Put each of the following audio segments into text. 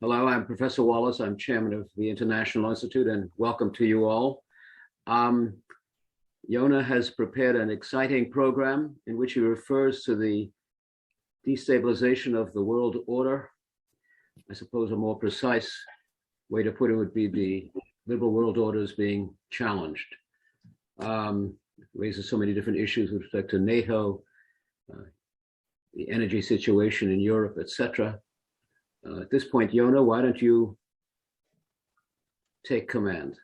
Hello, I'm Professor Wallace. I'm chairman of the International Institute, and welcome to you all. Yona has prepared an exciting program in which he refers to the destabilization of the world order. I suppose a more precise way to put it would be the liberal world order is being challenged. Raises so many different issues with respect to NATO, the energy situation in Europe, etc. At this point, Yona, why don't you take command?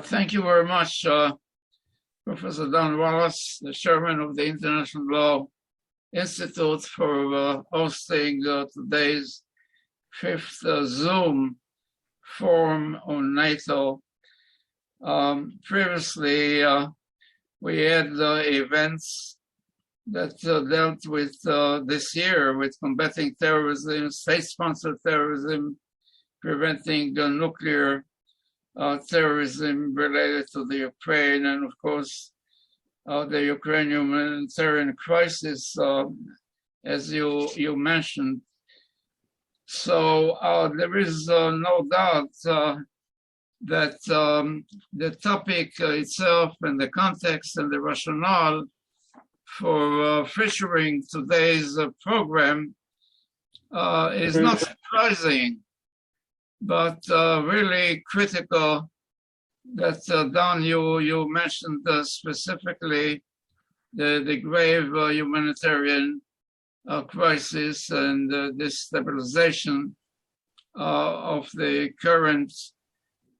Thank you very much, Professor Don Wallace, the chairman of the International Law Institute, for hosting today's fifth Zoom forum on NATO. Previously, we had events that dealt with this year with combating terrorism, state-sponsored terrorism, preventing nuclear terrorism related to the Ukraine, and of course the Ukrainian humanitarian crisis, as you mentioned. So there is no doubt that the topic itself and the context and the rationale for featuring today's program is not surprising, but really critical. That Don, you mentioned specifically the grave humanitarian crisis and destabilization of the current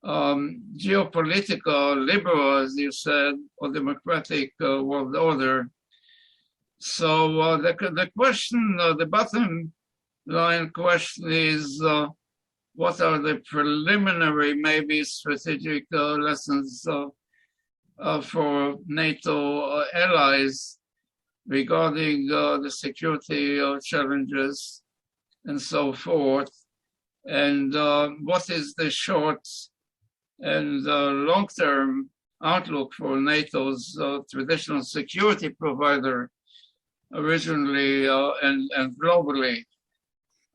geopolitical, liberal, as you said, or democratic world order. So the question, the bottom line question is, what are the preliminary, maybe strategic lessons for NATO allies regarding the security challenges and so forth? And what is the short and long-term outlook for NATO's traditional security provider, originally and globally?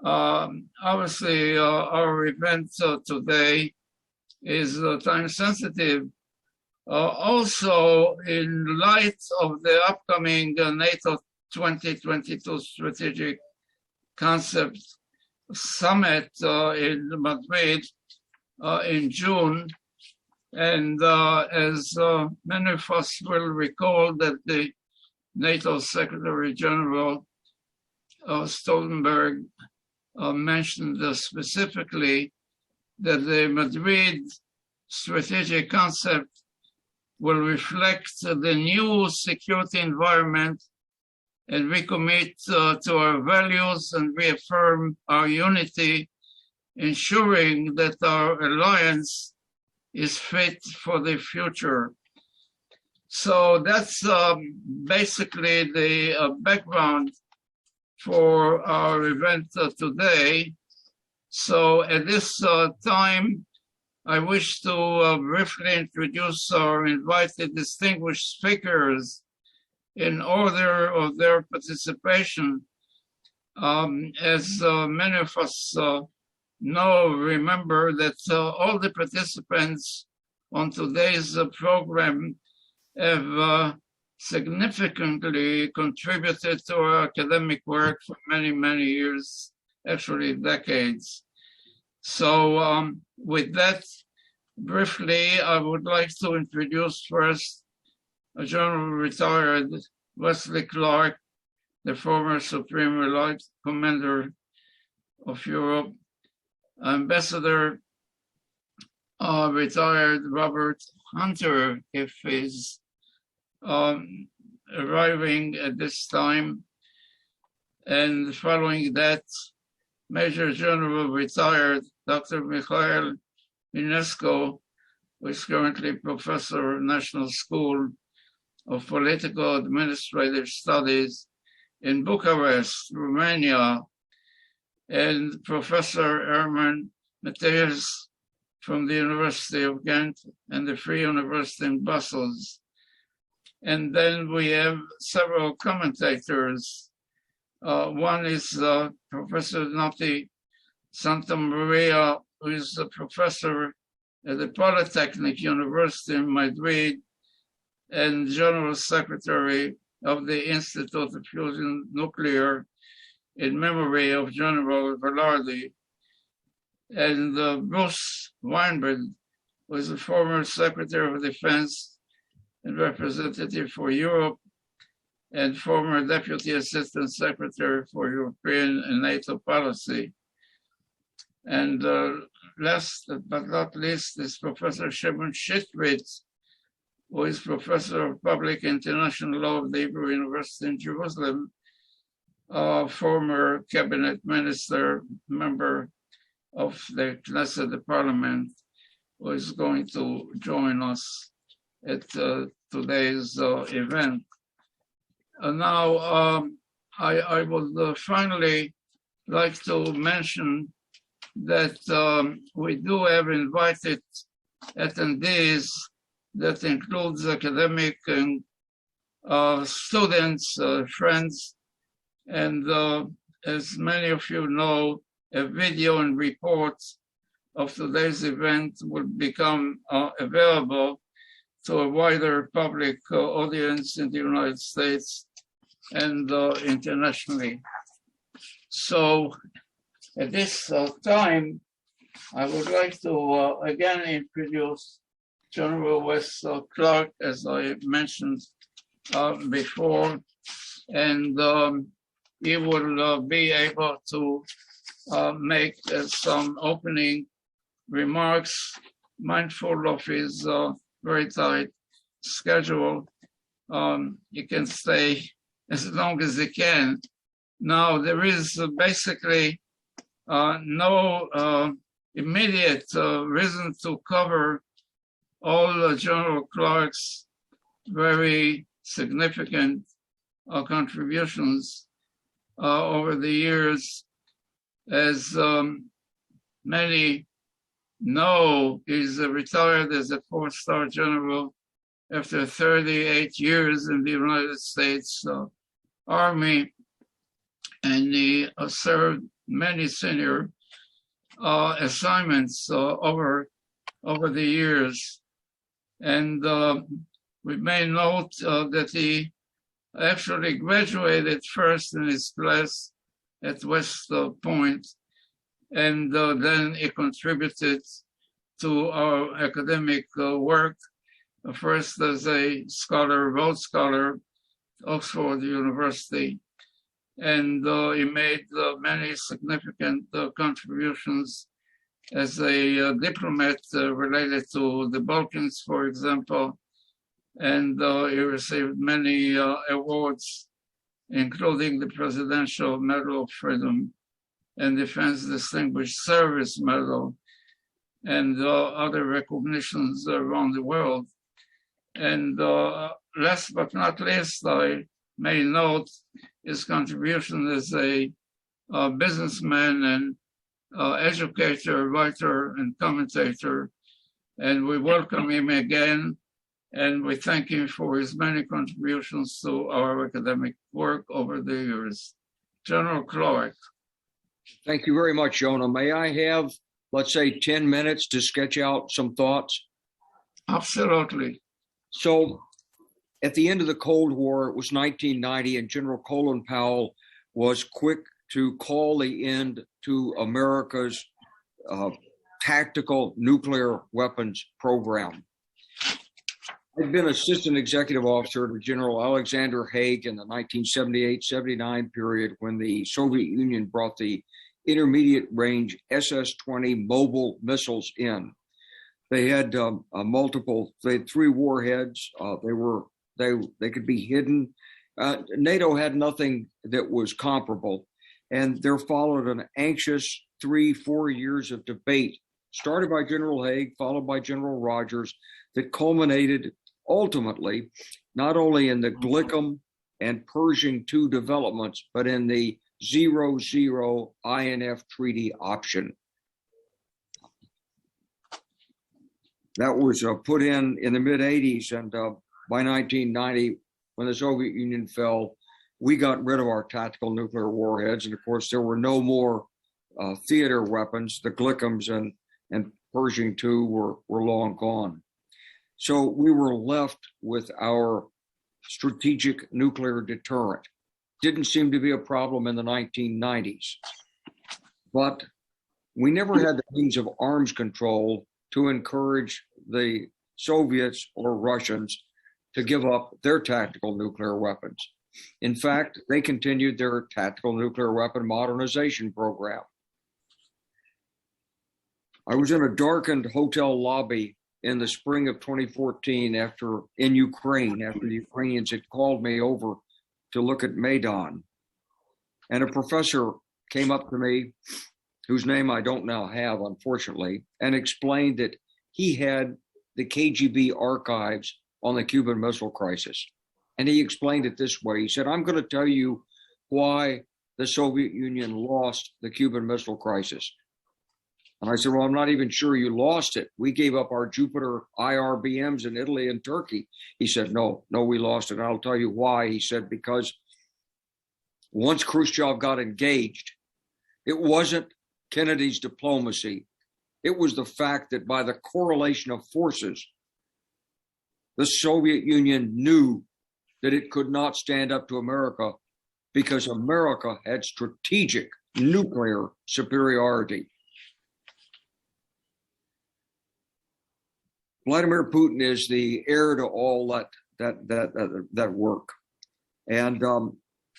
Obviously, our event today is time sensitive. Also, in light of the upcoming NATO 2022 Strategic Concept Summit in Madrid in June, and as many of us will recall, that the NATO Secretary General Stoltenberg mentioned specifically that the Madrid strategic concept will reflect the new security environment and recommit to our values and reaffirm our unity, ensuring that our alliance is fit for the future. So that's basically the background for our event today. So at this time, I wish to briefly introduce our invited distinguished speakers in order of their participation. As many of us remember that all the participants on today's program have significantly contributed to our academic work for many, many years, actually decades. So with that, briefly, I would like to introduce first a General Retired Wesley Clark, the former Supreme Allied Commander of Europe, Ambassador retired Robert Hunter, if he's arriving at this time, and following that, Major General retired Dr. Mikhail Minescu, who is currently Professor of National School of Political Administrative Studies in Bucharest, Romania, and Professor Herman Mateus from the University of Ghent and the Free University in Brussels. And then we have several commentators One is Professor Nati Santa Maria, who is a professor at the Polytechnic University in Madrid and General Secretary of the Institute of Fusion Nuclear in memory of General Velarde. And Bruce Weinberg was a former Secretary of Defense and representative for Europe and former Deputy Assistant Secretary for European and NATO policy. And last but not least is Professor Shimon Shitritz, who is Professor of Public International Law of the Hebrew University in Jerusalem, former cabinet minister, member of the Knesset, the parliament, who is going to join us at today's event. Now, I would finally like to mention that we do have invited attendees that includes academic and students, friends, and as many of you know, a video and reports of today's event will become available to a wider public audience in the United States and internationally. So at this time, I would like to again introduce General Wes Clark, as I mentioned before, and he will be able to make some opening remarks, mindful of his very tight schedule. He can stay as long as he can. Now, there is basically no immediate reason to cover all General Clark's very significant contributions over the years. As many know, he's retired as a four-star general after 38 years in the United States Army, and he served many senior assignments over the years. And we may note that he actually graduated first in his class at West Point, and then he contributed to our academic work, first as a scholar, Rhodes Scholar at Oxford University, and he made many significant contributions as a diplomat related to the Balkans, for example, and he received many awards, including the Presidential Medal of Freedom and Defense Distinguished Service Medal, and other recognitions around the world. And last but not least, I may note his contribution as a businessman and educator, writer, and commentator. And we welcome him again, and we thank him for his many contributions to our academic work over the years. General Clark. Thank you very much, Jonah. May I have, let's say, 10 minutes to sketch out some thoughts? Absolutely. So at the end of the Cold War, it was 1990, and General Colin Powell was quick to call the end to America's tactical nuclear weapons program. I'd been assistant executive officer to General Alexander Haig in the 1978-79 period when the Soviet Union brought the intermediate range SS-20 mobile missiles in. They had they had 3 warheads. They could be hidden. NATO had nothing that was comparable, and there followed an anxious 3-4 years of debate, started by General Haig, followed by General Rogers, that culminated ultimately not only in the Glickam and Pershing II developments, but in the 0-0 INF treaty option. That was put in the mid-'80s, and by 1990, when the Soviet Union fell, we got rid of our tactical nuclear warheads. And of course, there were no more theater weapons. The Glickums and Pershing II were long gone. So we were left with our strategic nuclear deterrent. Didn't seem to be a problem in the 1990s. But we never had the means of arms control to encourage the Soviets or Russians to give up their tactical nuclear weapons. In fact, they continued their tactical nuclear weapon modernization program. I was in a darkened hotel lobby in the spring of 2014 in Ukraine, after the Ukrainians had called me over to look at Maidan. And a professor came up to me, whose name I don't now have, unfortunately, and explained that he had the KGB archives on the Cuban Missile Crisis. And he explained it this way. He said, I'm going to tell you why the Soviet Union lost the Cuban Missile Crisis. And I said, well, I'm not even sure you lost it. We gave up our Jupiter IRBMs in Italy and Turkey. He said, no, we lost it. And I'll tell you why. He said, because once Khrushchev got engaged, it wasn't Kennedy's diplomacy. It was the fact that by the correlation of forces, the Soviet Union knew that it could not stand up to America because America had strategic nuclear superiority. Vladimir Putin is the heir to all that work, and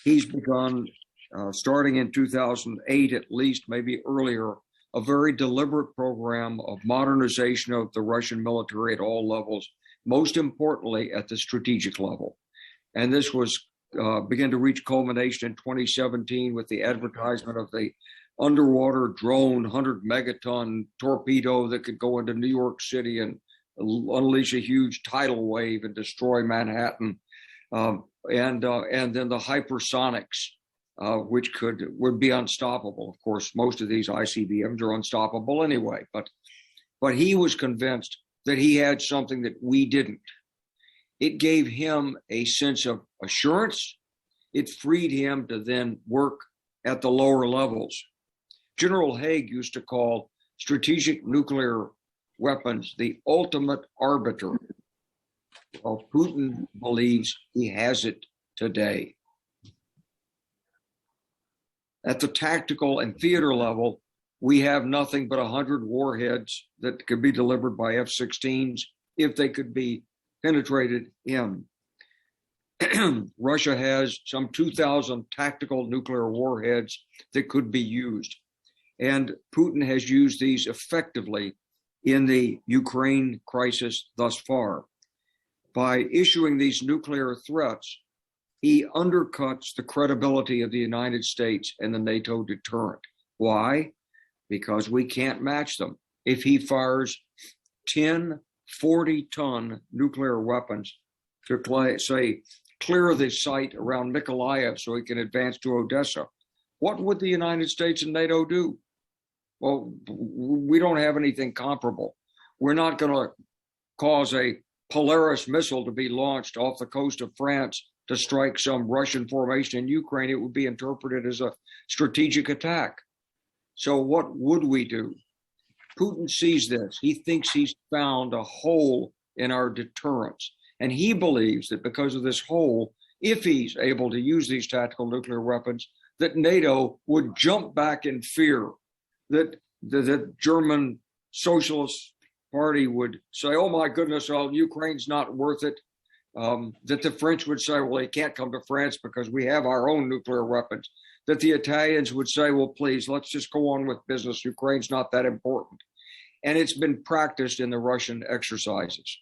he's begun, starting in 2008 at least, maybe earlier, a very deliberate program of modernization of the Russian military at all levels, most importantly at the strategic level. And this was began to reach culmination in 2017 with the advertisement of the underwater drone 100 megaton torpedo that could go into New York City and unleash a huge tidal wave and destroy Manhattan, and then the hypersonics, which would be unstoppable. Of course, most of these ICBMs are unstoppable anyway. But he was convinced that he had something that we didn't. It gave him a sense of assurance. It freed him to then work at the lower levels. General Haig used to call strategic nuclear weapons the ultimate arbiter. Well, Putin believes he has it today. At the tactical and theater level, we have nothing but 100 warheads that could be delivered by F-16s if they could be penetrated in. Russia has some 2,000 tactical nuclear warheads that could be used. And Putin has used these effectively in the Ukraine crisis thus far. By issuing these nuclear threats, he undercuts the credibility of the United States and the NATO deterrent. Why? Because we can't match them. If he fires 10 40-ton nuclear weapons to, say, clear the site around Mykolaiv so he can advance to Odessa, what would the United States and NATO do? Well, we don't have anything comparable. We're not going to cause a Polaris missile to be launched off the coast of France to strike some Russian formation in Ukraine. It would be interpreted as a strategic attack. So what would we do? Putin sees this. He thinks he's found a hole in our deterrence. And he believes that because of this hole, if he's able to use these tactical nuclear weapons, that NATO would jump back in fear, that the German Socialist Party would say, oh my goodness, Ukraine's not worth it. That the French would say, well, they can't come to France because we have our own nuclear weapons. That the Italians would say, well, please, let's just go on with business. Ukraine's not that important. And it's been practiced in the Russian exercises.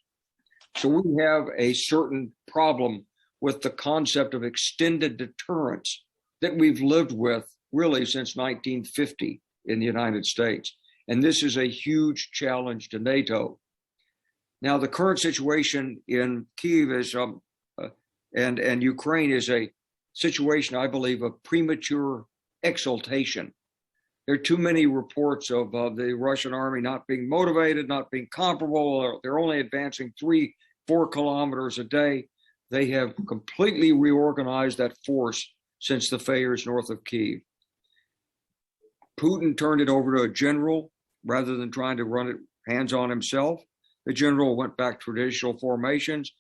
So we have a certain problem with the concept of extended deterrence that we've lived with really since 1950 in the United States. And this is a huge challenge to NATO. Now, the current situation in Kyiv is, and Ukraine is a situation, I believe, of premature exultation. There are too many reports of the Russian army not being motivated, not being comparable. They're only advancing 3-4 kilometers a day. they have completely reorganized that force since the failures north of Kyiv. Putin turned it over to a general rather than trying to run it hands-on himself. The general went back to traditional formations,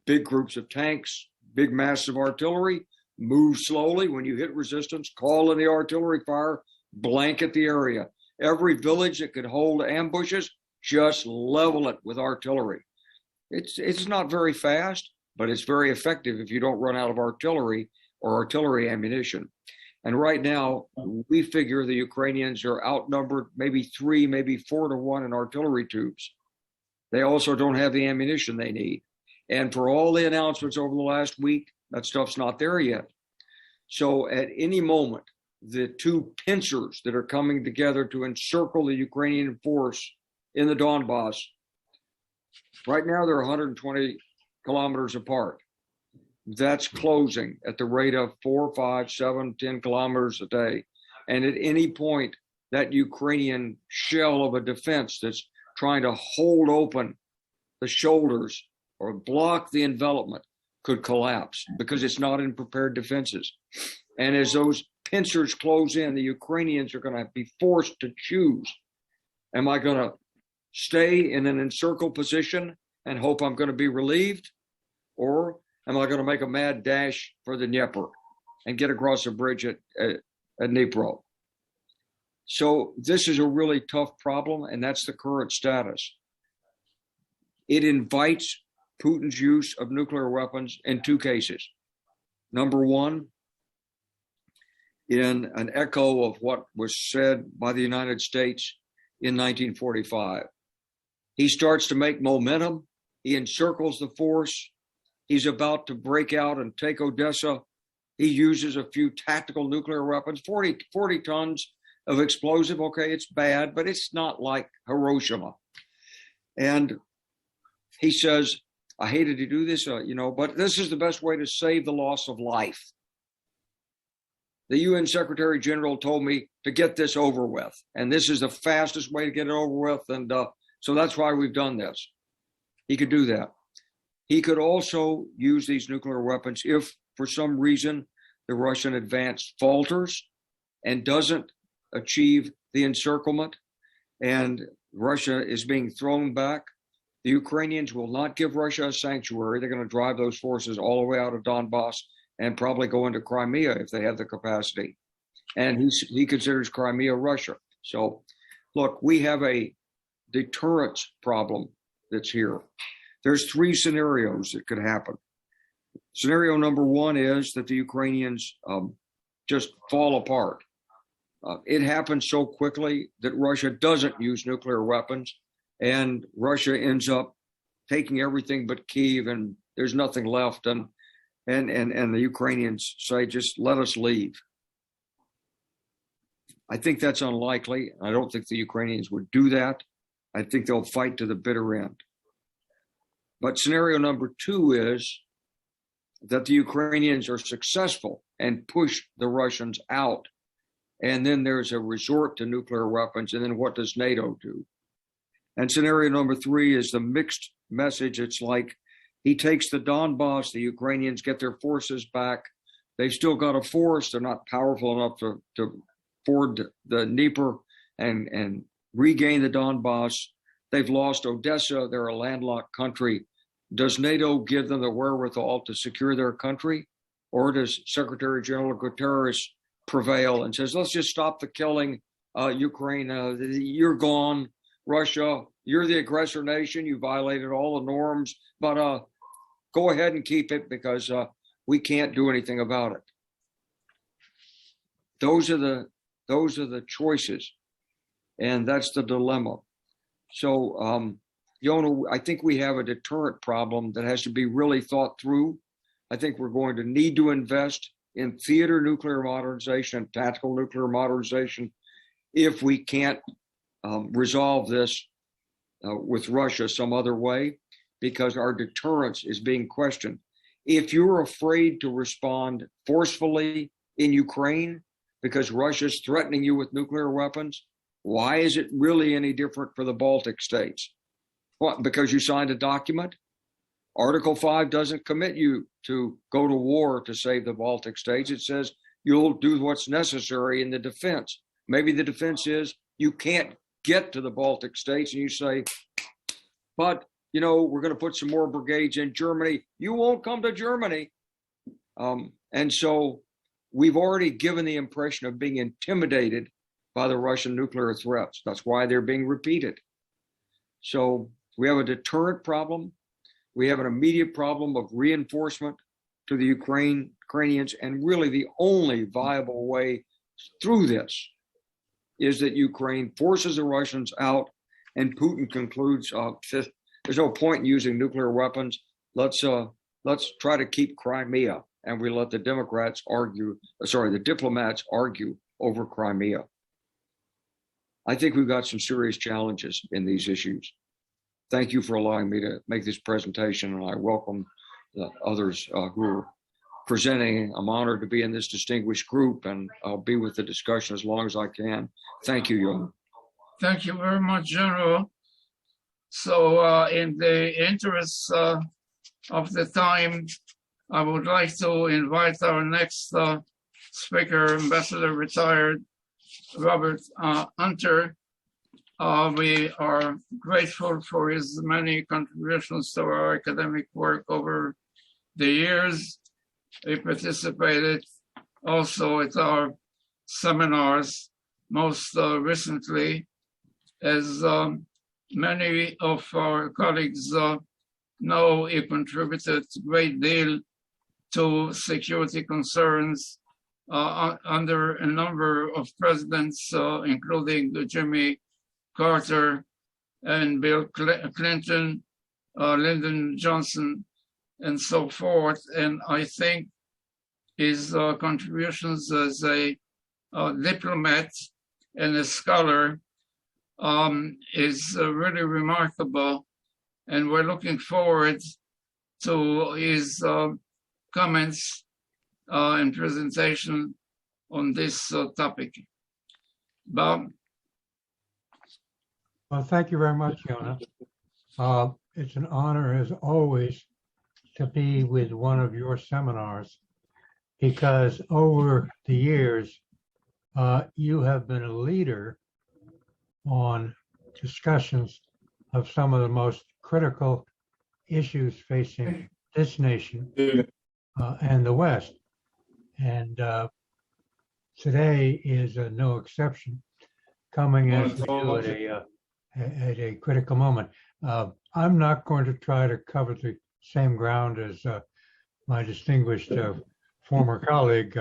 big groups of tanks, big masses of artillery, move slowly. When you hit resistance, call in the artillery fire, blanket the area. Every village that could hold ambushes, just level it with artillery. It's not very fast, but it's very effective if you don't run out of artillery or artillery ammunition. And right now, we figure the Ukrainians are outnumbered maybe 3, maybe 4 to 1 in artillery tubes. They also don't have the ammunition they need. And for all the announcements over the last week, that stuff's not there yet. So at any moment, the two pincers that are coming together to encircle the Ukrainian force in the Donbass, right now they're 120 kilometers apart. That's closing at the rate of 4, 5, 7, 10 kilometers a day. And at any point, that Ukrainian shell of a defense that's trying to hold open the shoulders or block the envelopment could collapse because it's not in prepared defenses. And as those pincers close in, the Ukrainians are going to be forced to choose. Am I going to stay in an encircled position and hope I'm going to be relieved? Or am I going to make a mad dash for the Dnieper and get across the bridge at Dnipro? So this is a really tough problem, and that's the current status. It invites Putin's use of nuclear weapons in 2 cases. Number one, in an echo of what was said by the United States in 1945. He starts to make momentum. He encircles the force. He's about to break out and take Odessa. He uses a few tactical nuclear weapons, 40 tons of explosive. Okay, it's bad, but it's not like Hiroshima. And he says, I hated to do this, but this is the best way to save the loss of life. The UN Secretary General told me to get this over with, and this is the fastest way to get it over with, and so that's why we've done this. He could do that. He could also use these nuclear weapons if, for some reason, the Russian advance falters and doesn't achieve the encirclement, and Russia is being thrown back. The Ukrainians will not give Russia a sanctuary. They're going to drive those forces all the way out of Donbass and probably go into Crimea if they have the capacity. And he considers Crimea Russia. So, look, we have a deterrence problem that's here. There's 3 scenarios that could happen. Scenario number 1 is that the Ukrainians just fall apart. It happens so quickly that Russia doesn't use nuclear weapons, and Russia ends up taking everything but Kyiv, and there's nothing left. And the Ukrainians say, just let us leave. I think that's unlikely. I don't think the Ukrainians would do that. I think they'll fight to the bitter end. But scenario number 2 is that the Ukrainians are successful and push the Russians out. And then there's a resort to nuclear weapons. And then what does NATO do? And scenario number 3 is the mixed message. It's like he takes the Donbass, the Ukrainians get their forces back. They've still got a force. They're not powerful enough to ford the Dnieper and regain the Donbass. They've lost Odessa. They're a landlocked country. Does NATO give them the wherewithal to secure their country? Or does Secretary General Guterres prevail and says, let's just stop the killing, Ukraine, you're gone. Russia, you're the aggressor nation. You violated all the norms, but go ahead and keep it because we can't do anything about it. Those are the choices, and that's the dilemma. So, Yona, I think we have a deterrent problem that has to be really thought through. I think we're going to need to invest in theater nuclear modernization, tactical nuclear modernization, if we can't resolve this with Russia some other way, because our deterrence is being questioned. If you're afraid to respond forcefully in Ukraine because Russia's threatening you with nuclear weapons, why is it really any different for the Baltic states? What, because you signed a document? Article 5 doesn't commit you to go to war to save the Baltic states. It says you'll do what's necessary in the defense. Maybe the defense is you can't get to the Baltic states, and you say, but, you know, we're going to put some more brigades in Germany. You won't come to Germany. And so we've already given the impression of being intimidated by the Russian nuclear threats. That's why they're being repeated. So we have a deterrent problem. We have an immediate problem of reinforcement to the Ukrainians. And really the only viable way through this is that Ukraine forces the Russians out and Putin concludes, there's no point in using nuclear weapons. Let's try to keep Crimea. And we let the diplomats argue over Crimea. I think we've got some serious challenges in these issues. Thank you for allowing me to make this presentation, and I welcome the others who are presenting. I'm honored to be in this distinguished group, and I'll be with the discussion as long as I can. Thank you, Johan. Thank you very much, General. So in the interest of the time, I would like to invite our next speaker, Ambassador Retired Robert Hunter. We are grateful for his many contributions to our academic work over the years. He participated also at our seminars, most recently, as many of our colleagues know, he contributed a great deal to security concerns under a number of presidents, including Jimmy Carter and Bill Clinton, Lyndon Johnson, and so forth. And I think his contributions as a diplomat and a scholar is really remarkable. And we're looking forward to his comments and presentation on this topic. Bob? Well, thank you very much, Yona. It's an honor, as always, to be with one of your seminars, because over the years, you have been a leader on discussions of some of the most critical issues facing this nation and the West. And today is no exception, coming as we do at a critical moment. I'm not going to try to cover the same ground as my distinguished former colleague,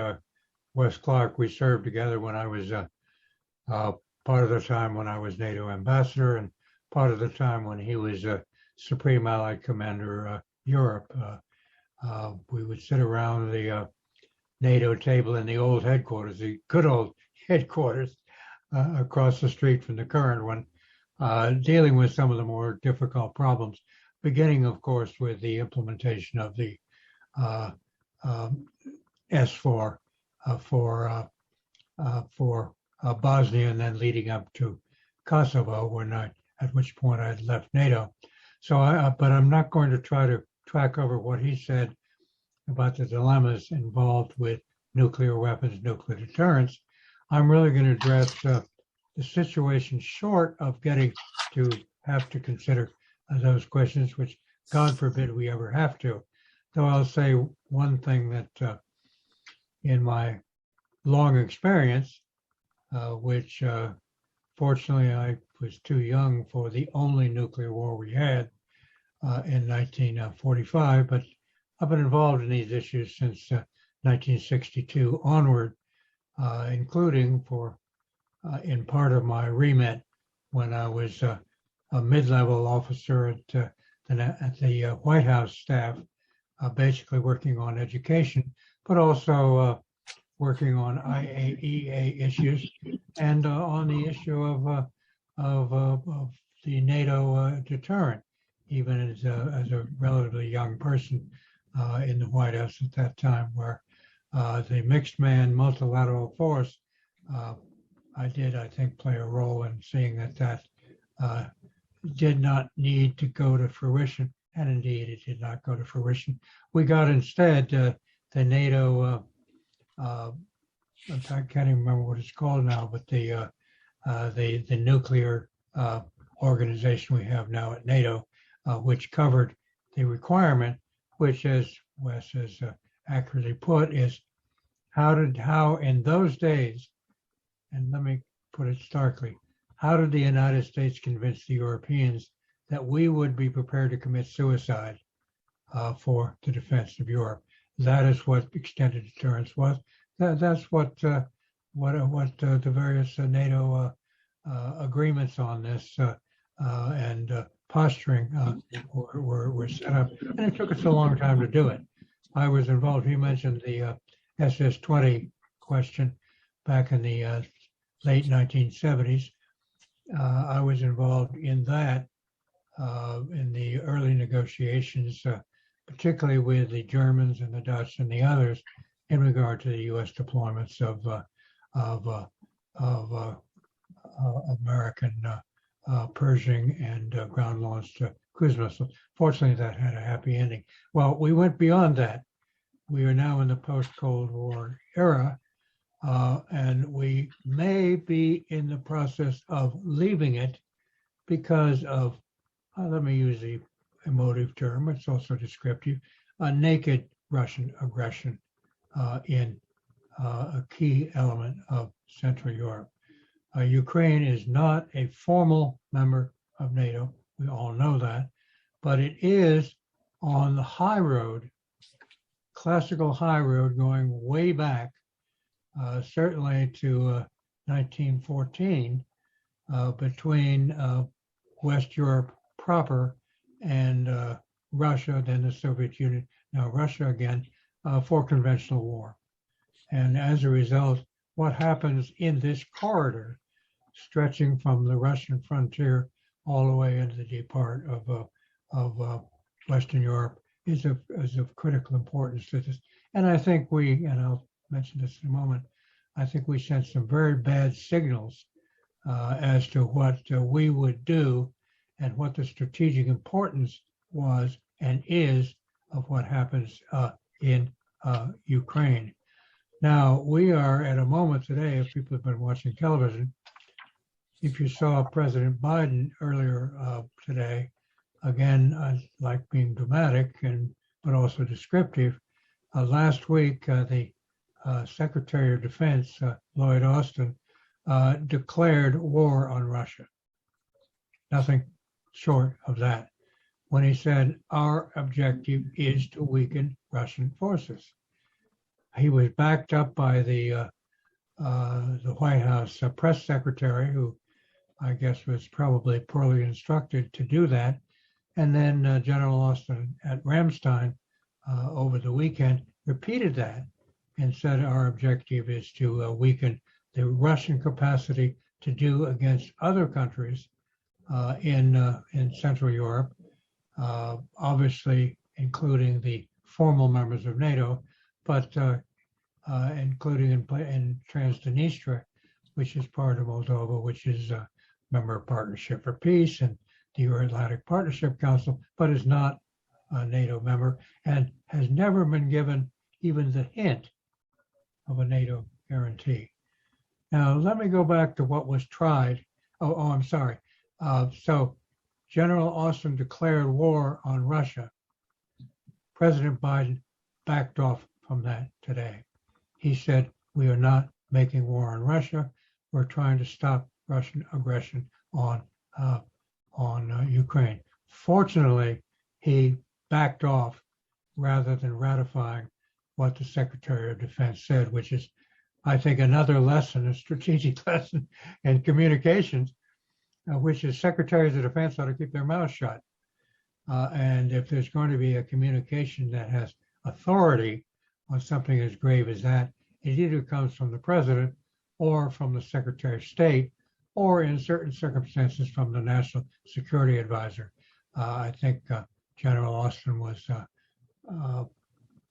Wes Clark. We served together when I was part of the time when I was NATO ambassador, and part of the time when he was Supreme Allied Commander Europe. We would sit around the NATO table in the old headquarters, the good old headquarters across the street from the current one, dealing with some of the more difficult problems, beginning, of course, with the implementation of the S4 for Bosnia, and then leading up to Kosovo, at which point I had left NATO. So, but I'm not going to try to track over what he said about the dilemmas involved with nuclear weapons, nuclear deterrence. I'm really going to address the situation short of getting to have to consider those questions, which God forbid we ever have to. Though I'll say one thing that in my long experience, which fortunately I was too young for the only nuclear war we had in 1945, but I've been involved in these issues since 1962 onward, including in part of my remit when I was a mid-level officer at the White House staff, basically working on education, but also working on IAEA issues and on the issue of the NATO deterrent, even as a relatively young person in the White House at that time, where the mixed man multilateral force, I think, play a role in seeing that did not need to go to fruition and indeed it did not go to fruition. We got instead the NATO, I can't even remember what it's called now, but the nuclear organization we have now at NATO, which covered the requirement, which, as Wes has accurately put, is how in those days, and let me put it starkly, how did the United States convince the Europeans that we would be prepared to commit suicide for the defense of Europe? That is what extended deterrence was. That's what the various NATO agreements on this and posturing were set up, and it took us a long time to do it. I was involved. You mentioned the SS-20 question back in the late 1970s. I was involved in that in the early negotiations, particularly with the Germans and the Dutch and the others, in regard to the U.S. deployments of American Pershing and ground-launched cruise missiles. Fortunately, that had a happy ending. Well, we went beyond that. We are now in the post-Cold War era, and we may be in the process of leaving it because of, let me use the emotive term, it's also descriptive, a naked Russian aggression in a key element of Central Europe. Ukraine is not a formal member of NATO. We all know that, but it is on the high road, classical high road going way back, certainly to 1914, between West Europe proper and Russia, then the Soviet Union, now Russia again, for conventional war. And as a result, what happens in this corridor, stretching from the Russian frontier all the way into the deep part of Western Europe, is of critical importance to this. And I think we, and I'll mention this in a moment, I think we sent some very bad signals as to what we would do and what the strategic importance was and is of what happens in Ukraine. Now, we are at a moment today, if people have been watching television, if you saw President Biden earlier today, again, I like being dramatic but also descriptive. Last week, the Secretary of Defense, Lloyd Austin, declared war on Russia. Nothing short of that, when he said our objective is to weaken Russian forces. He was backed up by the White House press secretary, who I guess was probably poorly instructed to do that. And then General Austin at Ramstein over the weekend repeated that and said our objective is to weaken the Russian capacity to do against other countries in Central Europe, obviously including the formal members of NATO, but including in Transnistria, which is part of Moldova, which is a member of Partnership for Peace and the Euro-Atlantic Partnership Council, but is not a NATO member and has never been given even the hint of a NATO guarantee. Now, let me go back to what was tried. I'm sorry. So General Austin declared war on Russia. President Biden backed off from that today. He said, we are not making war on Russia. We're trying to stop Russian aggression on Ukraine. Fortunately, he backed off rather than ratifying what the Secretary of Defense said, which is, I think, another lesson, a strategic lesson in communications, which is Secretaries of Defense ought to keep their mouths shut. And if there's going to be a communication that has authority on something as grave as that, it either comes from the President or from the Secretary of State, or in certain circumstances from the National Security Advisor. I think General Austin was,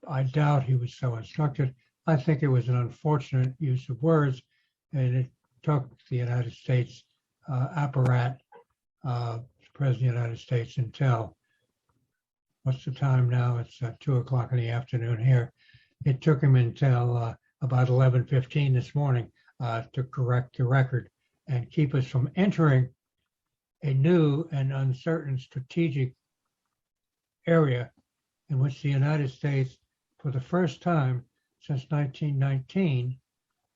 I doubt he was so instructed. I think it was an unfortunate use of words, and it took the United States apparat, the President of the United States intel, what's the time now? It's 2 o'clock in the afternoon here. It took him until about 11:15 this morning to correct the record and keep us from entering a new and uncertain strategic area in which the United States, for the first time since 1919,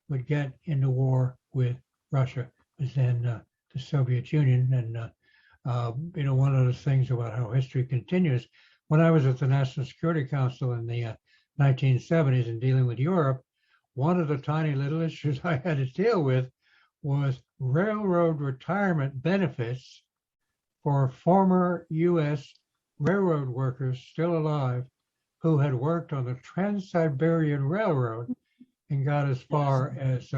would get into war with Russia. It was then the Soviet Union. And, one of the things about how history continues, when I was at the National Security Council in the 1970s and dealing with Europe, one of the tiny little issues I had to deal with was railroad retirement benefits for former U.S. railroad workers still alive who had worked on the Trans-Siberian Railroad and got as far as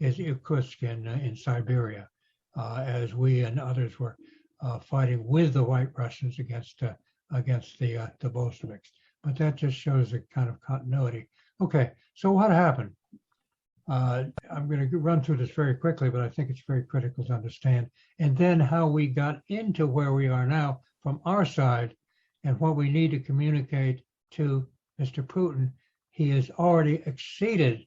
Irkutsk in Siberia, as we and others were fighting with the White Russians against the Bolsheviks. But that just shows a kind of continuity. Okay, so what happened? I'm going to run through this very quickly, but I think it's very critical to understand. And then how we got into where we are now from our side and what we need to communicate to Mr. Putin. He has already exceeded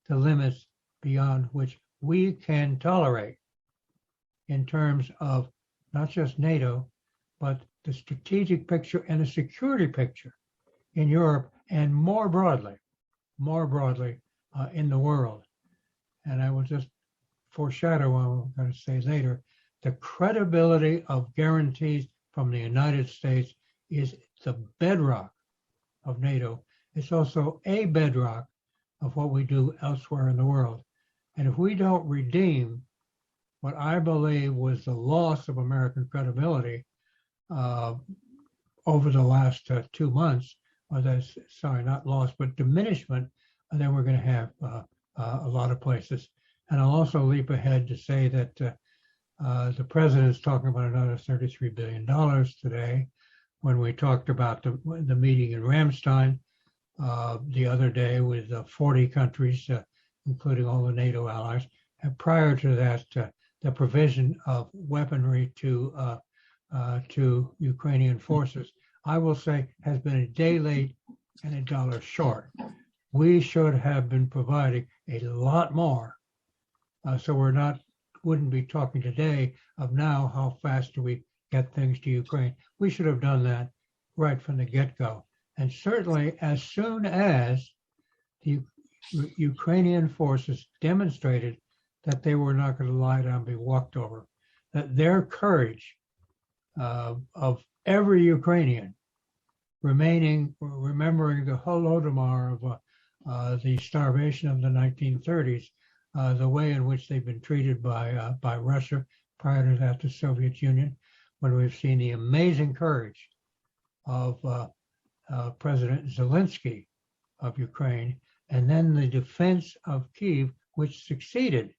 the limits beyond which we can tolerate in terms of not just NATO, but the strategic picture and the security picture in Europe and more broadly in the world. And I will just foreshadow what I'm going to say later. The credibility of guarantees from the United States is the bedrock of NATO. It's also a bedrock of what we do elsewhere in the world. And if we don't redeem what I believe was the loss of American credibility over the last 2 months, not loss, but diminishment, and then we're going to have a lot of places. And I'll also leap ahead to say that the president is talking about another $33 billion today. When we talked about the meeting in Ramstein the other day with 40 countries, including all the NATO allies, and prior to that, the provision of weaponry to Ukrainian forces, I will say, has been a day late and a dollar short. We should have been providing a lot more. So wouldn't be talking today of now how fast do we get things to Ukraine. We should have done that right from the get-go. And certainly as soon as the Ukrainian forces demonstrated that they were not going to lie down and be walked over, that their courage of every Ukrainian remembering the Holodomor of the starvation of the 1930s, the way in which they've been treated by Russia, prior to that the Soviet Union, when we've seen the amazing courage of President Zelensky of Ukraine, and then the defense of Kyiv, which succeeded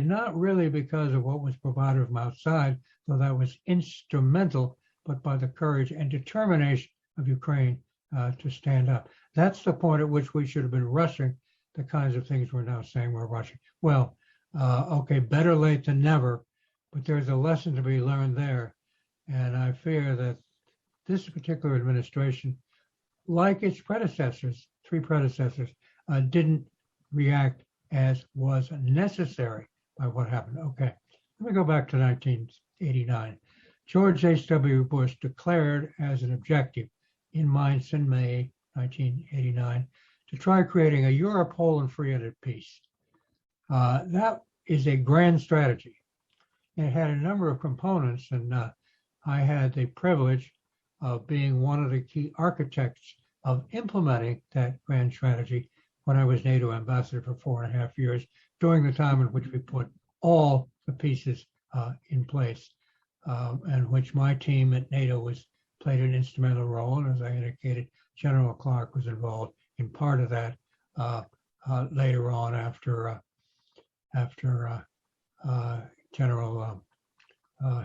not really because of what was provided from outside, though that was instrumental, but by the courage and determination of Ukraine to stand up. That's the point at which we should have been rushing the kinds of things we're now saying we're rushing. Well, okay, better late than never, but there's a lesson to be learned there. And I fear that this particular administration, like its predecessors, 3 predecessors, didn't react as was necessary by what happened. Okay, let me go back to 1989. George H.W. Bush declared as an objective in Mainz in May 1989 to try creating a Europe whole and free and at peace. That is a grand strategy. It had a number of components, and I had the privilege of being one of the key architects of implementing that grand strategy when I was NATO ambassador for 4.5 years, during the time in which we put all the pieces in place, and which my team at NATO played an instrumental role. And as I indicated, General Clark was involved in part of that later on after General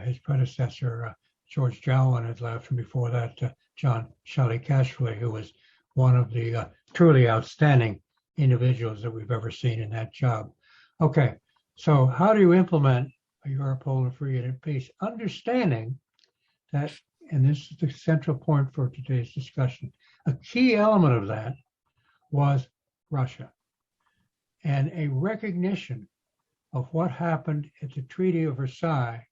his predecessor George Jowan had left, and before that John Shalikashvili, who was one of the truly outstanding individuals that we've ever seen in that job. Okay, so how do you implement a Europe whole and free and at peace? Understanding that, and this is the central point for today's discussion, a key element of that was Russia and a recognition of what happened at the Treaty of Versailles.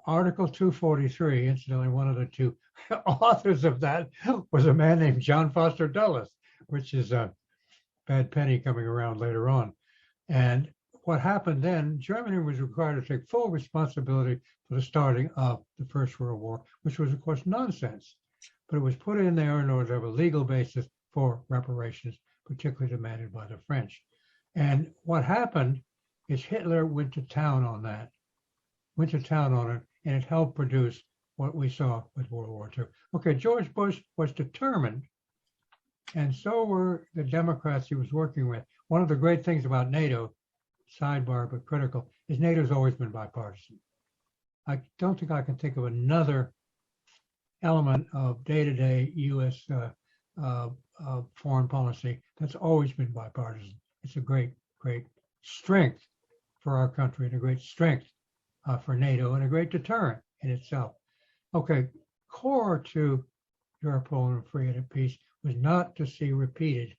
Article 243, incidentally, one of the two authors of that was a man named John Foster Dulles, which is a bad penny coming around later on. And what happened then, Germany was required to take full responsibility for the starting of the First World War, which was, of course, nonsense. But it was put in there in order to have a legal basis for reparations, particularly demanded by the French. And what happened is Hitler went to town on that, and it helped produce what we saw with World War II. Okay, George Bush was determined, and so were the Democrats he was working with. One of the great things about NATO, sidebar but critical, is NATO's always been bipartisan. I don't think I can think of another element of day-to-day U.S. Foreign policy that's always been bipartisan. It's a great, great strength for our country and a great strength for NATO and a great deterrent in itself. Okay, core to Europe, Poland, free and at peace was not to see repeated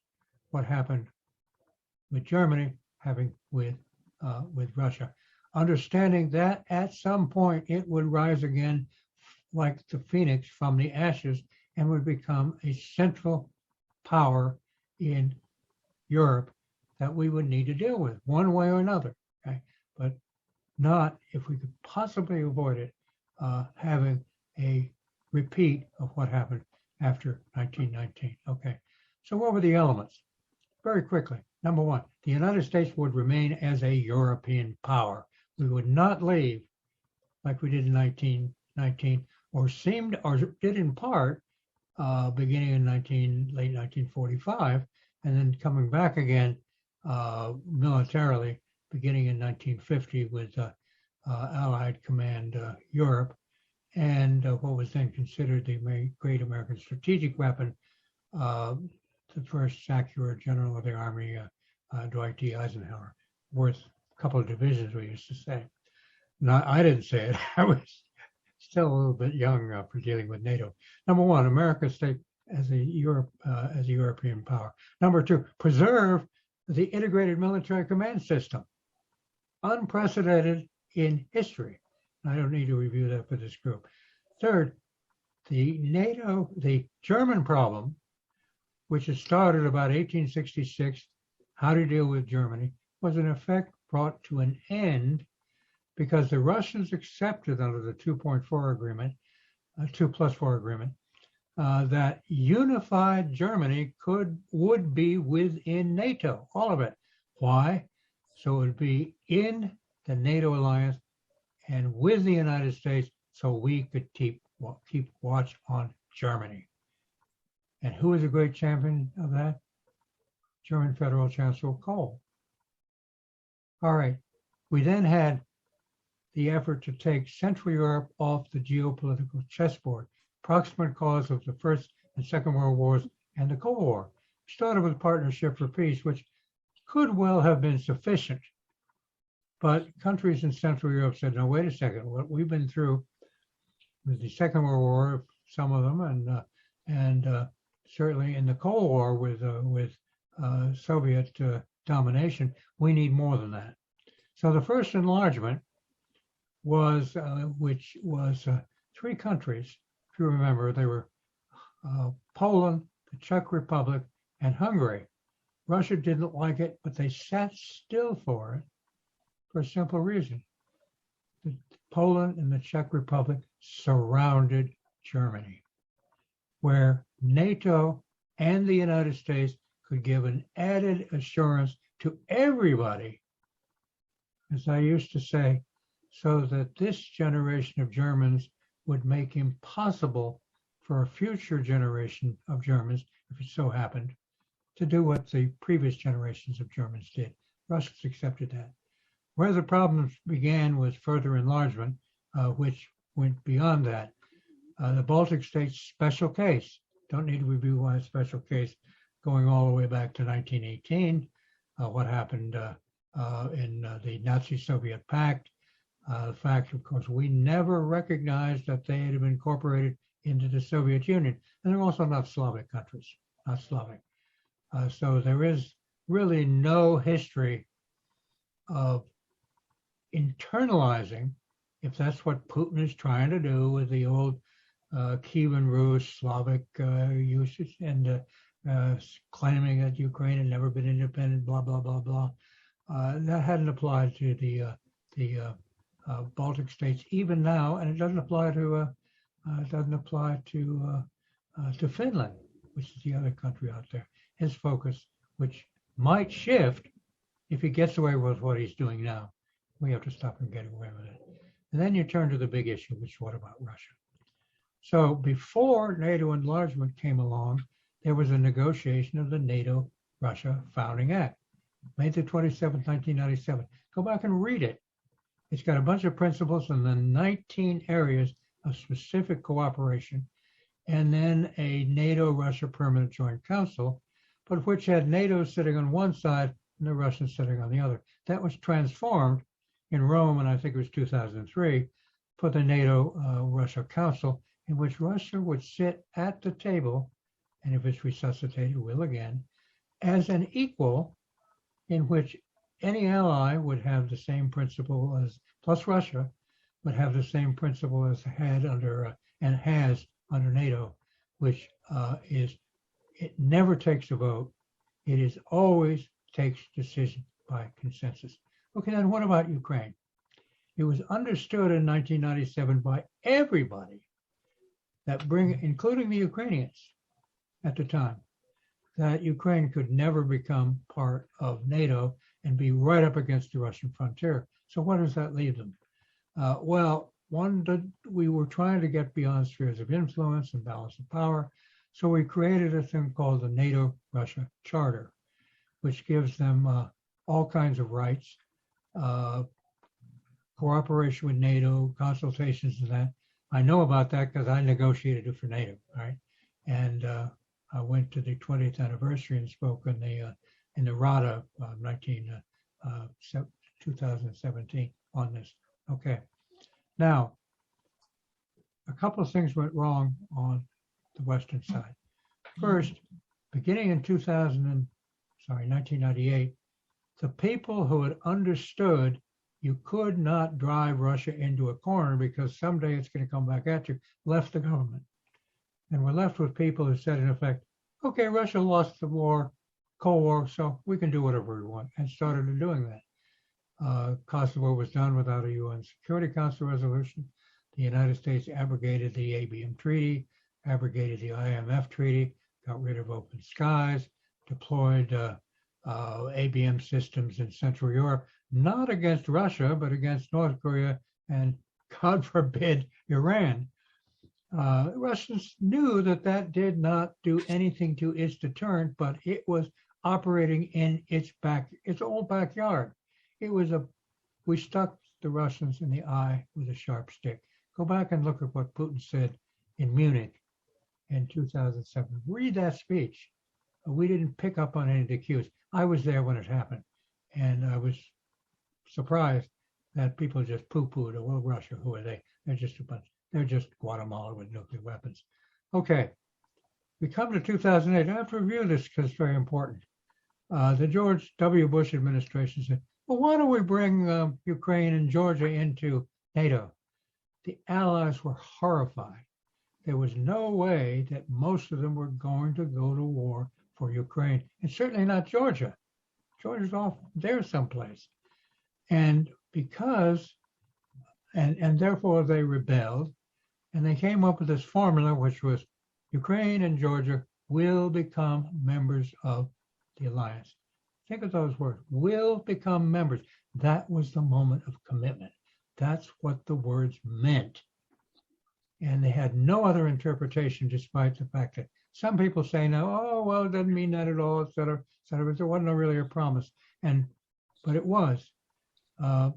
what happened with Germany having with Russia. Understanding that at some point it would rise again like the phoenix from the ashes and would become a central power in Europe that we would need to deal with one way or another. Okay, but not, if we could possibly avoid it, having a repeat of what happened after 1919. Okay, so what were the elements? Very quickly. Number one, the United States would remain as a European power. We would not leave like we did in 1919, or did in part, beginning in late 1945, and then coming back again militarily, beginning in 1950 with Allied Command Europe, and what was then considered the great American strategic weapon, the first SACEUR General of the Army, Dwight D. Eisenhower, worth a couple of divisions, we used to say. No, I didn't say it. I was still a little bit young for dealing with NATO. Number one, America stay as a European power. Number two, preserve the integrated military command system, unprecedented in history. I don't need to review that for this group. Third, the German problem, which had started about 1866, how to deal with Germany, was in effect brought to an end because the Russians accepted under the 2.4 agreement, 2+4 agreement, that unified Germany would be within NATO, all of it. Why? So it would be in the NATO alliance and with the United States, so we could keep watch on Germany. And who is a great champion of that? German Federal Chancellor Kohl. All right, we then had the effort to take Central Europe off the geopolitical chessboard, proximate cause of the First and Second World Wars and the Cold War. We started with Partnership for Peace, which could well have been sufficient. But countries in Central Europe said, no, wait a second, what we've been through with the Second World War, some of them, and certainly in the Cold War with Soviet domination, we need more than that. So the first enlargement was, which was three countries, if you remember, they were Poland, the Czech Republic, and Hungary. Russia didn't like it, but they sat still for it for a simple reason. Poland and the Czech Republic surrounded Germany, where NATO and the United States could give an added assurance to everybody, as I used to say, so that this generation of Germans would make impossible for a future generation of Germans, if it so happened, to do what the previous generations of Germans did. Russians accepted that. Where the problems began was further enlargement, which went beyond that. The Baltic states special case, don't need to review why a special case, going all the way back to 1918, what happened in the Nazi-Soviet Pact. The fact, of course, we never recognized that they had been incorporated into the Soviet Union. And they're also not Slavic countries, not Slavic. So there is really no history of internalizing, if that's what Putin is trying to do with the old Kievan Rus Slavic usage and claiming that Ukraine had never been independent, blah, blah, blah, blah. That hadn't applied to the Baltic states even now, and it doesn't apply to Finland, which is the other country out there. His focus, which might shift if he gets away with what he's doing now. We have to stop him getting away with it. And then you turn to the big issue, which is what about Russia? So before NATO enlargement came along, there was a negotiation of the NATO-Russia Founding Act, May the 27th, 1997. Go back and read it. It's got a bunch of principles and then 19 areas of specific cooperation, and then a NATO-Russia Permanent Joint Council, but which had NATO sitting on one side and the Russians sitting on the other. That was transformed in Rome, and I think it was 2003, for the NATO-Russia Council, in which Russia would sit at the table, and if it's resuscitated, will again, as an equal, in which any ally would have the same principle as, plus Russia, would have the same principle as had under, and has under NATO, which is, it never takes a vote. It is always takes decision by consensus. Okay, then what about Ukraine? It was understood in 1997 by everybody that including the Ukrainians at the time, that Ukraine could never become part of NATO and be right up against the Russian frontier. So what does that leave them? Well, we were trying to get beyond spheres of influence and balance of power. So we created a thing called the NATO-Russia Charter, which gives them all kinds of rights, cooperation with NATO, consultations and that. I know about that because I negotiated it for NATO, right? And I went to the 20th anniversary and spoke in the RADA 2017 on this. Okay. Now, a couple of things went wrong on the Western side. First, beginning in 1998, the people who had understood you could not drive Russia into a corner because someday it's going to come back at you, left the government. And we're left with people who said, in effect, okay, Russia lost the war, Cold War, so we can do whatever we want, and started doing that. Kosovo was done without a UN Security Council resolution. The United States abrogated the ABM Treaty, abrogated the IMF Treaty, got rid of open skies, deployed ABM systems in Central Europe, not against Russia, but against North Korea and, God forbid, Iran. Russians knew that that did not do anything to its deterrent, but it was operating in its old backyard. We stuck the Russians in the eye with a sharp stick. Go back and look at what Putin said in Munich in 2007. Read that speech. We didn't pick up on any of the cues. I was there when it happened, and I was surprised that people just poo-pooed, well, Russia, who are they? They're just a bunch. They're just Guatemala with nuclear weapons. Okay, we come to 2008. I have to review this because it's very important. The George W. Bush administration said, well, why don't we bring Ukraine and Georgia into NATO? The Allies were horrified. There was no way that most of them were going to go to war for Ukraine, and certainly not Georgia. Georgia's off there someplace. And because, and therefore they rebelled, and they came up with this formula, which was Ukraine and Georgia will become members of the alliance. Think of those words, will become members. That was the moment of commitment. That's what the words meant. And they had no other interpretation, despite the fact that some people say now, oh, well, it doesn't mean that at all, et cetera, et cetera. There wasn't really a promise. But it was. It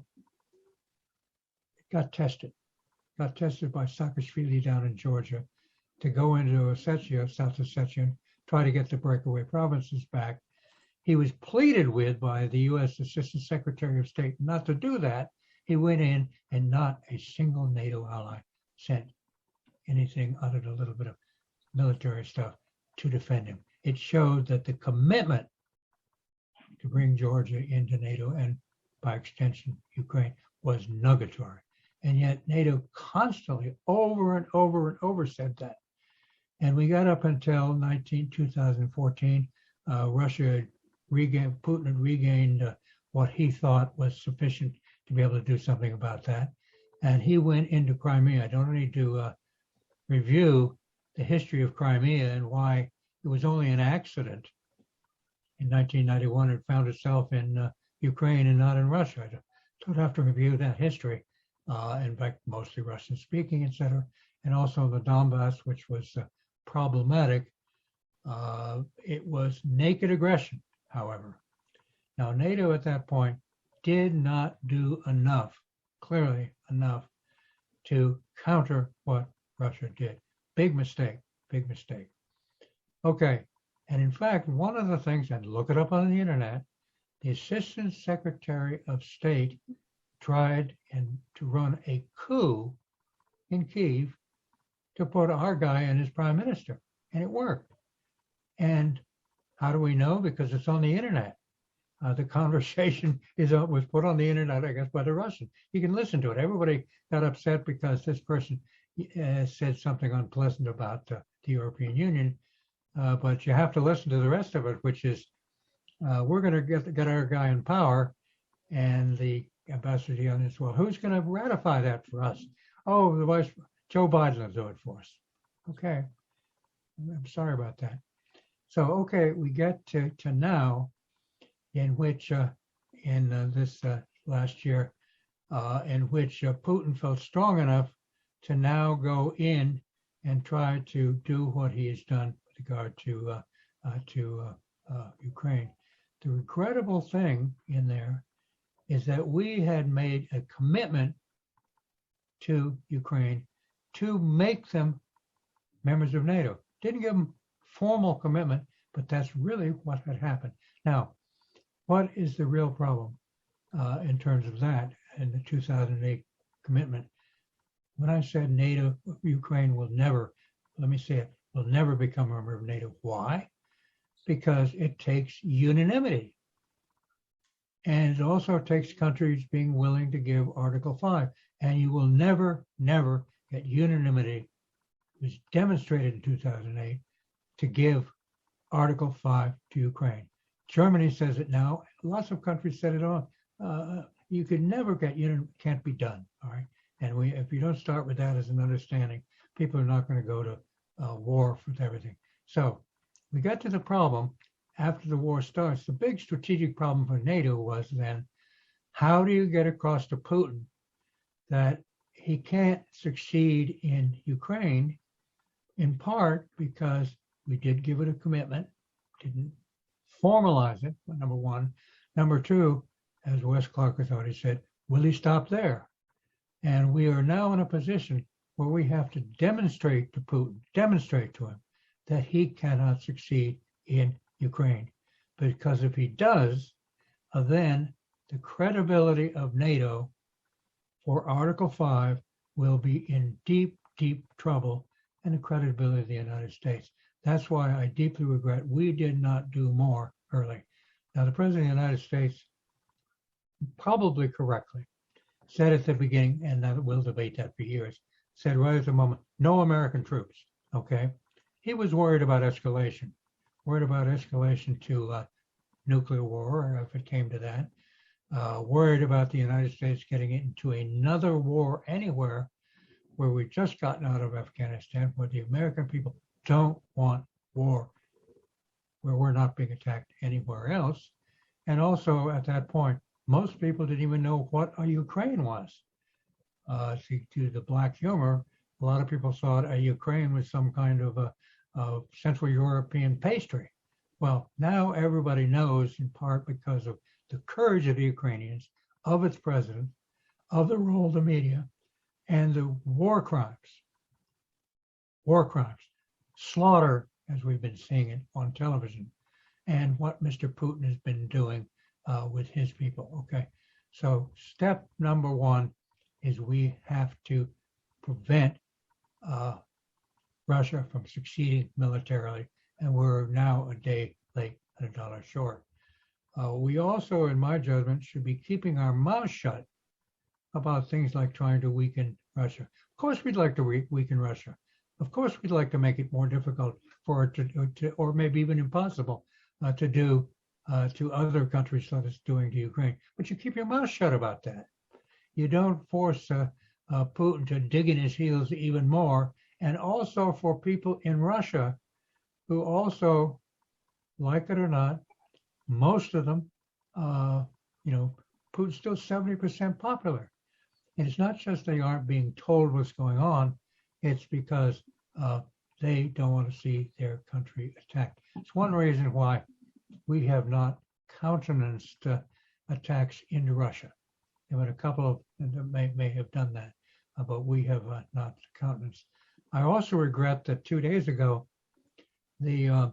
got tested by Saakashvili down in Georgia to go into Ossetia, South Ossetia, try to get the breakaway provinces back. He was pleaded with by the U.S. Assistant Secretary of State not to do that. He went in and not a single NATO ally sent anything other than a little bit of military stuff to defend him. It showed that the commitment to bring Georgia into NATO and by extension Ukraine was nugatory. And yet NATO constantly over and over and over said that. And we got up until 2014, Putin had regained what he thought was sufficient to be able to do something about that. And he went into Crimea. I don't need to review the history of Crimea and why it was only an accident in 1991 it found itself in Ukraine and not in Russia. I don't have to review that history. In fact, mostly Russian speaking, et cetera. And also the Donbass, which was problematic. It was naked aggression, however. Now, NATO at that point did not do enough, clearly enough, to counter what Russia did. Big mistake, big mistake. Okay, and in fact, one of the things, and look it up on the internet, the Assistant Secretary of State tried to run a coup in Kyiv to put our guy in as prime minister, and it worked. And how do we know? Because it's on the internet. The conversation was put on the internet, I guess, by the Russian. You can listen to it. Everybody got upset because this person said something unpleasant about the European Union, but you have to listen to the rest of it, which is we're going to get our guy in power, and the ambassador says, well, who's going to ratify that for us? Oh, Joe Biden will do it for us. Okay, I'm sorry about that. So, okay, we get to now, in which in this last year, in which Putin felt strong enough to now go in and try to do what he has done with regard to Ukraine. The regrettable thing in there is that we had made a commitment to Ukraine to make them members of NATO. Didn't give them formal commitment, but that's really what had happened. Now, what is the real problem in terms of that and the 2008 commitment? When I said NATO, Ukraine will never, let me say it, will never become a member of NATO. Why? Because it takes unanimity. And it also takes countries being willing to give Article 5. And you will never, never get unanimity, it was demonstrated in 2008, to give Article 5 to Ukraine. Germany says it now. Lots of countries said it on. You could never get unanimity, can't be done, all right? And if you don't start with that as an understanding, people are not going to go to war with everything. So we got to the problem after the war starts. The big strategic problem for NATO was then, how do you get across to Putin that he can't succeed in Ukraine, in part because we did give it a commitment, didn't formalize it, number one. Number two, as Wes Clark has already said, will he stop there? And we are now in a position where we have to demonstrate to Putin, demonstrate to him that he cannot succeed in Ukraine. Because if he does, then the credibility of NATO for Article 5 will be in deep, deep trouble, and the credibility of the United States. That's why I deeply regret we did not do more early. Now, the President of the United States, probably correctly, said at the beginning, and we'll debate that for years, said right at the moment, no American troops, okay? He was worried about escalation to nuclear war, if it came to that, worried about the United States getting into another war anywhere where we've just gotten out of Afghanistan, where the American people don't want war, where we're not being attacked anywhere else. And also at that point, most people didn't even know what a Ukraine was. See, to the black humor, a lot of people thought a Ukraine was some kind of a Central European pastry. Well, now everybody knows, in part because of the courage of the Ukrainians, of its president, of the role of the media, and the war crimes, slaughter, as we've been seeing it on television, and what Mr. Putin has been doing with his people, okay? So step number one is we have to prevent Russia from succeeding militarily, and we're now a day late and $1 short. We also, in my judgment, should be keeping our mouth shut about things like trying to weaken Russia. Of course, we'd like to weaken Russia. Of course, we'd like to make it more difficult for it to or maybe even impossible to do to other countries like it's doing to Ukraine. But you keep your mouth shut about that. You don't force Putin to dig in his heels even more. And also for people in Russia who also, like it or not, most of them, Putin's still 70% popular. And it's not just they aren't being told what's going on, it's because they don't want to see their country attacked. It's one reason why we have not countenanced attacks into Russia. There have been a couple of that may have done that, but we have not countenanced. I also regret that 2 days ago, the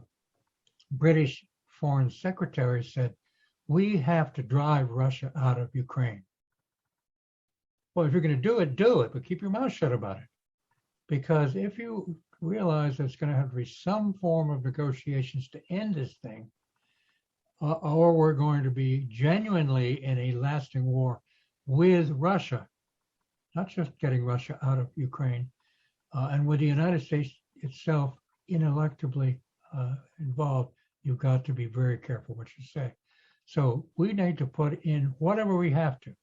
British Foreign Secretary said, we have to drive Russia out of Ukraine. Well, if you're going to do it, but keep your mouth shut about it. Because if you realize there's going to have to be some form of negotiations to end this thing, or we're going to be genuinely in a lasting war with Russia, not just getting Russia out of Ukraine, and with the United States itself ineluctably involved, you've got to be very careful what you say. So we need to put in whatever we have to,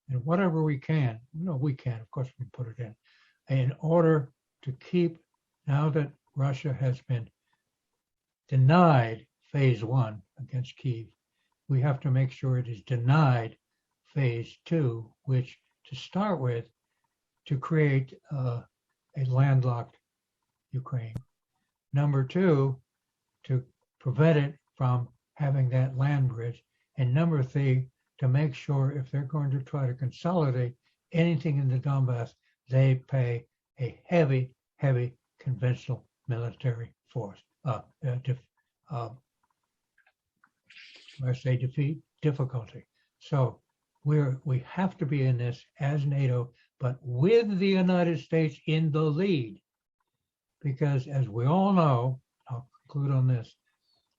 and whatever we can. We can, of course, we can put it in order to keep, now that Russia has been denied phase 1 against Kyiv, we have to make sure it is denied phase 2, which to start with, to create a landlocked Ukraine. Number 2, to prevent it from having that land bridge. And number 3, to make sure if they're going to try to consolidate anything in the Donbass, they pay a heavy, heavy conventional military force. I say defeat difficulty. So we have to be in this as NATO, but with the United States in the lead, because as we all know, I'll conclude on this,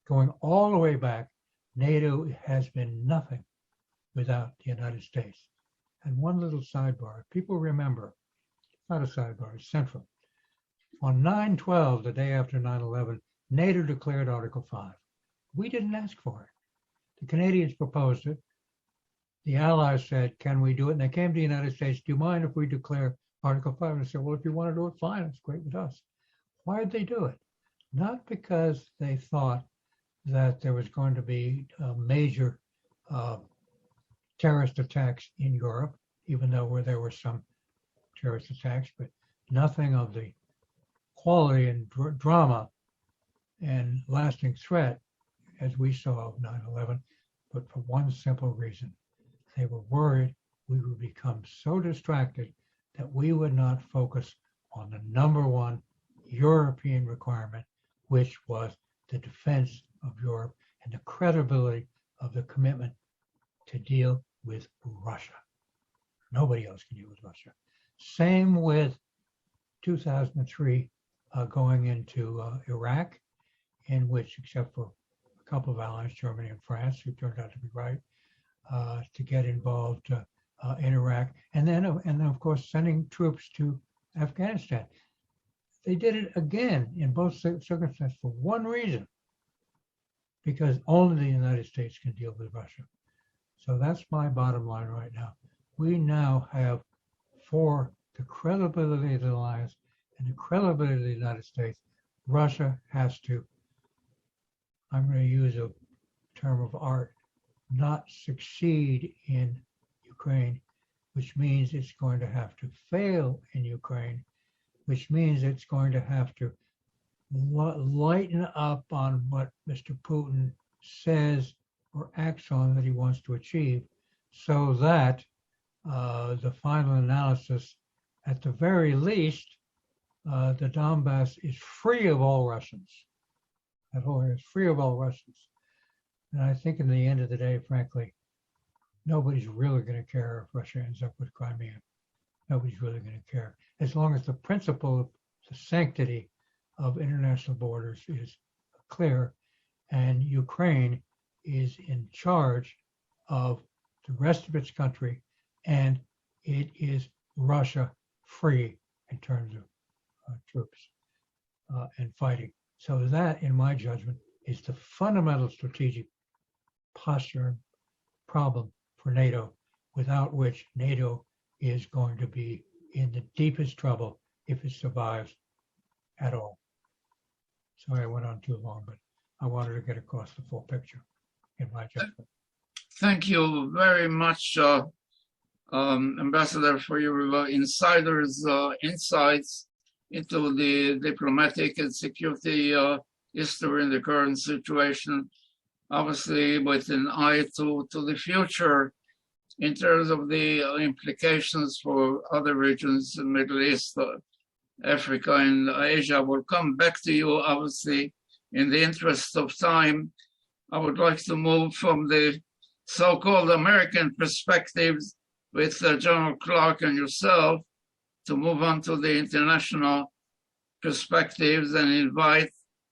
going all the way back, NATO has been nothing without the United States. And one little sidebar, people remember, not a sidebar, it's central. On 9/12, the day after 9/11, NATO declared Article 5. We didn't ask for it. The Canadians proposed it. The Allies said, can we do it? And they came to the United States, do you mind if we declare Article 5? And I said, well, if you want to do it, fine, it's great with us. Why did they do it? Not because they thought that there was going to be major terrorist attacks in Europe, even though there were some terrorist attacks, but nothing of the quality and drama and lasting threat as we saw of 9/11, but for one simple reason. They were worried we would become so distracted that we would not focus on the number one European requirement, which was the defense of Europe and the credibility of the commitment to deal with Russia. Nobody else can deal with Russia. Same with 2003 going into Iraq, in which, except for a couple of allies, Germany and France, who turned out to be right, to get involved in Iraq, and then of course sending troops to Afghanistan. They did it again in both circumstances for one reason, because only the United States can deal with Russia. So that's my bottom line right now. We now have, for the credibility of the alliance and the credibility of the United States, Russia has to, I'm going to use a term of art, not succeed in Ukraine, which means it's going to have to fail in Ukraine, which means it's going to have to lighten up on what Mr. Putin says or acts on that he wants to achieve, so that the final analysis, at the very least, the Donbass is free of all Russians. That whole area is free of all Russians. And I think in the end of the day, frankly, nobody's really going to care if Russia ends up with Crimea. Nobody's really going to care. As long as the principle of the sanctity of international borders is clear, and Ukraine is in charge of the rest of its country, and it is Russia free in terms of troops and fighting. So that, in my judgment, is the fundamental strategic posture and problem for NATO, without which NATO is going to be in the deepest trouble if it survives at all. Sorry, I went on too long, but I wanted to get across the full picture in my judgment. Thank you very much, Ambassador, for your insiders' insights into the diplomatic and security history in the current situation, obviously with an eye to the future in terms of the implications for other regions in the Middle East, Africa, and Asia. We'll come back to you, obviously. In the interest of time, I would like to move from the so-called American perspectives with General Clark and yourself to move on to the international perspectives and invite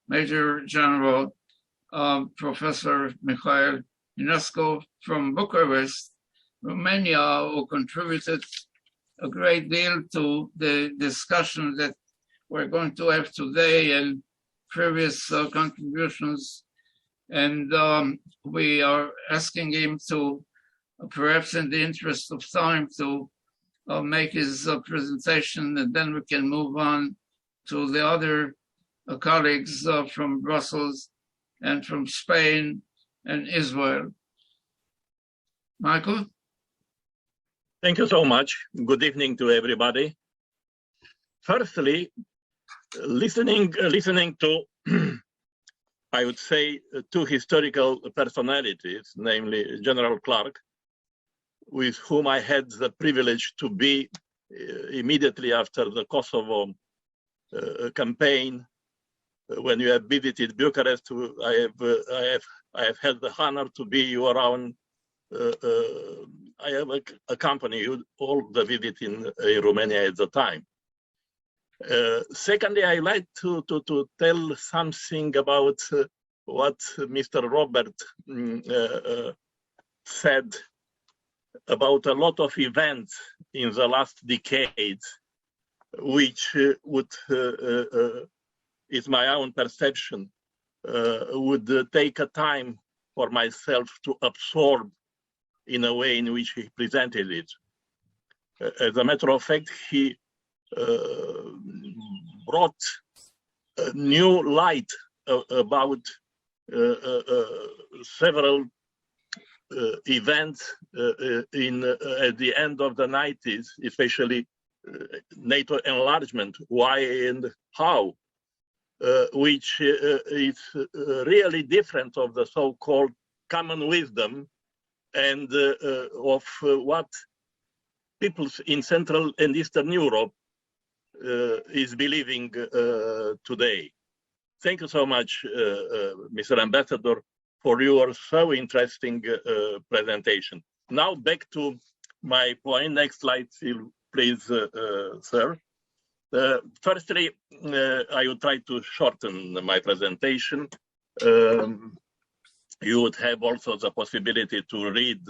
Major General Professor Mikhail Ionescu from Bucharest, Romania, who contributed a great deal to the discussion that we're going to have today and previous contributions. And we are asking him to, perhaps in the interest of time, to make his presentation, and then we can move on to the other colleagues from Brussels and from Spain and Israel. Michael? Thank you so much. Good evening to everybody. Firstly, listening to, I would say, two historical personalities, namely General Clark, with whom I had the privilege to be immediately after the Kosovo campaign. When you have visited Bucharest, I have had the honor to be around. I have accompanied all the visit in Romania at the time. Secondly, I like to tell something about what Mr. Robert said about a lot of events in the last decade, which would, is my own perception, would take a time for myself to absorb in a way in which he presented it. As a matter of fact, he brought a new light about several events at the end of the 90s, especially NATO enlargement, why and how, which is really different of the so-called common wisdom and of what people in Central and Eastern Europe is believing today. Thank you so much, Mr. Ambassador, for your so interesting presentation. Now back to my point. Next slide, please, sir. Firstly, I will try to shorten my presentation. You would have also the possibility to read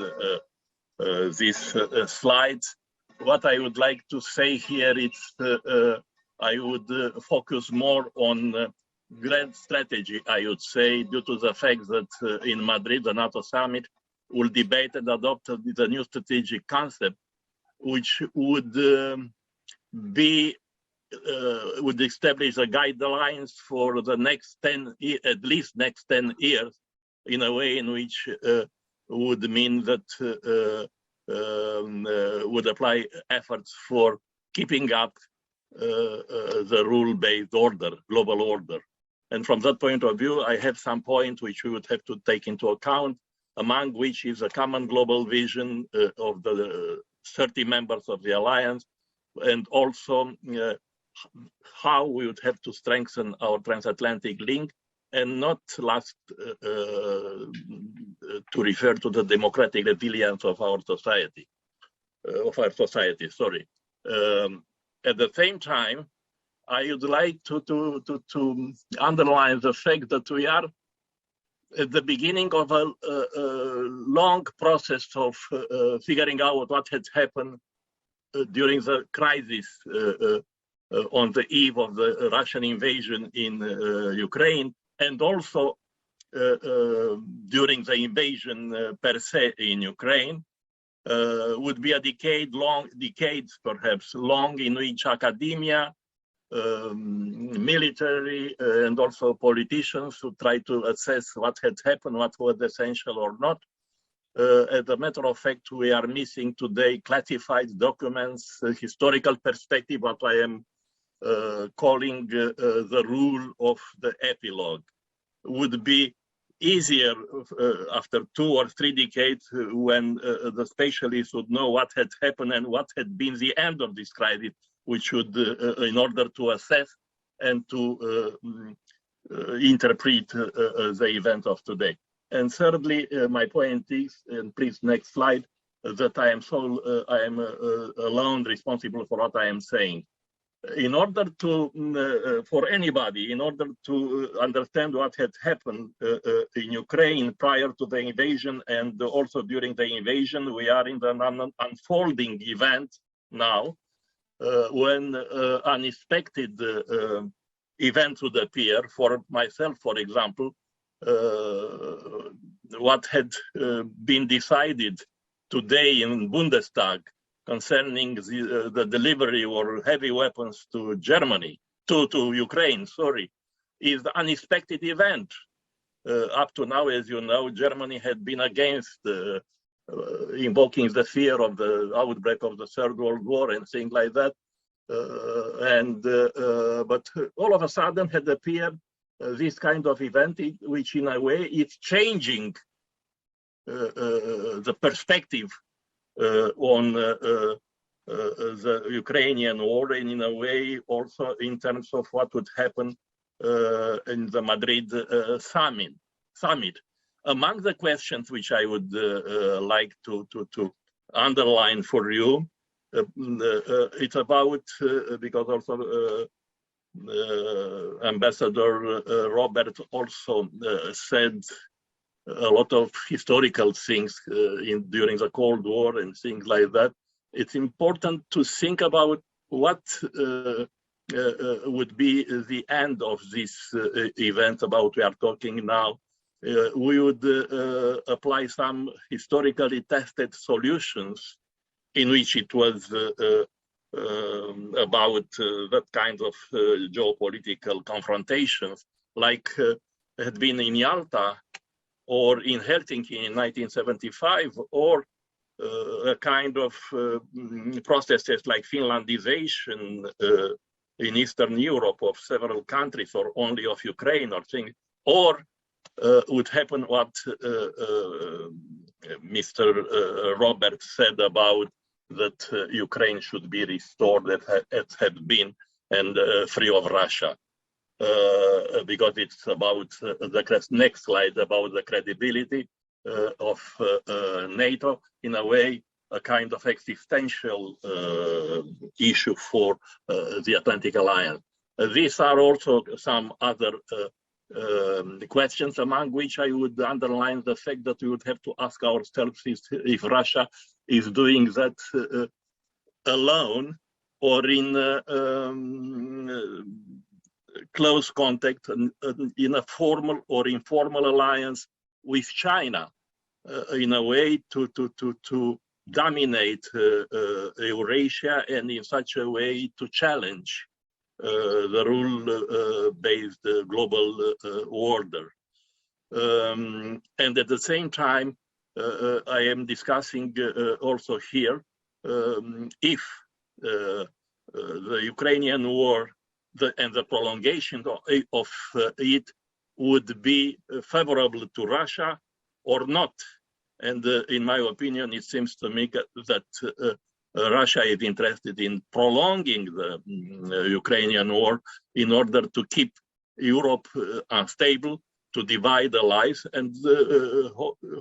these slides. What I would like to say here is I would focus more on grand strategy, I would say, due to the fact that in Madrid, the NATO summit will debate and adopt the new strategic concept, which would would establish the guidelines for the next 10, at least next 10 years, in a way in which would mean that would apply efforts for keeping up the rule-based order, global order. And from that point of view, I have some points which we would have to take into account, among which is a common global vision of the 30 members of the alliance, and also how we would have to strengthen our transatlantic link, and not last to refer to the democratic resilience of our society, sorry. At the same time, I would like to underline the fact that we are at the beginning of a long process of figuring out what had happened during the crisis on the eve of the Russian invasion in Ukraine, and also during the invasion per se in Ukraine. Would be a decades perhaps long, in which academia, military, and also politicians who try to assess what had happened, what was essential or not. As a matter of fact, we are missing today classified documents, historical perspective, what I am calling the rule of the epilogue. Would be easier after 2 or 3 decades when the specialists would know what had happened and what had been the end of this crisis, which would, in order to assess and to interpret the event of today. And thirdly, my point is, and please next slide, that I am alone responsible for what I am saying. In order to, for anybody, in order to understand what had happened in Ukraine prior to the invasion and also during the invasion, we are in an unfolding event now when unexpected events would appear. For myself, for example, what had been decided today in Bundestag concerning the delivery of heavy weapons to Germany, to Ukraine, sorry, is the unexpected event. Up to now, as you know, Germany had been against invoking the fear of the outbreak of the Third World War and things like that. But all of a sudden had appeared this kind of event, which in a way is changing the perspective on the Ukrainian war, and in a way also in terms of what would happen in the Madrid summit. Among the questions which I would like to underline for you, it's about, because also Ambassador Robert also said a lot of historical things during the Cold War and things like that. It's important to think about what would be the end of this event about we are talking now. We would apply some historically tested solutions in which it was about that kind of geopolitical confrontations, like had been in Yalta or in Helsinki in 1975, or a kind of processes like Finlandization in Eastern Europe of several countries, or only of Ukraine, or things, or would happen what Mr. Robert said about that Ukraine should be restored as had been and free of Russia. Because it's about the next slide, about the credibility of NATO, in a way, a kind of existential issue for the Atlantic Alliance. These are also some other questions, among which I would underline the fact that we would have to ask ourselves if Russia is doing that alone or in close contact in a formal or informal alliance with China, in a way to dominate Eurasia, and in such a way to challenge the rule-based global order. And at the same time, I am discussing also here if the Ukrainian war and the prolongation of it would be favorable to Russia or not. And in my opinion, it seems to me that Russia is interested in prolonging the Ukrainian war in order to keep Europe unstable, to divide allies, and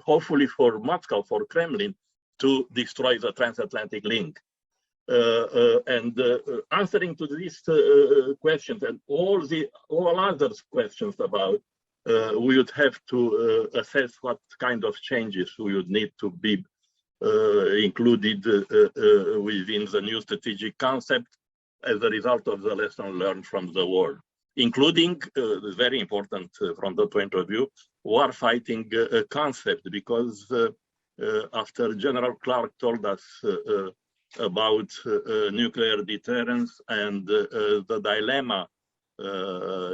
hopefully for Moscow, for Kremlin, to destroy the transatlantic link. Answering to these questions and all other questions about, we would have to assess what kind of changes we would need to be included within the new strategic concept as a result of the lesson learned from the war, including, very important from the point of view, war fighting concept, because after General Clark told us about nuclear deterrence and the dilemma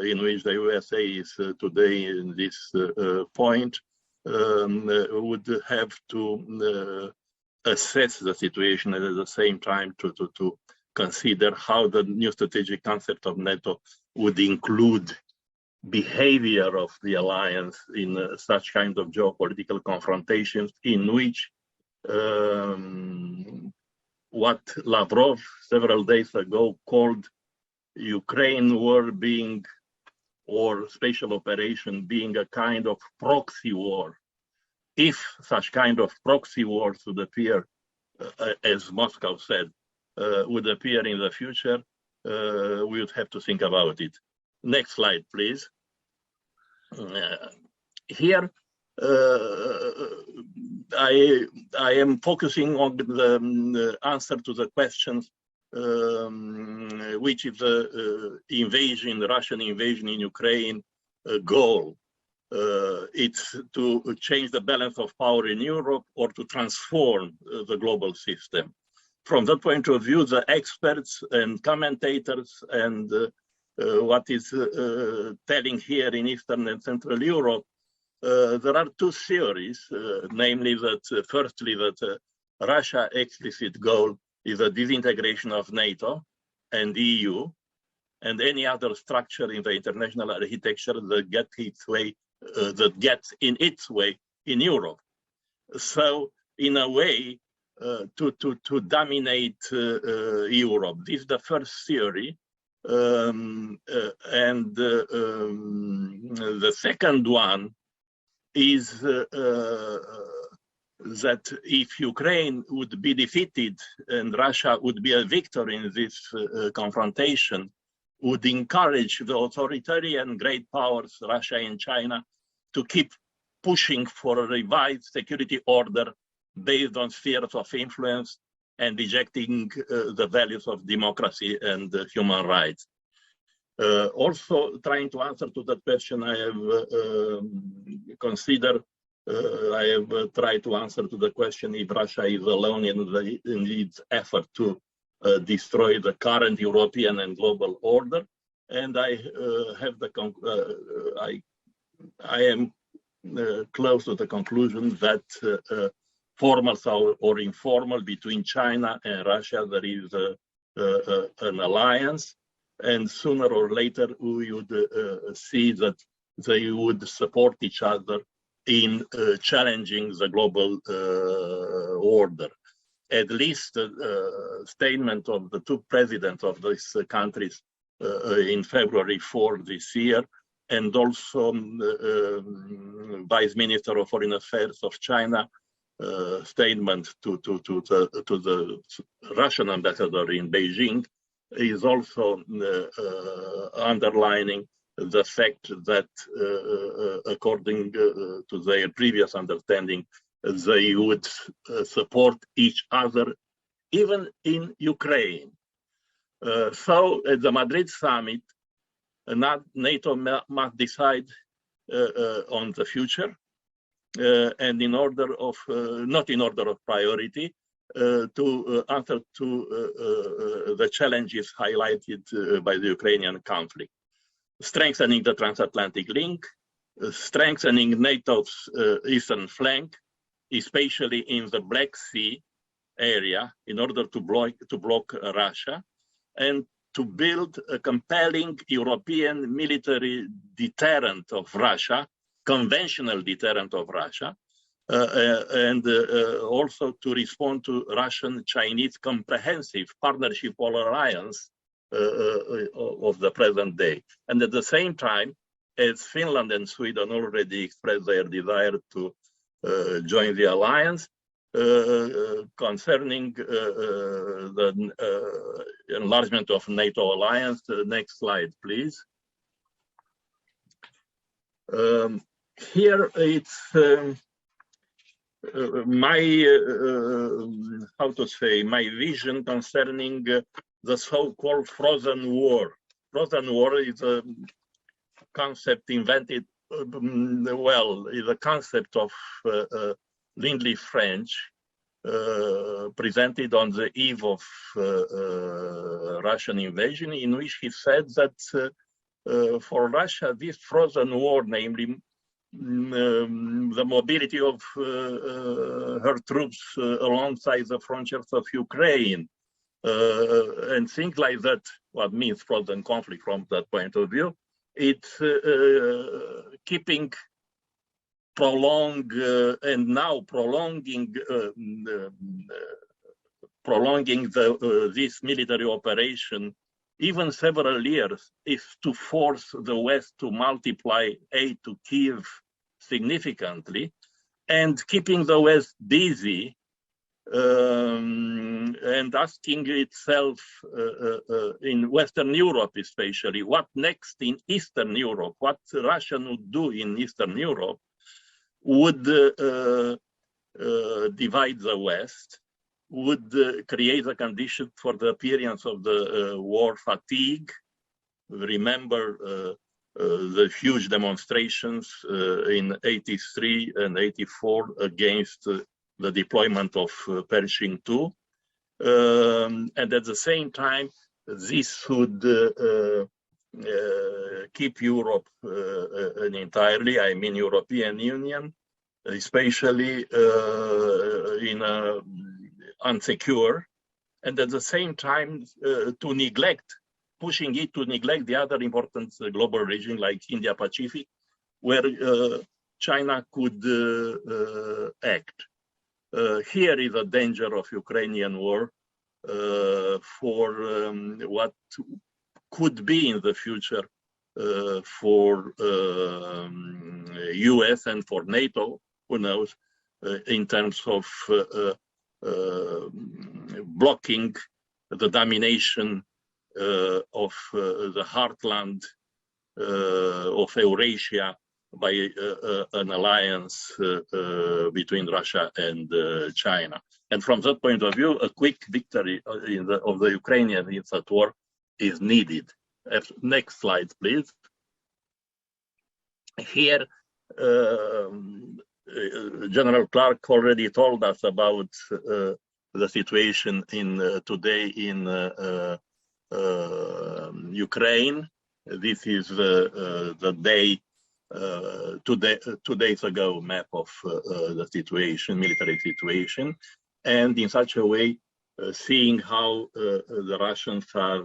in which the USA is today in this point, would have to assess the situation and at the same time to consider how the new strategic concept of NATO would include behavior of the alliance in such kind of geopolitical confrontations, in which what Lavrov several days ago called Ukraine war being, or special operation being, a kind of proxy war. If such kind of proxy wars would appear, as Moscow said, would appear in the future, we would have to think about it. Next slide, please. Here, I am focusing on the answer to the questions, which is the invasion, the Russian invasion in Ukraine goal. It's to change the balance of power in Europe or to transform the global system. From that point of view, the experts and commentators and what is telling here in Eastern and Central Europe, there are two theories, namely that firstly that Russia explicit goal is a disintegration of NATO and EU and any other structure in the international architecture that gets in its way in Europe. So in a way, to dominate Europe. This is the first theory. The second one is that if Ukraine would be defeated and Russia would be a victor in this confrontation, would encourage the authoritarian great powers, Russia and China, to keep pushing for a revised security order based on spheres of influence and rejecting the values of democracy and human rights. Also, trying to answer to that question, I have tried to answer to the question if Russia is alone in its effort to destroy the current European and global order, and I am close to the conclusion that formal or informal between China and Russia there is an alliance, and sooner or later we would see that they would support each other in challenging the global order. At least the statement of the two presidents of these countries in February for this year, and also Vice Minister of Foreign Affairs of China statement to the Russian ambassador in Beijing is also underlining the fact that according to their previous understanding, they would support each other even in Ukraine. So at the Madrid summit, NATO must decide on the future, and in order of not in order of priority, to answer to the challenges highlighted by the Ukrainian conflict, strengthening the transatlantic link, strengthening NATO's eastern flank, especially in the Black Sea area, in order to block Russia, and to build a compelling European military deterrent of Russia, conventional deterrent of Russia, and also to respond to Russian-Chinese comprehensive partnership or alliance of the present day. And at the same time, as Finland and Sweden already expressed their desire to join the alliance, concerning the enlargement of NATO alliance. Next slide, please. Here it's my how to say, my vision concerning the so-called frozen war. Frozen war is a concept invented, well, is a concept of Lindley French, presented on the eve of Russian invasion, in which he said that for Russia, this frozen war, namely the mobility of her troops alongside the frontiers of Ukraine, and things like that, what means frozen conflict from that point of view, it's keeping and now prolonging this military operation even several years, if to force the West to multiply aid to Kiev significantly, and keeping the West busy and asking itself in Western Europe especially, what next in Eastern Europe, what Russia would do in Eastern Europe, would divide the West, would create a condition for the appearance of the war fatigue. Remember the huge demonstrations in '83 and '84 against the deployment of Pershing II. And at the same time, this would keep Europe entirely, I mean European Union, especially in a unsecure, and at the same time pushing it to neglect the other important global region like India Pacific, where China could act. Here is a danger of Ukrainian war for what could be in the future for US and for NATO, who knows, in terms of blocking the domination of the heartland of Eurasia by an alliance between Russia and China. And from that point of view, a quick victory of the Ukrainians in that war is needed. Next slide, please. Here, General Clark already told us about the situation today in Ukraine. This is the day, 2 days ago, map of the situation, military situation, and in such a way, seeing how the Russians are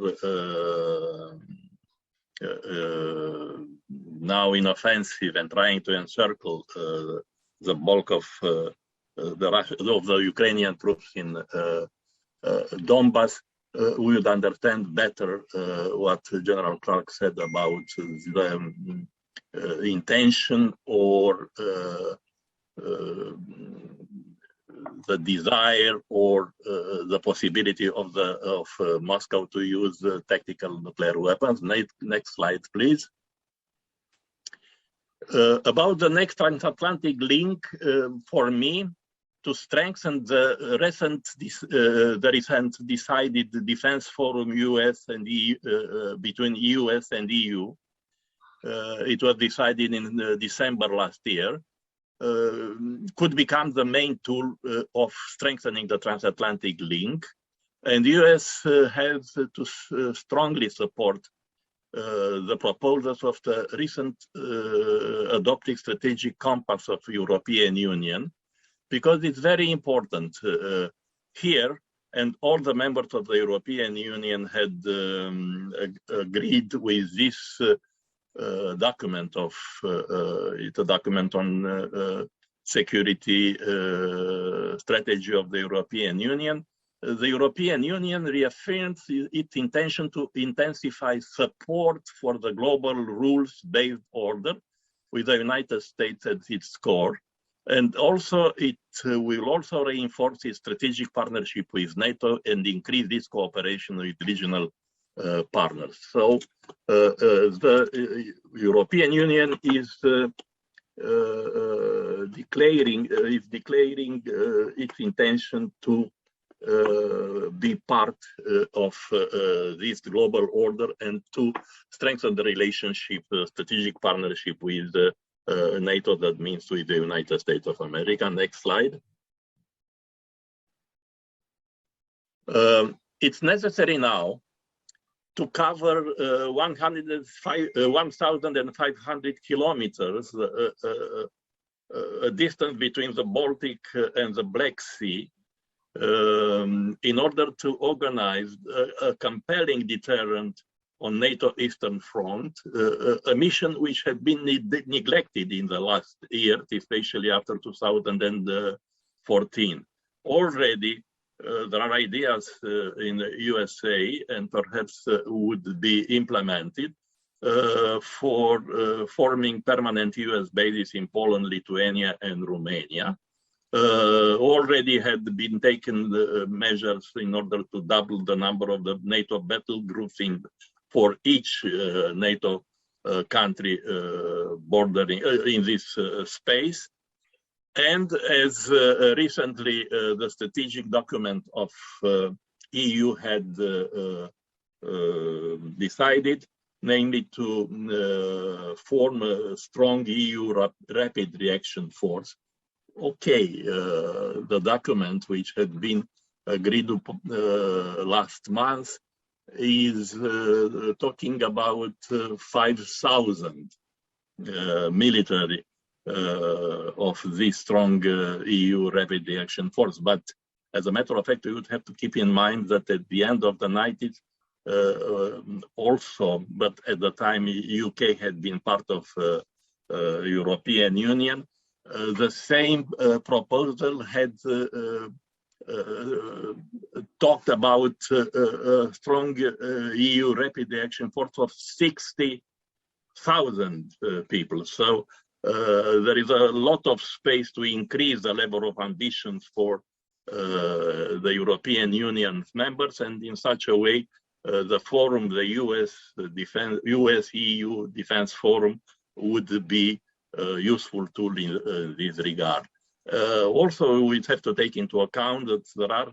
now in offensive and trying to encircle the bulk of the Ukrainian troops in Donbass, we would understand better what General Clark said about the intention or the desire or the possibility of Moscow to use tactical nuclear weapons. Next slide, please. About the next transatlantic link, for me, to strengthen the recent decided defense forum US and between US and EU. It was decided in December last year. Could become the main tool of strengthening the transatlantic link, and the US has to strongly support the proposals of the recent adopted strategic compass of European Union, because it's very important here, and all the members of the European Union had agreed with this document it's a document on security strategy of the European Union. The European Union reaffirms its intention to intensify support for the global rules-based order with the United States at its core. And also it will also reinforce its strategic partnership with NATO and increase this cooperation with regional partners. So the European Union is declaring its intention to be part of this global order and to strengthen the relationship, strategic partnership with NATO, that means with the United States of America. Next slide. It's necessary now to cover 1,500 kilometers, a distance between the Baltic and the Black Sea, in order to organize a compelling deterrent on NATO Eastern Front, a mission which had been neglected in the last years, especially after 2014. Already, there are ideas in the USA and perhaps would be implemented for forming permanent US bases in Poland, Lithuania, and Romania. Already had been taken measures in order to double the number of the NATO battle groups for each NATO country bordering in this space. And as recently the strategic document of EU had decided, namely to form a strong EU rapid reaction force. Okay, the document which had been agreed last month is talking about 5,000 military of this strong EU rapid reaction force. But as a matter of fact, we would have to keep in mind that at the end of the 90s, also, but at the time UK had been part of European Union, the same proposal had talked about a strong EU rapid reaction force of 60,000 people. So there is a lot of space to increase the level of ambitions for the European Union members, and in such a way, the forum, the US-EU Defense Forum, would be a useful tool in this regard. Also, we have to take into account that there are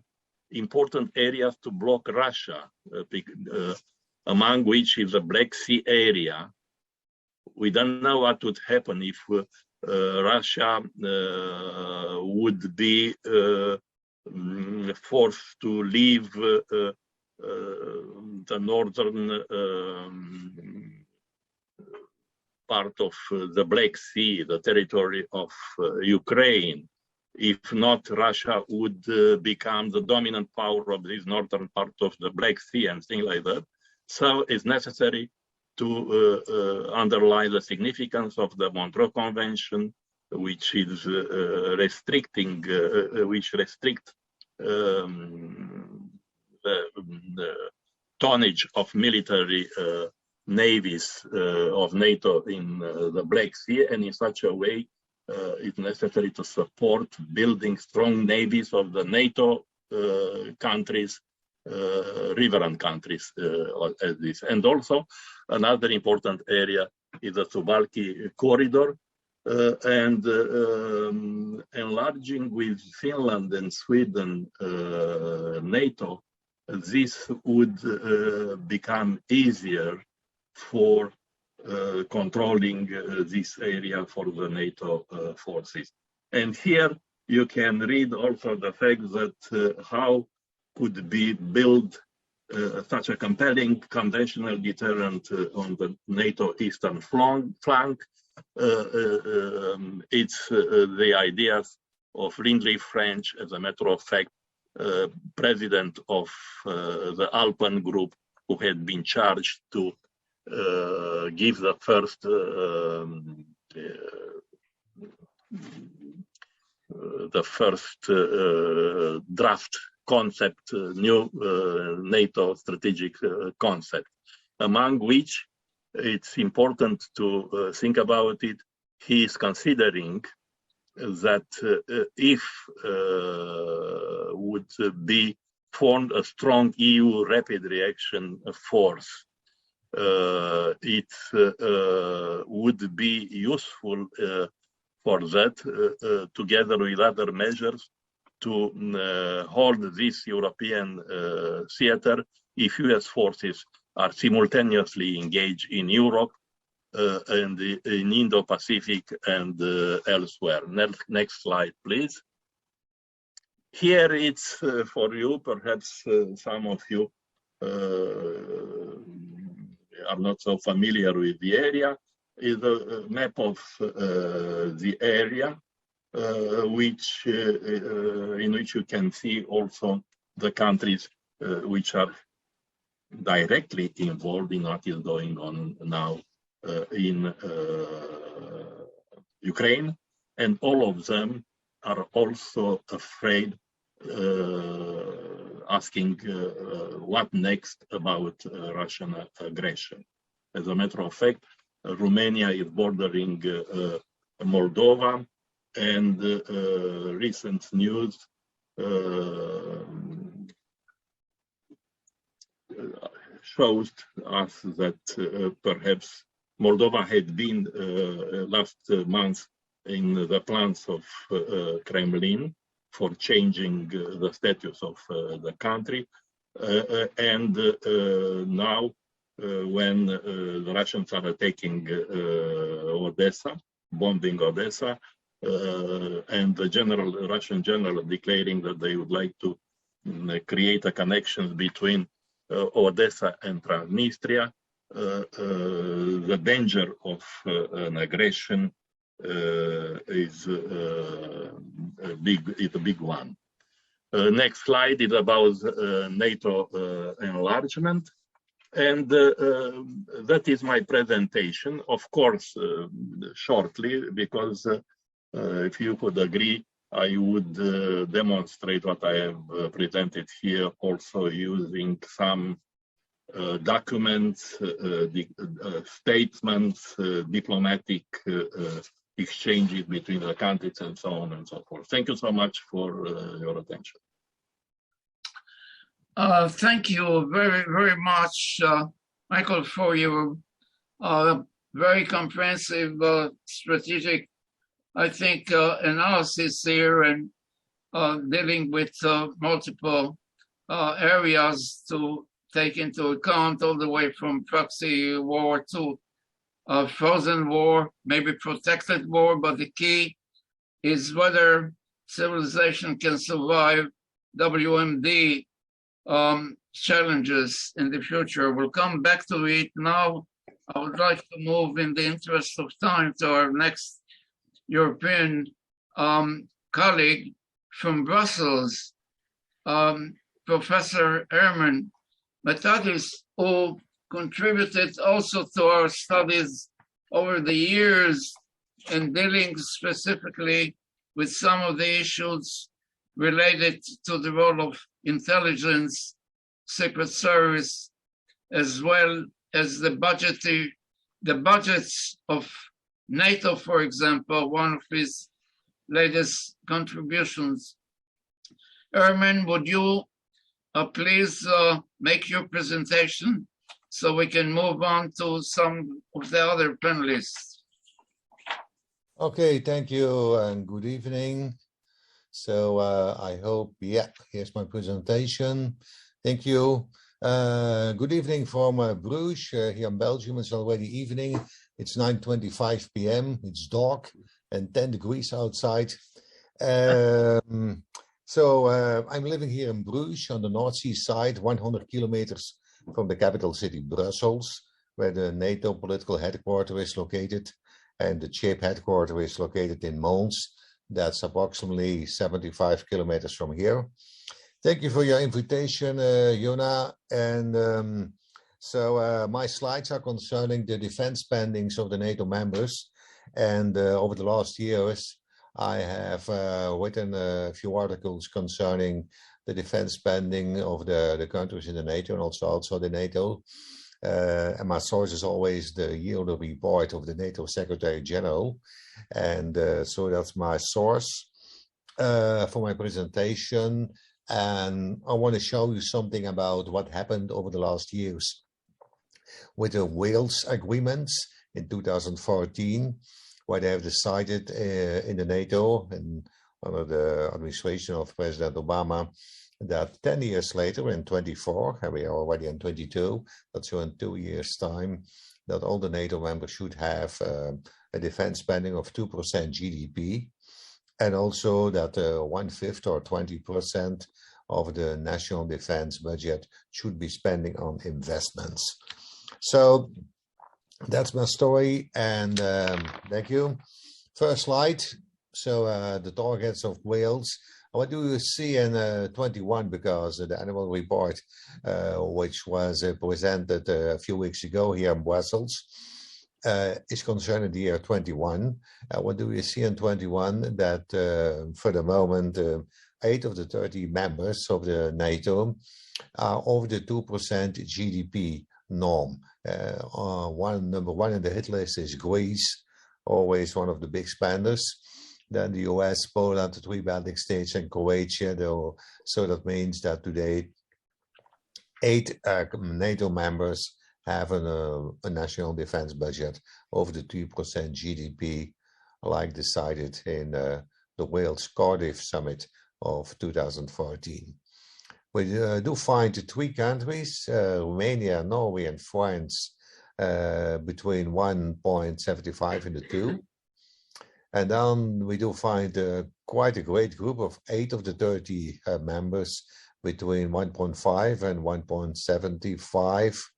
important areas to block Russia, among which is the Black Sea area. We don't know what would happen if Russia would be forced to leave the northern part of the Black Sea, the territory of Ukraine. If not, Russia would become the dominant power of this northern part of the Black Sea and things like that. So it's necessary to underline the significance of the Montreux Convention, which is restricting, which restrict the tonnage of military navies of NATO in the Black Sea, and in such a way it's necessary to support building strong navies of the NATO countries, riverine countries as this. And also another important area is the Suwalki corridor, and enlarging with Finland and Sweden NATO, this would become easier for controlling this area for the NATO forces. And here you can read also the fact that how could be built such a compelling conventional deterrent on the NATO eastern flank. It's the ideas of Lindley French, as a matter of fact, president of the Alpen group, who had been charged to give the first draft concept, new NATO strategic concept, among which it's important to think about it. He is considering that if would be formed a strong EU rapid reaction force, it would be useful for that, together with other measures, to hold this European theater if US forces are simultaneously engaged in Europe and in Indo-Pacific and elsewhere. Next slide, please. Here it's for you, perhaps some of you are not so familiar with the area, is a map of the area, in which you can see also the countries which are directly involved in what is going on now in Ukraine, and all of them are also afraid, asking what next about Russian aggression. As a matter of fact, Romania is bordering Moldova, and recent news shows us that perhaps Moldova had been last month in the plans of Kremlin for changing the status of the country, and now when the Russians are attacking Odessa, bombing Odessa, and the Russian general declaring that they would like to create a connection between Odessa and Transnistria, the danger of an aggression is a big one. Next slide is about NATO enlargement, and that is my presentation. Of course, shortly, because if you could agree, I would demonstrate what I have presented here, also using some documents, statements, diplomatic exchanges between the countries, and so on and so forth. Thank you so much for your attention. Thank you very much, Michael, for your very comprehensive strategic, I think, analysis here, and dealing with multiple areas to take into account, all the way from proxy war to frozen war, maybe protected war, but the key is whether civilization can survive WMD challenges in the future. We'll come back to it. Now, I would like to move, in the interest of time, to our next European colleague from Brussels, Professor Herman Metadis, who contributed also to our studies over the years in dealing specifically with some of the issues related to the role of intelligence, secret service, as well as the budgets of NATO, for example, one of his latest contributions. Herman, would you please make your presentation so we can move on to some of the other panelists? Okay, thank you and good evening. So I hope, yeah, here's my presentation. Thank you. Good evening from Bruges, here in Belgium. It's already evening. It's 9:25 p.m. It's dark and 10 degrees outside. So I'm living here in Bruges on the North Sea side, 100 kilometers from the capital city, Brussels, where the NATO political headquarters is located, and the CHIP headquarters is located in Mons. That's approximately 75 kilometers from here. Thank you for your invitation, Jona. And so my slides are concerning the defense spendings of the NATO members. And over the last years, I have written a few articles concerning the defense spending of the countries in the NATO, and also the NATO. And my source is always the yearly report of the NATO Secretary General. And so that's my source for my presentation. And I want to show you something about what happened over the last years with the Wales agreements in 2014, where they have decided in the NATO and under the administration of President Obama that 10 years later in 24, and we are already in 22, that's so in 2 years' time, that all the NATO members should have a defense spending of 2% GDP, and also that 1/5 or 20% of the national defense budget should be spending on investments. So that's my story, and thank you. First slide. So the targets of Wales. What do you see in 21? Because the annual report, which was presented a few weeks ago here in Brussels, is concerning the year 21. What do we see in 21? That for the moment, 8 of the 30 members of the NATO are over the 2% GDP norm. Number one in the hit list is Greece, always one of the big spenders. Then the US, Poland, the 3 Baltic states, and Croatia. So that means that today 8 NATO members have a national defense budget over the 2% GDP, like decided in the Wales Cardiff Summit of 2014. We do find the 3 countries, Romania, Norway, and France, between 1.75 and the 2. And then we do find quite a great group of 8 of the 30 members between 1.5 and 1.75.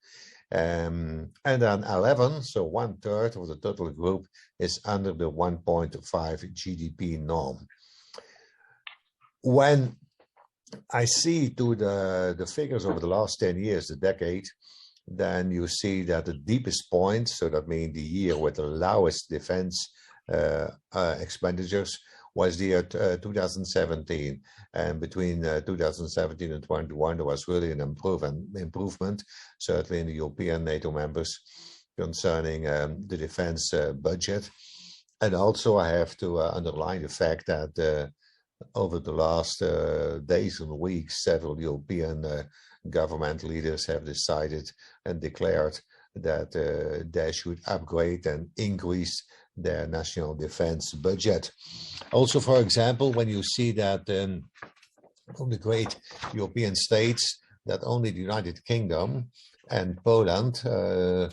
And then 11, so 1/3 of the total group, is under the 1.5 GDP norm. When I see to the figures over the last 10 years, the decade, then you see that the deepest point, so that means the year with the lowest defense expenditures, was the year 2017, and between 2017 and 21 there was really an improvement, certainly in the European NATO members, concerning the defense budget. And also I have to underline the fact that over the last days and weeks, several European government leaders have decided and declared that they should upgrade and increase their national defense budget. Also, for example, when you see that from the great European states, that only the United Kingdom and Poland are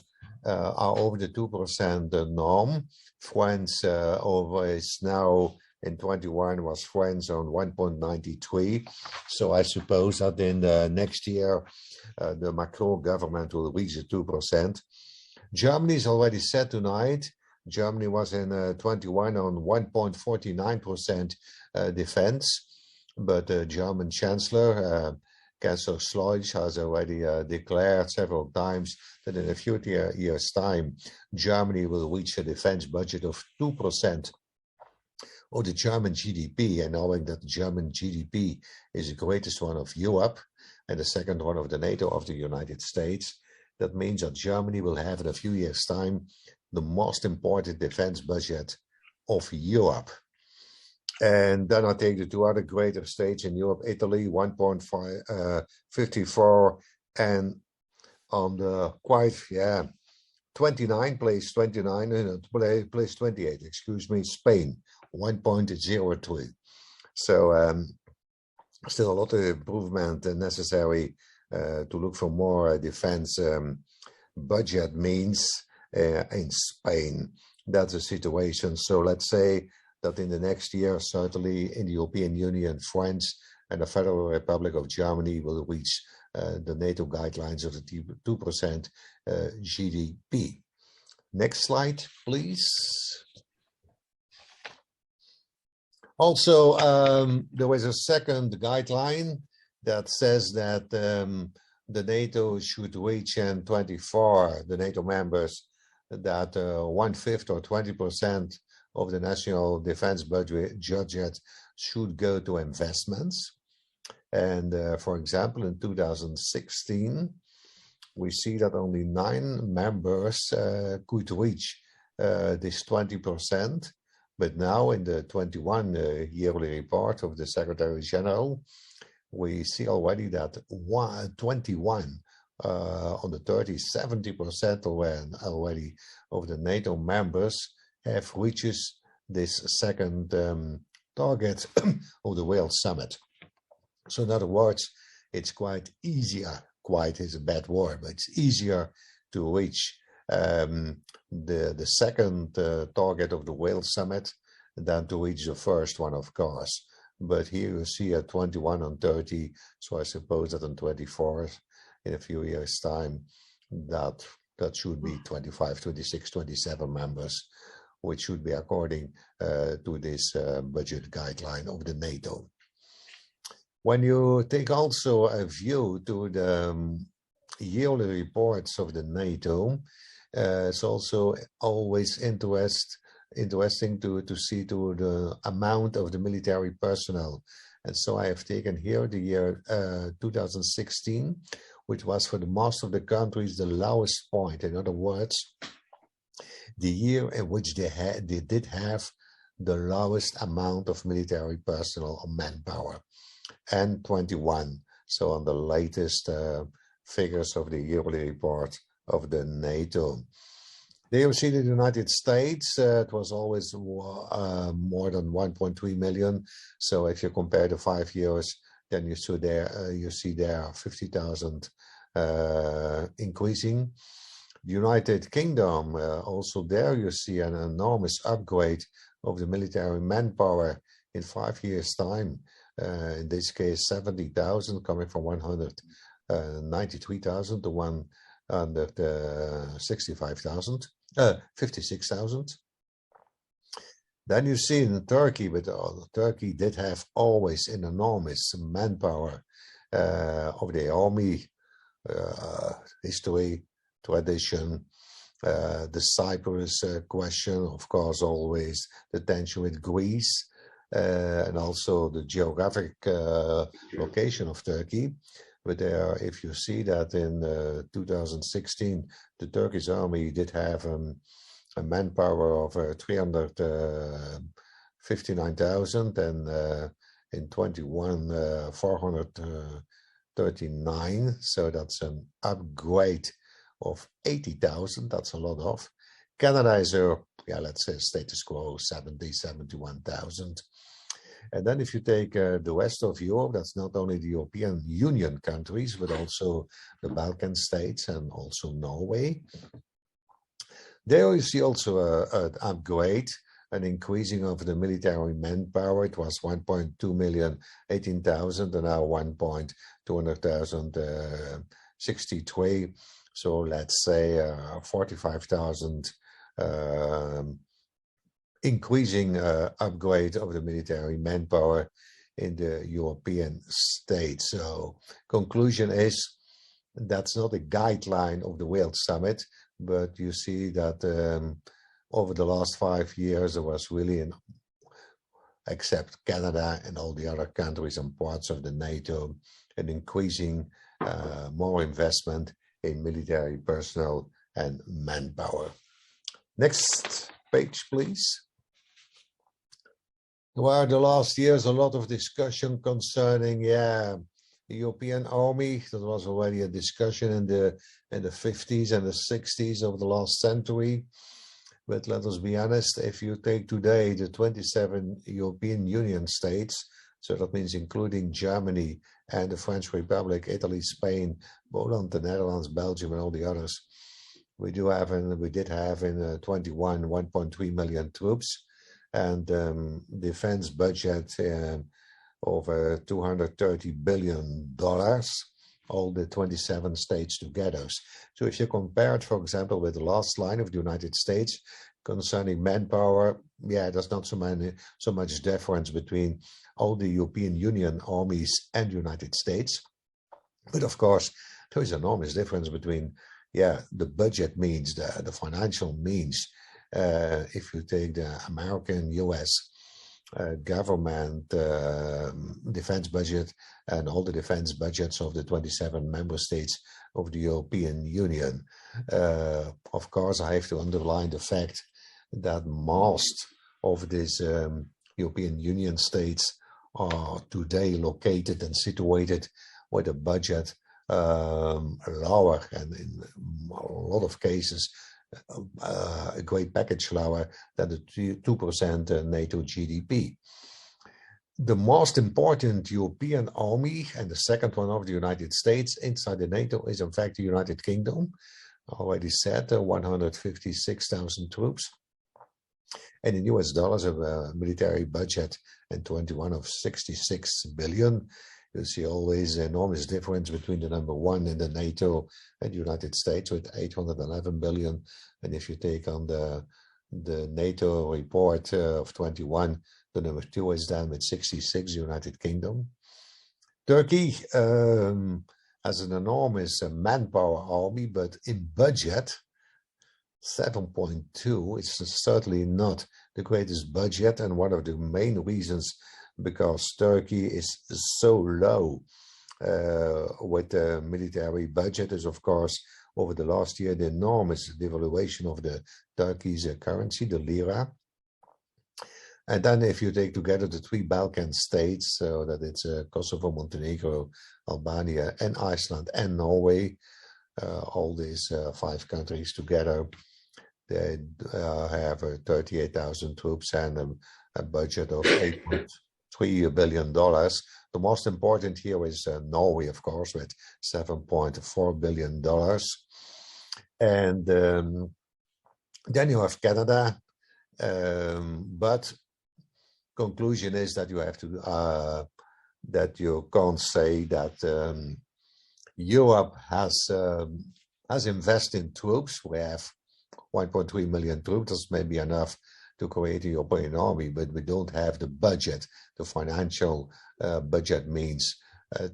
over the 2% norm. France is now in 21 was France on 1.93. So I suppose that in the next year, the Macron government will reach the 2%. Germany is already set tonight. Germany was in 21 on 1.49% defense, but the German Chancellor, Chancellor Scholz, has already declared several times that in a few years' time, Germany will reach a defense budget of 2% of the German GDP, and knowing that the German GDP is the greatest one of Europe and the second one of the NATO of the United States, that means that Germany will have in a few years' time the most important defense budget of Europe. And then I take the 2 other greater states in Europe, Italy, 1.54, and on the quite, 29, place 29, place 28, excuse me, Spain, 1.03. So still a lot of improvement necessary to look for more defense budget means in Spain. That's the situation. So let's say that in the next year, certainly in the European Union, France and the Federal Republic of Germany will reach the NATO guidelines of the 2% GDP. Next slide, please. Also, there is a second guideline that says that the NATO should reach in 24, the NATO members, that 1/5 or 20% of the national defense budget should go to investments. And for example, in 2016, we see that only 9 members could reach this 20%. But now in the 21 yearly report of the Secretary General, we see already that 21 on the 30, 70% already of the NATO members have reached this second target of the Wales Summit. So in other words, it's quite easier, quite is a bad word, but it's easier to reach the second target of the Wales Summit than to reach the first one, of course. But here you see at 21 and 30, so I suppose that on 24, in a few years' time, that should be 25, 26, 27 members, which should be according to this budget guideline of the NATO. When you take also a view to the yearly reports of the NATO, it's also always interesting to see to the amount of the military personnel. And so I have taken here the year 2016, which was for the most of the countries the lowest point. In other words, the year in which they did have the lowest amount of military personnel or manpower, and 21. So on the latest figures of the yearly report of the NATO. There you see the United States, it was always more than 1.3 million. So if you compare the 5 years, then you see there 50,000 increasing. The United Kingdom, also there you see an enormous upgrade of the military manpower in 5 years' time. In this case, 70,000 coming from 193,000 to 165,000, 56,000. Then you see in Turkey, but Turkey did have always an enormous manpower of the army, history, tradition, the Cyprus question, of course, always the tension with Greece, and also the geographic location of Turkey. But there, if you see that in 2016, the Turkish army did have a manpower of 359,000, and in 21, 439. So that's an upgrade of 80,000. That's a lot of. Canada is let's say status quo, 71,000. And then if you take the rest of Europe, that's not only the European Union countries, but also the Balkan states and also Norway. There you see also an upgrade, an increasing of the military manpower. It was 1.2 million, 18,000, and now 1,200,000, 63. So let's say 45,000 increasing upgrade of the military manpower in the European states. So conclusion is that's not a guideline of the Wales Summit, but you see that over the last 5 years there was really except Canada and all the other countries and parts of the NATO, an increasing more investment in military personnel and manpower. Next page, please. There were the last years a lot of discussion concerning the European army. There was already a discussion in the 50s and the 60s of the last century. But let us be honest, if you take today the 27 European Union states, so that means including Germany and the French Republic, Italy, Spain, Poland, the Netherlands, Belgium, and all the others, we did have in 21 1.3 million troops, and defense budget over $230 billion, all the 27 states together. So if you compare it, for example, with the last line of the United States concerning manpower, there's not so much difference between all the European Union armies and the United States. But of course, there is enormous difference between the budget means, the financial means. If you take the American, US government defense budget and all the defense budgets of the 27 member states of the European Union. Of course, I have to underline the fact that most of these European Union states are today located and situated with a budget lower, and in a lot of cases a great package lower than the 2% NATO GDP. The most important European army and the second one of the United States inside the NATO is in fact the United Kingdom. Already said 156,000 troops. And in US dollars, a military budget in 21 of 66 billion. You see always enormous difference between the number one in the NATO and the United States with 811 billion. And if you take on the NATO report of 21, the number two is down with 66, United Kingdom. Turkey has an enormous manpower army, but in budget, 7.2 is certainly not the greatest budget, and one of the main reasons because Turkey is so low with the military budget is, of course, over the last year, the enormous devaluation of the Turkey's currency, the lira. And then if you take together the three Balkan states, so that it's Kosovo, Montenegro, Albania, and Iceland, and Norway, all these 5 countries together, they have 38,000 troops and a budget of $8.3 billion. The most important here is Norway, of course, with $7.4 billion. And then you have Canada, but conclusion is that you have to, that you can't say that Europe has invested in troops. We have 1.3 million troops. That's maybe enough to create a European army, but we don't have the budget, the financial budget means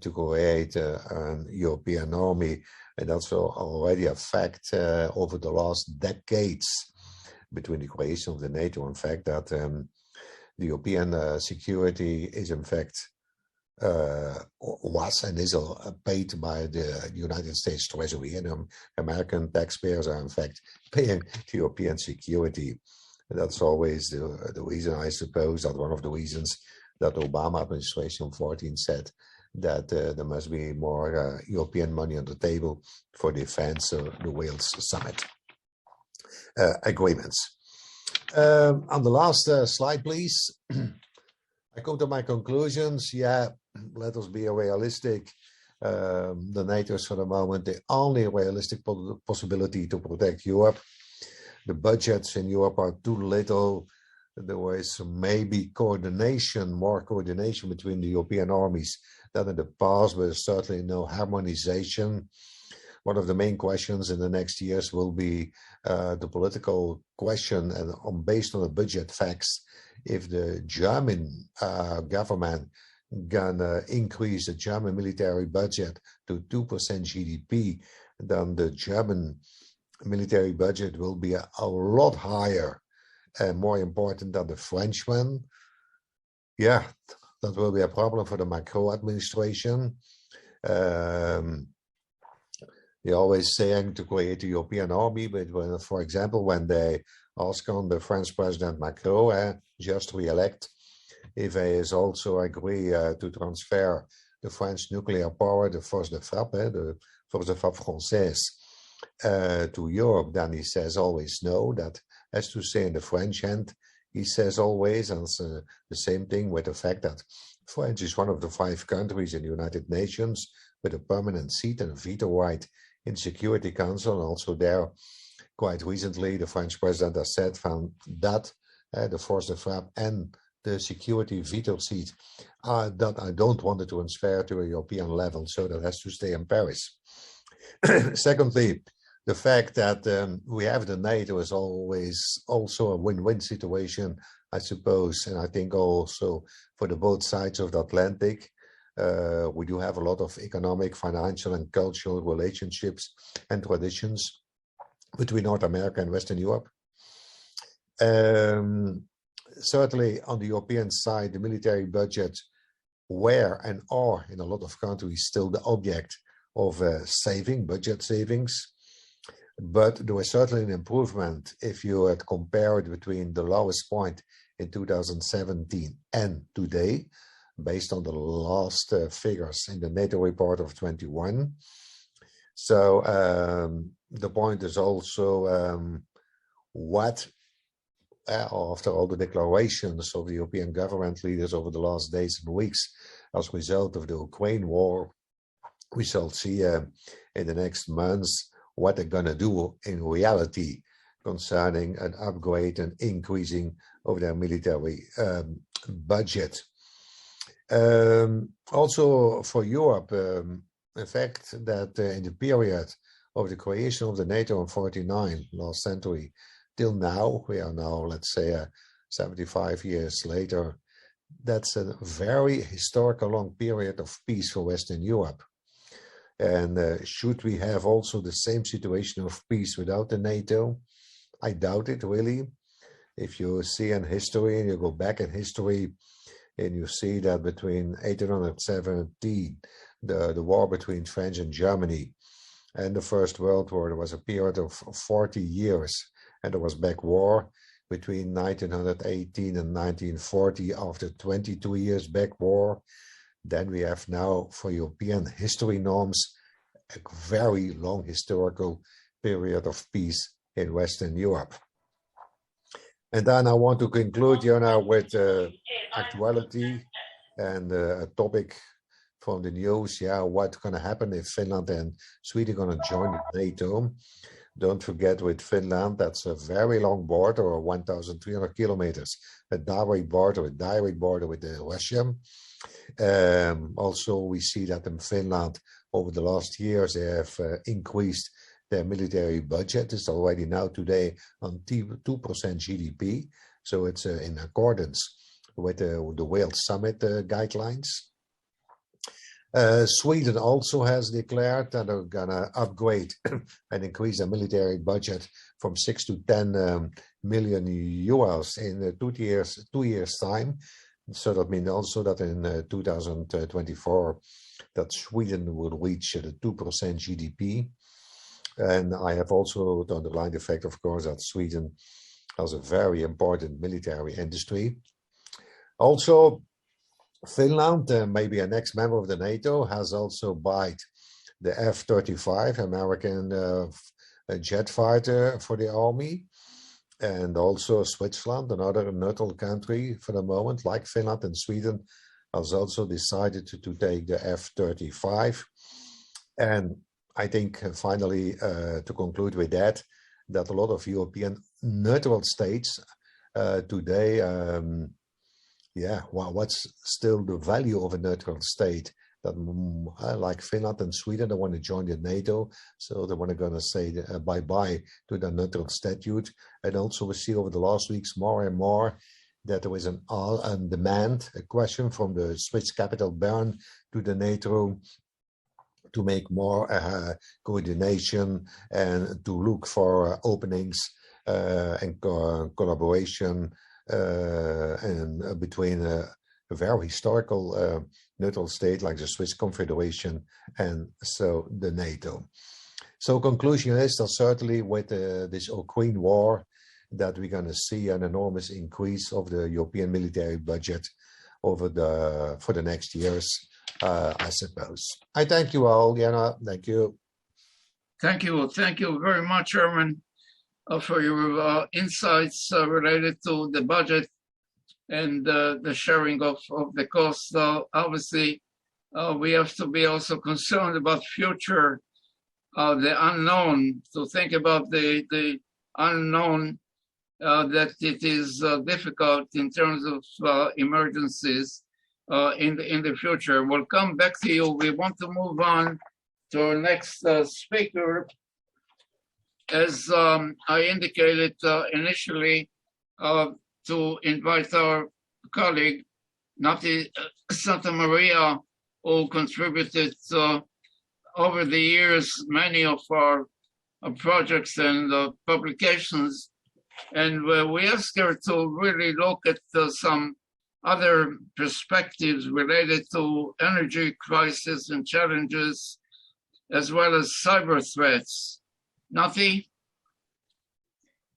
to create a European army. And that's already a fact over the last decades between the creation of the NATO. In fact, that the European security is in fact was and is paid by the United States Treasury, and American taxpayers are in fact paying the European security. And that's always the reason, I suppose, that one of the reasons that the Obama administration 14 said that there must be more European money on the table for defense, the Wales summit agreements. On the last slide, please. I come to my conclusions. Yeah, let us be realistic. The NATO is for the moment the only realistic possibility to protect Europe. The budgets in Europe are too little. There is maybe more coordination between the European armies than in the past, but there's certainly no harmonization. One of the main questions in the next years will be the political question, and based on the budget facts, if the German government gonna increase the German military budget to 2% GDP, then the German military budget will be a lot higher and more important than the French one. Yeah, that will be a problem for the Macron administration. They're always saying to create a European army, but when, for example, when they ask on the French President Macron, just re-elect, if he is also agree to transfer the French nuclear power, the force de frappe française, to Europe, then he says always no. That has to say in the French hand, he says always, and it's the same thing with the fact that France is one of the 5 countries in the United Nations with a permanent seat and a veto right in Security Council. And also there, quite recently, the French president has said that the force de frappe and the security veto seat that I don't want to transfer to a European level, so that has to stay in Paris. Secondly, the fact that we have the NATO is always also a win-win situation, I suppose, and I think also for the both sides of the Atlantic. We do have a lot of economic, financial, and cultural relationships and traditions between North America and Western Europe. certainly on the European side, the military budget were and are in a lot of countries still the object of budget savings. But there was certainly an improvement if you had compared between the lowest point in 2017 and today, based on the last figures in the NATO report of 21. So the point is also what, after all the declarations of the European government leaders over the last days and weeks, as a result of the Ukraine war, we shall see in the next months what they're going to do in reality concerning an upgrade and increasing of their military budget. Also for Europe, the fact that in the period of the creation of the NATO in 49, last century, till now, we are now, let's say, 75 years later, that's a very historical long period of peace for Western Europe. And should we have also the same situation of peace without the NATO? I doubt it, really. If you see in history and you go back in history and you see that between 1870, the war between France and Germany and the First World War, there was a period of 40 years, and there was back war between 1918 and 1940 after 22 years back war. Then we have now, for European history norms, a very long historical period of peace in Western Europe. And then I want to conclude here now with actuality and a topic from the news. Yeah, what's going to happen if Finland and Sweden are going to join the NATO? Don't forget, with Finland, that's a very long border, or 1,300 kilometers, a direct border with Russia. Also, we see that in Finland, over the last years, they have increased their military budget. It's already now today on 2% GDP. So it's in accordance with the World Summit guidelines. Sweden also has declared that they're gonna upgrade and increase their military budget from 6 to 10 million euros in 2 years time. So that means also that in 2024, that Sweden will reach the 2% GDP. And I have also to underline the fact, of course, that Sweden has a very important military industry. Also, Finland, maybe a next member of the NATO, has also bought the F-35 American jet fighter for the army. And also Switzerland, another neutral country for the moment, like Finland and Sweden, has also decided to take the F-35. And I think finally, to conclude with that a lot of European neutral states today, what's still the value of a neutral state? That like Finland and Sweden, they want to join the NATO, so they want to gonna say bye-bye to the neutral statute. And also we see over the last weeks more and more that there is a demand, a question from the Swiss capital Bern to the NATO to make more coordination and to look for openings and collaboration and between a very historical neutral state like the Swiss Confederation and so the NATO. So conclusion is that certainly with this Ukraine war, that we're going to see an enormous increase of the European military budget over for the next years, I suppose. I thank you all, Jana. Thank you. Thank you. Thank you very much, Herman, for your insights related to the budget and the sharing of the costs. Obviously, we have to be also concerned about future, the unknown, to think about the unknown, that it is difficult in terms of emergencies in the future. We'll come back to you. We want to move on to our next speaker. As I indicated initially, to invite our colleague, Nati Santa Maria, who contributed over the years many of our projects and publications And we asked her to really look at some other perspectives related to energy crisis and challenges, as well as cyber threats. Nafi?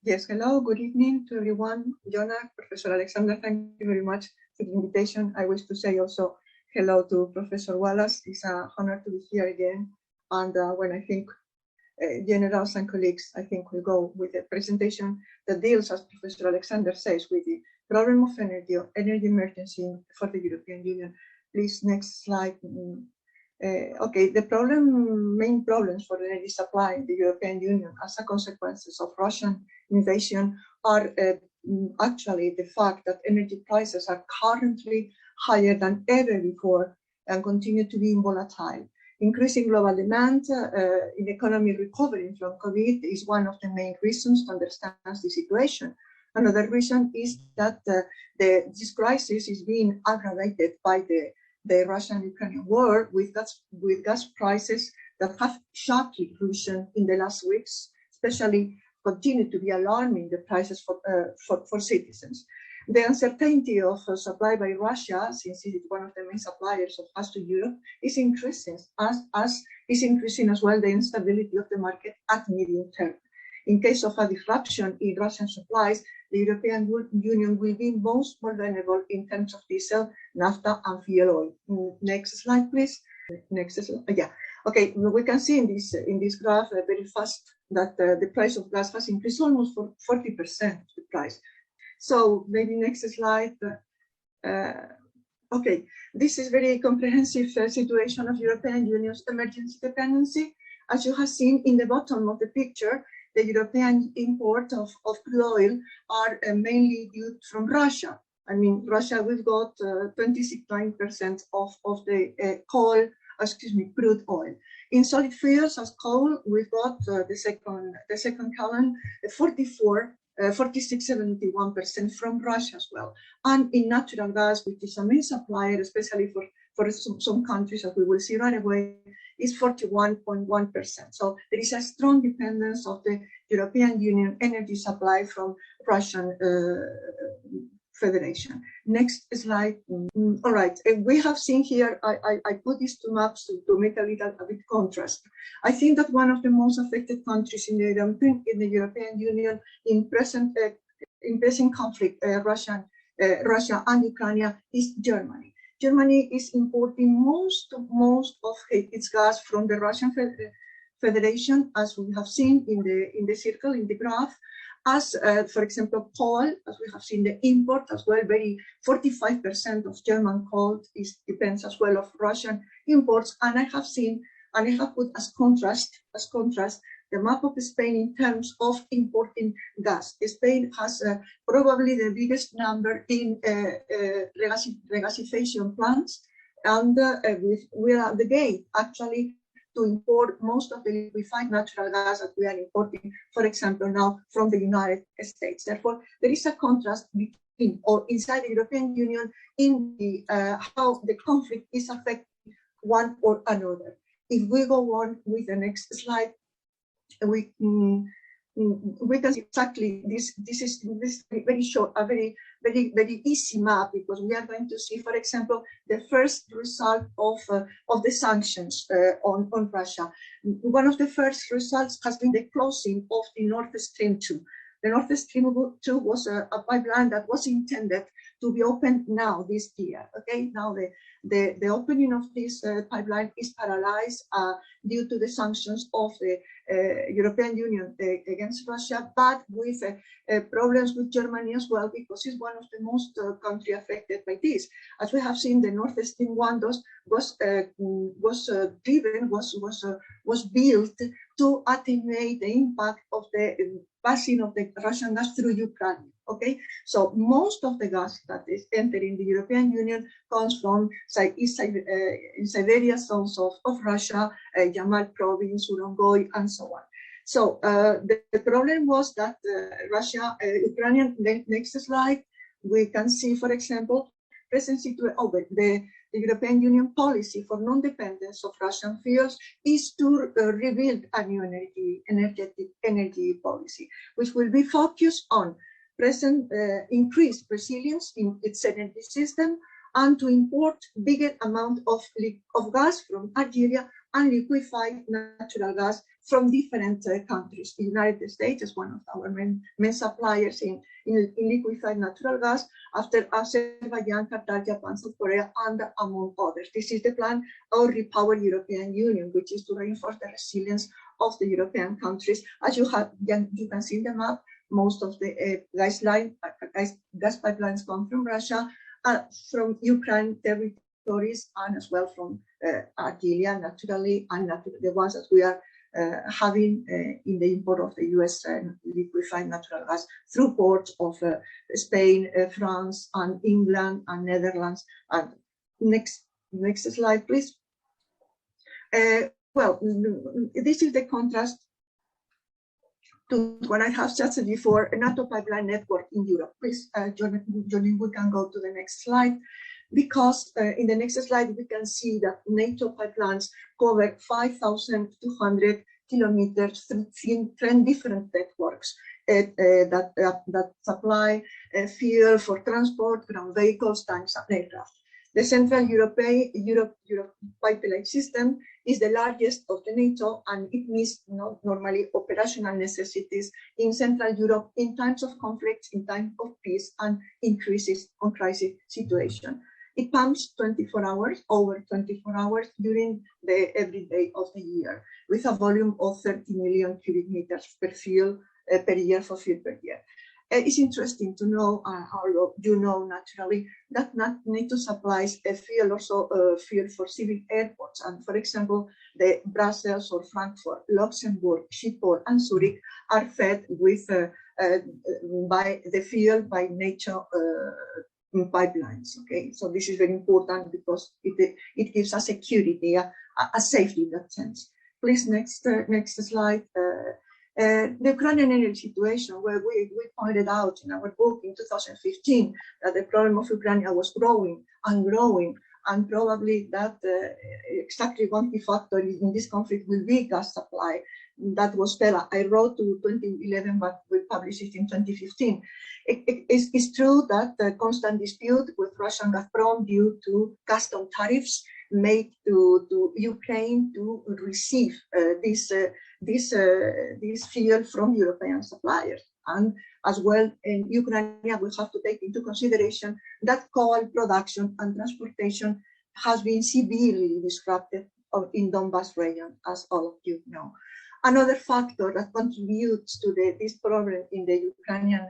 Yes, hello, good evening to everyone. Jonah, Professor Alexander, thank you very much for the invitation. I wish to say also hello to Professor Wallace. It's an honor to be here again. And when I think generals and colleagues, I think we'll go with a presentation that deals, as Professor Alexander says, with the problem of energy or energy emergency for the European Union. Please, next slide. Okay, the main problems for energy supply in the European Union as a consequence of Russian invasion are actually the fact that energy prices are currently higher than ever before and continue to be volatile. Increasing global demand in economy recovering from COVID is one of the main reasons to understand the situation. Another reason is that this crisis is being aggravated by the Russian-Ukrainian war with gas prices that have sharply risen in the last weeks, especially continue to be alarming the prices for citizens. The uncertainty of supply by Russia, since it is one of the main suppliers of gas to Europe, is increasing, as is increasing as well the instability of the market at medium term. In case of a disruption in Russian supplies, the European Union will be most vulnerable in terms of diesel, naphtha, and fuel oil. Next slide, please. Next slide. Yeah. Okay. We can see in this graph very fast that the price of gas has increased almost for 40%. The price. So maybe next slide. Okay. This is very comprehensive situation of European Union's emergency dependency. As you have seen in the bottom of the picture, the European import of crude oil are mainly due from Russia. I mean, Russia, we've got 26.9% of the crude oil. In solid fuels as coal, we've got the second column, 46.71% from Russia as well. And in natural gas, which is a main supplier, especially for some countries, as we will see right away, is 41.1%. So there is a strong dependence of the European Union energy supply from Russian Federation. Next slide. All right, we have seen here, I put these two maps to make a bit contrast. I think that one of the most affected countries in the European Union in present conflict, Russia and Ukraine, is Germany. Germany is importing most of its gas from the Russian Federation, as we have seen in the circle in the graph. As for example, coal, as we have seen the import as well, 45% of German coal depends as well of Russian imports. And I have put as contrast the map of Spain in terms of importing gas. Spain has probably the biggest number in regasification plants, and we are at the gate actually to import most of the liquefied natural gas that we are importing, for example, now from the United States. Therefore, there is a contrast between or inside the European Union in the how the conflict is affecting one or another. If we go on with the next slide, we can see exactly this is very short, a very easy map, because we are going to see, for example, the first result of the sanctions on Russia. One of the first results has been the closing of the Nord Stream 2. The Nord Stream 2 was a pipeline that was intended to be opened now this year. Okay, now the opening of this pipeline is paralyzed due to the sanctions of the European Union against Russia, but with problems with Germany as well, because it's one of the most country affected by this. As we have seen, the Nord Stream 1 was built to attenuate the impact of the passing of the Russian gas through Ukraine. Okay, so most of the gas that is entering the European Union comes from in Siberia zones of Russia, Yamal province, Urongoi, and so on. So the problem was that Ukrainian, next slide, we can see, for example, present situation. the European Union policy for non-dependence of Russian fuels is to rebuild a new energy policy, which will be focused on present increased resilience in its energy system and to import bigger amount of gas from Algeria and liquefied natural gas from different countries. The United States is one of our main suppliers in liquefied natural gas, after Azerbaijan, Qatar, Japan, South Korea, and among others. This is the plan of Repower European Union, which is to reinforce the resilience of the European countries. As you can see in the map, most of the gas pipelines come from Russia, from Ukraine territories, and as well from Algeria, naturally, and the ones that we are having in the import of the US liquefied natural gas through ports of Spain, France, and England, and Netherlands. And next slide, please. Well, this is the contrast to what I have just said before, a NATO pipeline network in Europe. Please, Johnny, we can go to the next slide. Because in the next slide, we can see that NATO pipelines cover 5,200 kilometers through 10 different networks that supply fuel for transport, ground vehicles, tanks, and aircraft. The Central Europe pipeline system is the largest of the NATO, and it meets normally operational necessities in Central Europe in times of conflicts, in times of peace, and in crisis situation. It pumps 24 hours, over 24 hours during every day of the year, with a volume of 30 million cubic meters per year for fuel per year. It's interesting to know, how you know naturally, that NATO supplies fuel for civil airports. And for example, the Brussels or Frankfurt, Luxembourg, Schiphol, and Zurich are fed with by the fuel by NATO pipelines. Okay, so this is very important because it gives us security, a safety in that sense. Please, next slide. The Ukrainian energy situation, where we pointed out in our book in 2015 that the problem of Ukraine was growing and growing, and probably that exactly one key factor in this conflict will be gas supply. That was Stella. I wrote to 2011, but we published it in 2015. It's true that the constant dispute with Russia and Gazprom due to custom tariffs made to Ukraine to receive this fuel from European suppliers. And as well, in Ukraine, we have to take into consideration that coal production and transportation has been severely disrupted in Donbas region, as all of you know. Another factor that contributes to this problem in the Ukrainian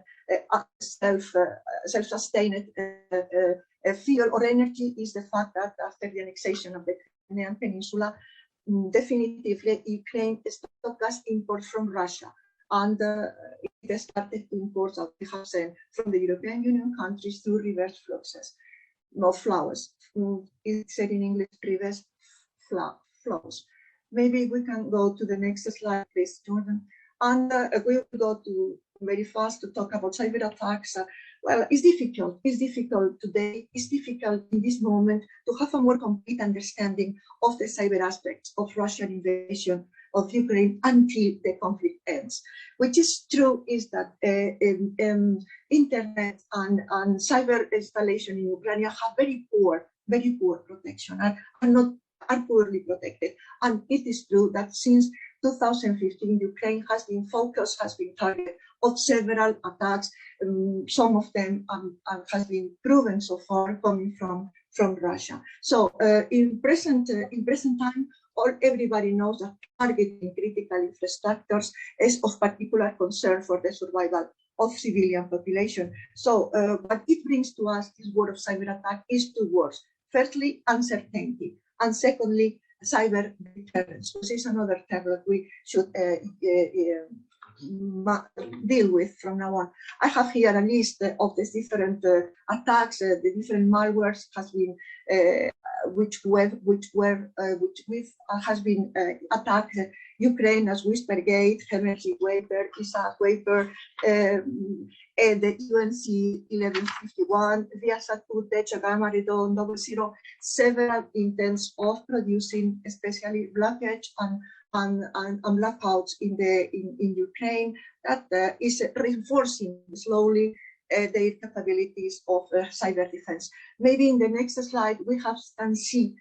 self-sustained fuel or energy is the fact that after the annexation of the Crimean Peninsula, definitively Ukraine stopped gas imports from Russia, and it started to import, as we have said, from the European Union countries through reverse fluxes, no flows. It's said in English, reverse flows. Maybe we can go to the next slide, please, Jordan. And we will go to very fast to talk about cyber attacks. Well, it's difficult. It's difficult today. It's difficult in this moment to have a more complete understanding of the cyber aspects of Russian invasion of Ukraine until the conflict ends. Which is true is that internet and cyber installation in Ukraine have very poor protection, are poorly protected. And it is true that since 2015, Ukraine has been target of several attacks. Some of them has been proven so far coming from Russia. So in present time, everybody knows that targeting critical infrastructures is of particular concern for the survival of civilian population. So what it brings to us, this word of cyber attack, is two words. Firstly, uncertainty, and secondly, cyber deterrence, which is another term that we should deal with from now on. I have here a list of these different attacks, the different malwares has been has been attacked. Ukraine as Whispergate, Hemmerich Waper, Isaac Waper, the UNC 1151, Viasat-2, Techo, Gamma Redondo, 00, several intents of producing especially blockage and blackouts in Ukraine that is reinforcing slowly their capabilities of cyber defense. Maybe in the next slide we can see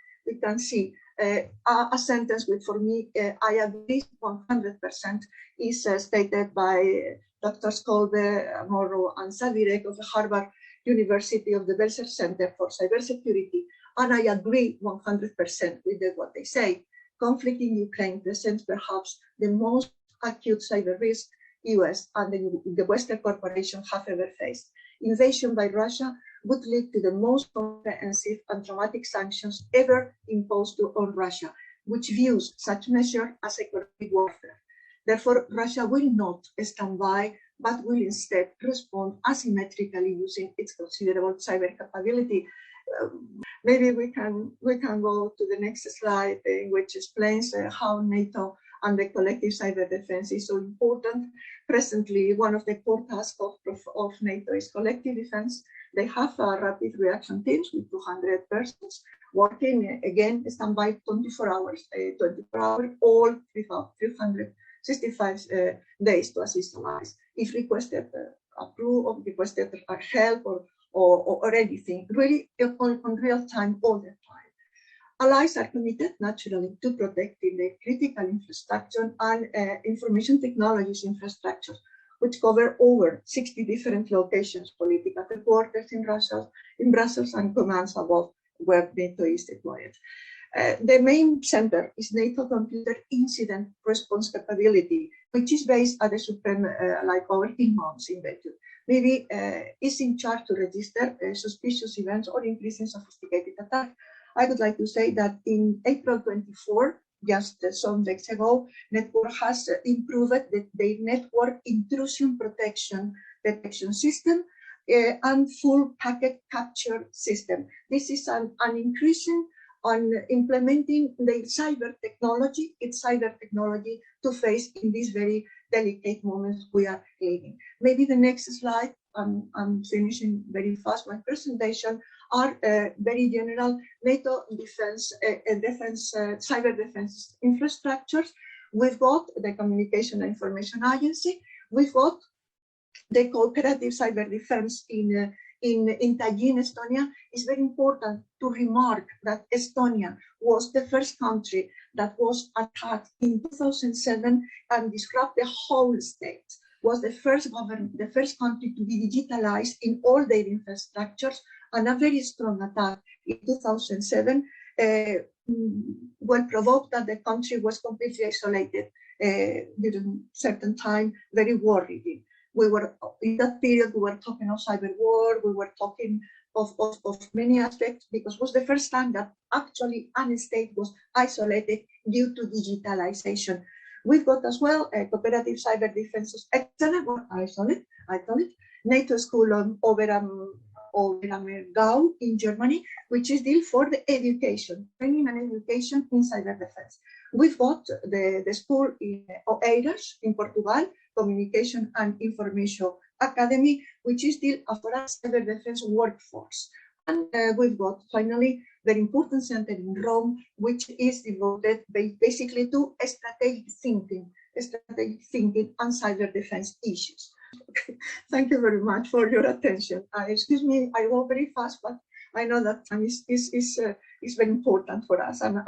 a sentence which for me I agree 100% is stated by Drs. Kolbe, Morrow, and Savirek of the Harvard University of the Belzer Center for Cybersecurity, and I agree 100% with what they say. Conflict in Ukraine presents perhaps the most acute cyber risk US and the Western corporations have ever faced. Invasion by Russia would lead to the most comprehensive and dramatic sanctions ever imposed on Russia, which views such measure as economic warfare. Therefore, Russia will not stand by, but will instead respond asymmetrically using its considerable cyber capability. Maybe we can go to the next slide, which explains how NATO and the collective cyber defense is so important. Presently, one of the core tasks of NATO is collective defense. They have rapid reaction teams with 200 persons working, again, standby 24 hours, all 365 days to assist allies. If requested approve or requested help or anything, really on real time all the time. Allies are committed naturally to protecting the critical infrastructure and information technologies infrastructure, which cover over 60 different locations, political headquarters in Brussels and commands above where NATO is deployed. The main center is NATO Computer Incident Response Capability, which is based at the Supreme, like our HIMOMS in Beirut. Maybe is in charge to register suspicious events or increasing sophisticated attacks. I would like to say that in April 24, just some days ago, Network has improved their network intrusion detection system and full packet capture system. This is an increasing on implementing the cyber technology, to face in these very delicate moments we are living. Maybe the next slide, I'm finishing very fast my presentation, are very general NATO defense, cyber defense infrastructures. We've got the Communication and Information Agency. We've got the cooperative cyber defense in Tallinn, Estonia. It's very important to remark that Estonia was the first country that was attacked in 2007 and described the whole state. Was the first country to be digitalized in all their infrastructures, and a very strong attack in 2007 provoked that the country was completely isolated during certain time, very worrying. We were, in that period, we were talking of cyber war, we were talking of many aspects, because it was the first time that actually a state was isolated due to digitalization. We've got as well a cooperative cyber defense excellent or isolate, NATO school Oberammergau in Germany, which is deal for the education, training and education in cyber defense. We've got the school in Oeiras in Portugal, Communication and Information Academy, which is deal for a cyber defense workforce. And we've got finally very important center in Rome, which is devoted basically to strategic thinking and cyber defense issues. Thank you very much for your attention. Excuse me, I go very fast, but I know that time is very important for us, and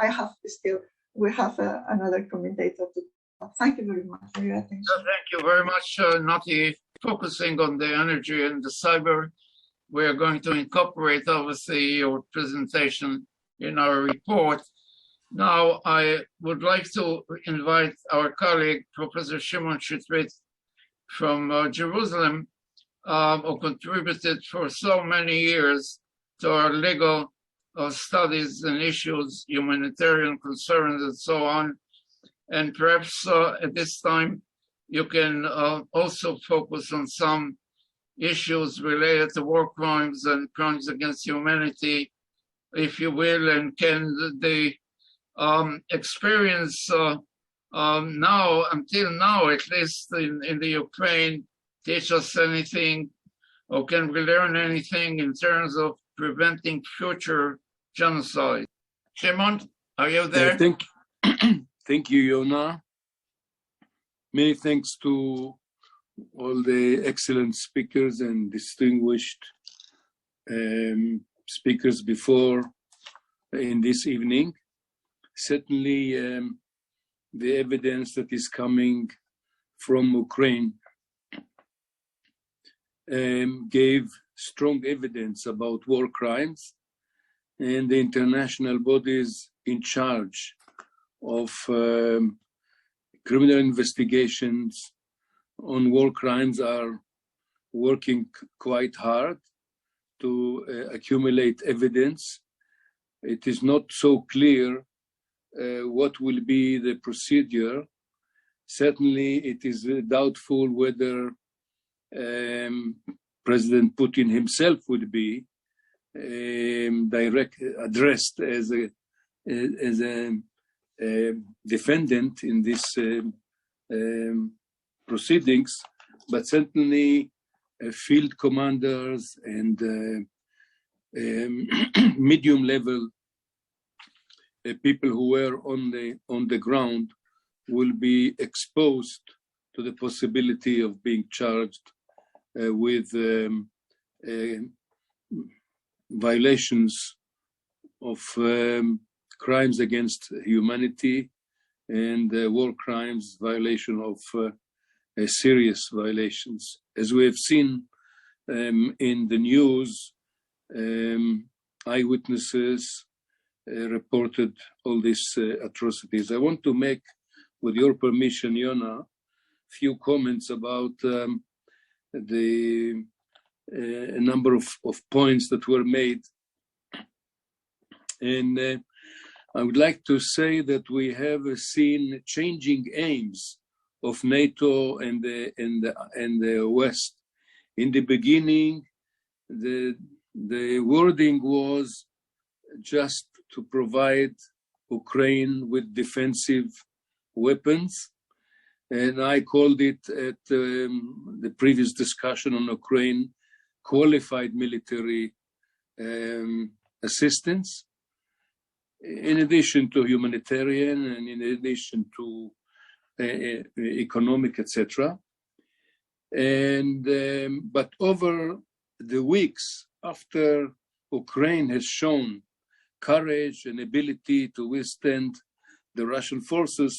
we have another commentator to. Thank you very much for your attention. Thank you very much, Nati. Focusing on the energy and the cyber, we are going to incorporate, obviously, your presentation in our report. Now, I would like to invite our colleague, Professor Shimon Shitrit from Jerusalem, who contributed for so many years to our legal studies and issues, humanitarian concerns, and so on. And perhaps at this time, you can also focus on some issues related to war crimes and crimes against humanity if you will, and can the experience now, until now, at least in the Ukraine, teach us anything, or can we learn anything in terms of preventing future genocide? Shimon, are you there? Thank you, Yona. Many thanks to all the excellent speakers and distinguished speakers before in this evening. Certainly, the evidence that is coming from Ukraine gave strong evidence about war crimes, and the international bodies in charge of criminal investigations on war crimes are working quite hard to accumulate evidence. It is not so clear what will be the procedure. Certainly, it is doubtful whether President Putin himself would be addressed as a defendant in this proceedings, but certainly field commanders and medium level people who were on the ground will be exposed to the possibility of being charged with violations of crimes against humanity and war crimes, violation of serious violations. As we have seen in the news, eyewitnesses reported all these atrocities. I want to make, with your permission, Yona, few comments about the a number of points that were made. And I would like to say that we have seen changing aims of NATO and the West. In the beginning, the wording was just to provide Ukraine with defensive weapons. And I called it at the previous discussion on Ukraine, qualified military assistance, in addition to humanitarian and in addition to economic, etc. And but over the weeks after Ukraine has shown courage and ability to withstand the Russian forces,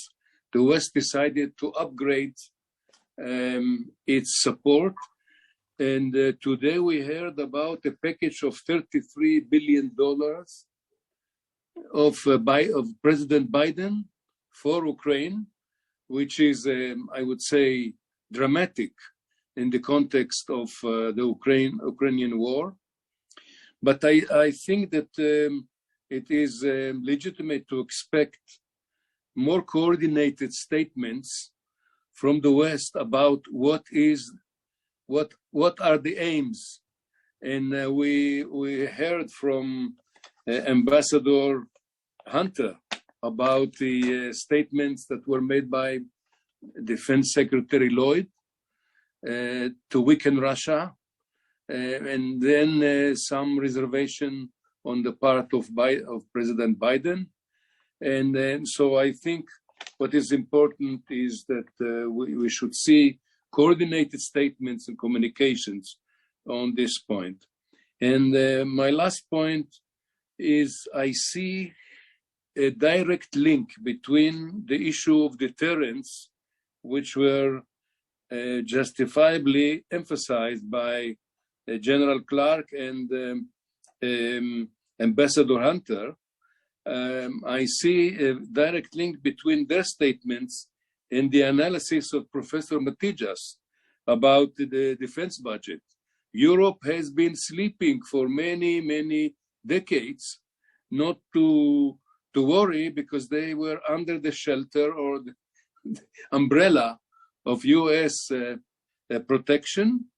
the West decided to upgrade its support. And today we heard about a package of $33 billion of President Biden for Ukraine, which is, I would say, dramatic in the context of the Ukrainian war. But I think that it is legitimate to expect more coordinated statements from the West about what are the aims. And we heard from Ambassador Hunter about the statements that were made by Defense Secretary Lloyd to weaken Russia, and then some reservation on the part of President Biden. And so I think what is important is that we should see coordinated statements and communications on this point. And my last point is I see a direct link between the issue of deterrence, which were justifiably emphasized by General Clark and Ambassador Hunter. I see a direct link between their statements and the analysis of Professor Matijas about the defense budget. Europe has been sleeping for many, many decades, not to worry because they were under the shelter or the umbrella of US protection.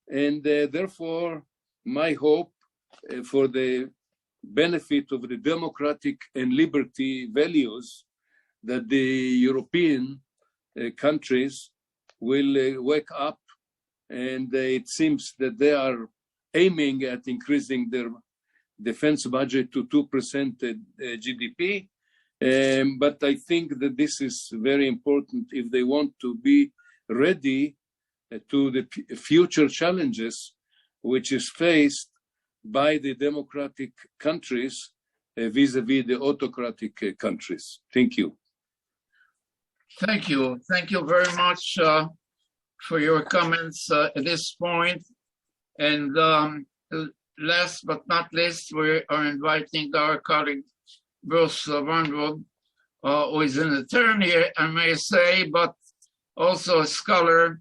And therefore, my hope for the benefit of the democratic and liberty values that the European countries will wake up, and it seems that they are aiming at increasing their defense budget to 2% GDP. But I think that this is very important if they want to be ready to the future challenges which is faced by the democratic countries vis-a-vis the autocratic countries. Thank you. Thank you. Thank you very much for your comments at this point. And last but not least, we are inviting our colleague Bruce Warnwood, who is an attorney, I may say, but also a scholar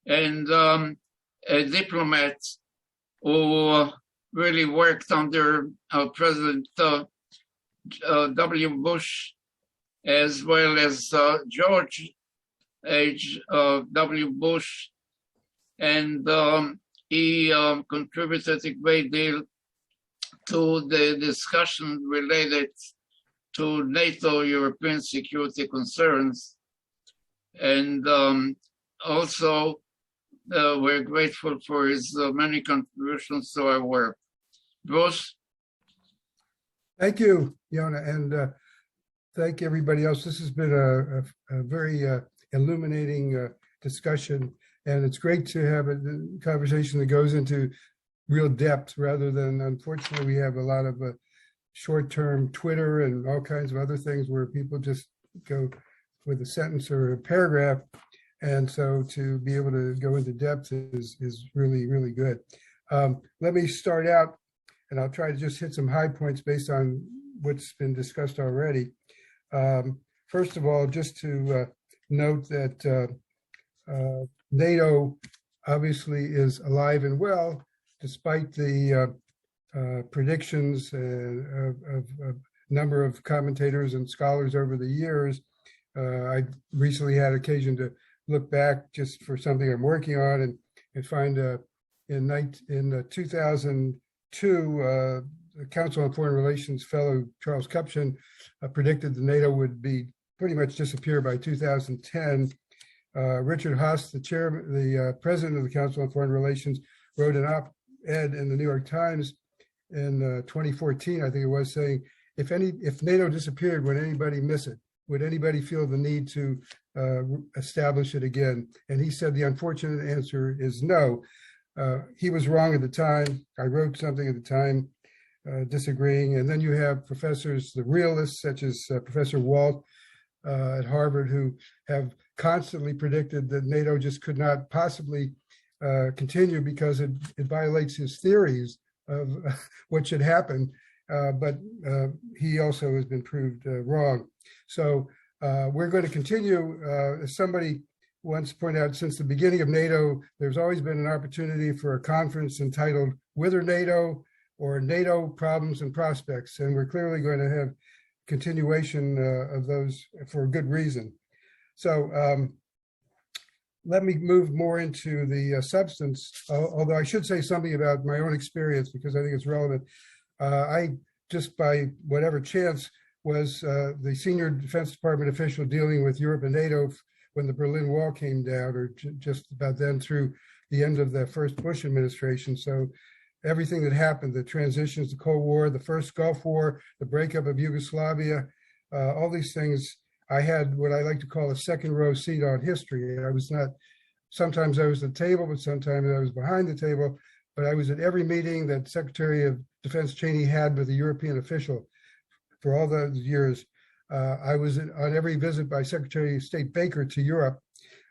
and a diplomat who really worked under President W. Bush, as well as George H.W. Bush, and he contributed a great deal to the discussion related to NATO European security concerns. And also, we're grateful for his many contributions to our work. Bruce? Thank you, Yona, and thank everybody else. This has been a very illuminating discussion, and it's great to have a conversation that goes into real depth rather than, unfortunately, we have a lot of short-term Twitter and all kinds of other things where people just go with a sentence or a paragraph. And so to be able to go into depth is really, really good. Let me start out, and I'll try to just hit some high points based on what's been discussed already. First of all, just to note that NATO obviously is alive and well, despite the predictions of a number of commentators and scholars over the years. I recently had occasion to look back just for something I'm working on and find in 2002, the Council on Foreign Relations fellow Charles Kupchan predicted that NATO would be pretty much disappear by 2010. Richard Haas, the president of the Council on Foreign Relations, wrote an op-ed in the New York Times in 2014, I think it was, saying, if NATO disappeared, would anybody miss it? Would anybody feel the need to establish it again? And he said the unfortunate answer is no. He was wrong at the time. I wrote something at the time disagreeing. And then you have professors, the realists, such as Professor Walt at Harvard, who have constantly predicted that NATO just could not possibly continue because it violates his theories of what should happen. But he also has been proved wrong. So we're going to continue. As somebody once pointed out, since the beginning of NATO, there's always been an opportunity for a conference entitled Whither NATO, or NATO Problems and Prospects. And we're clearly going to have continuation of those for a good reason. So let me move more into the substance, although I should say something about my own experience because I think it's relevant. I, just by whatever chance, was the senior Defense Department official dealing with Europe and NATO when the Berlin Wall came down, or just about then through the end of the first Bush administration. So everything that happened, the transitions, the Cold War, the first Gulf War, the breakup of Yugoslavia, all these things, I had what I like to call a second row seat on history. I was not, sometimes I was at the table, but sometimes I was behind the table, but I was at every meeting that Secretary of Defense Cheney had with a European official for all those years. I was on every visit by Secretary of State Baker to Europe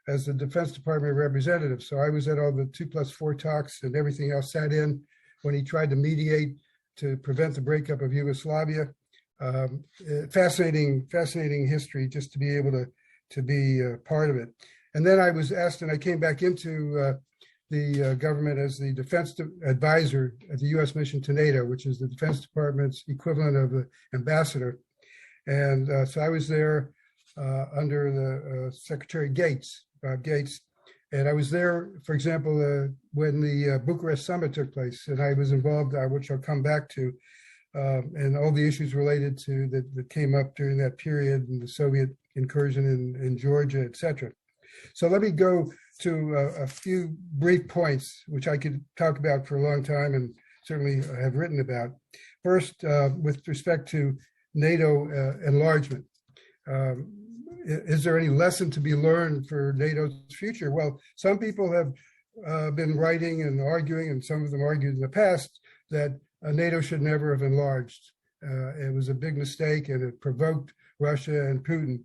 as the Defense Department representative. So I was at all the 2+4 talks and everything else, sat in when he tried to mediate to prevent the breakup of Yugoslavia. Fascinating history just to be able to be part of it. And then I was asked, and I came back into the government as the defense advisor at the U.S. mission to NATO, which is the Defense Department's equivalent of the ambassador. And so I was there under the Secretary Gates, Bob Gates. And I was there, for example, when the Bucharest summit took place, and I was involved, which I'll come back to. and all the issues related to that came up during that period and the Soviet incursion in Georgia, etc. So let me go to a few brief points, which I could talk about for a long time and certainly have written about. First, with respect to NATO enlargement. Is there any lesson to be learned for NATO's future? Well, some people have been writing and arguing, and some of them argued in the past, that NATO should never have enlarged. It was a big mistake and it provoked Russia and Putin.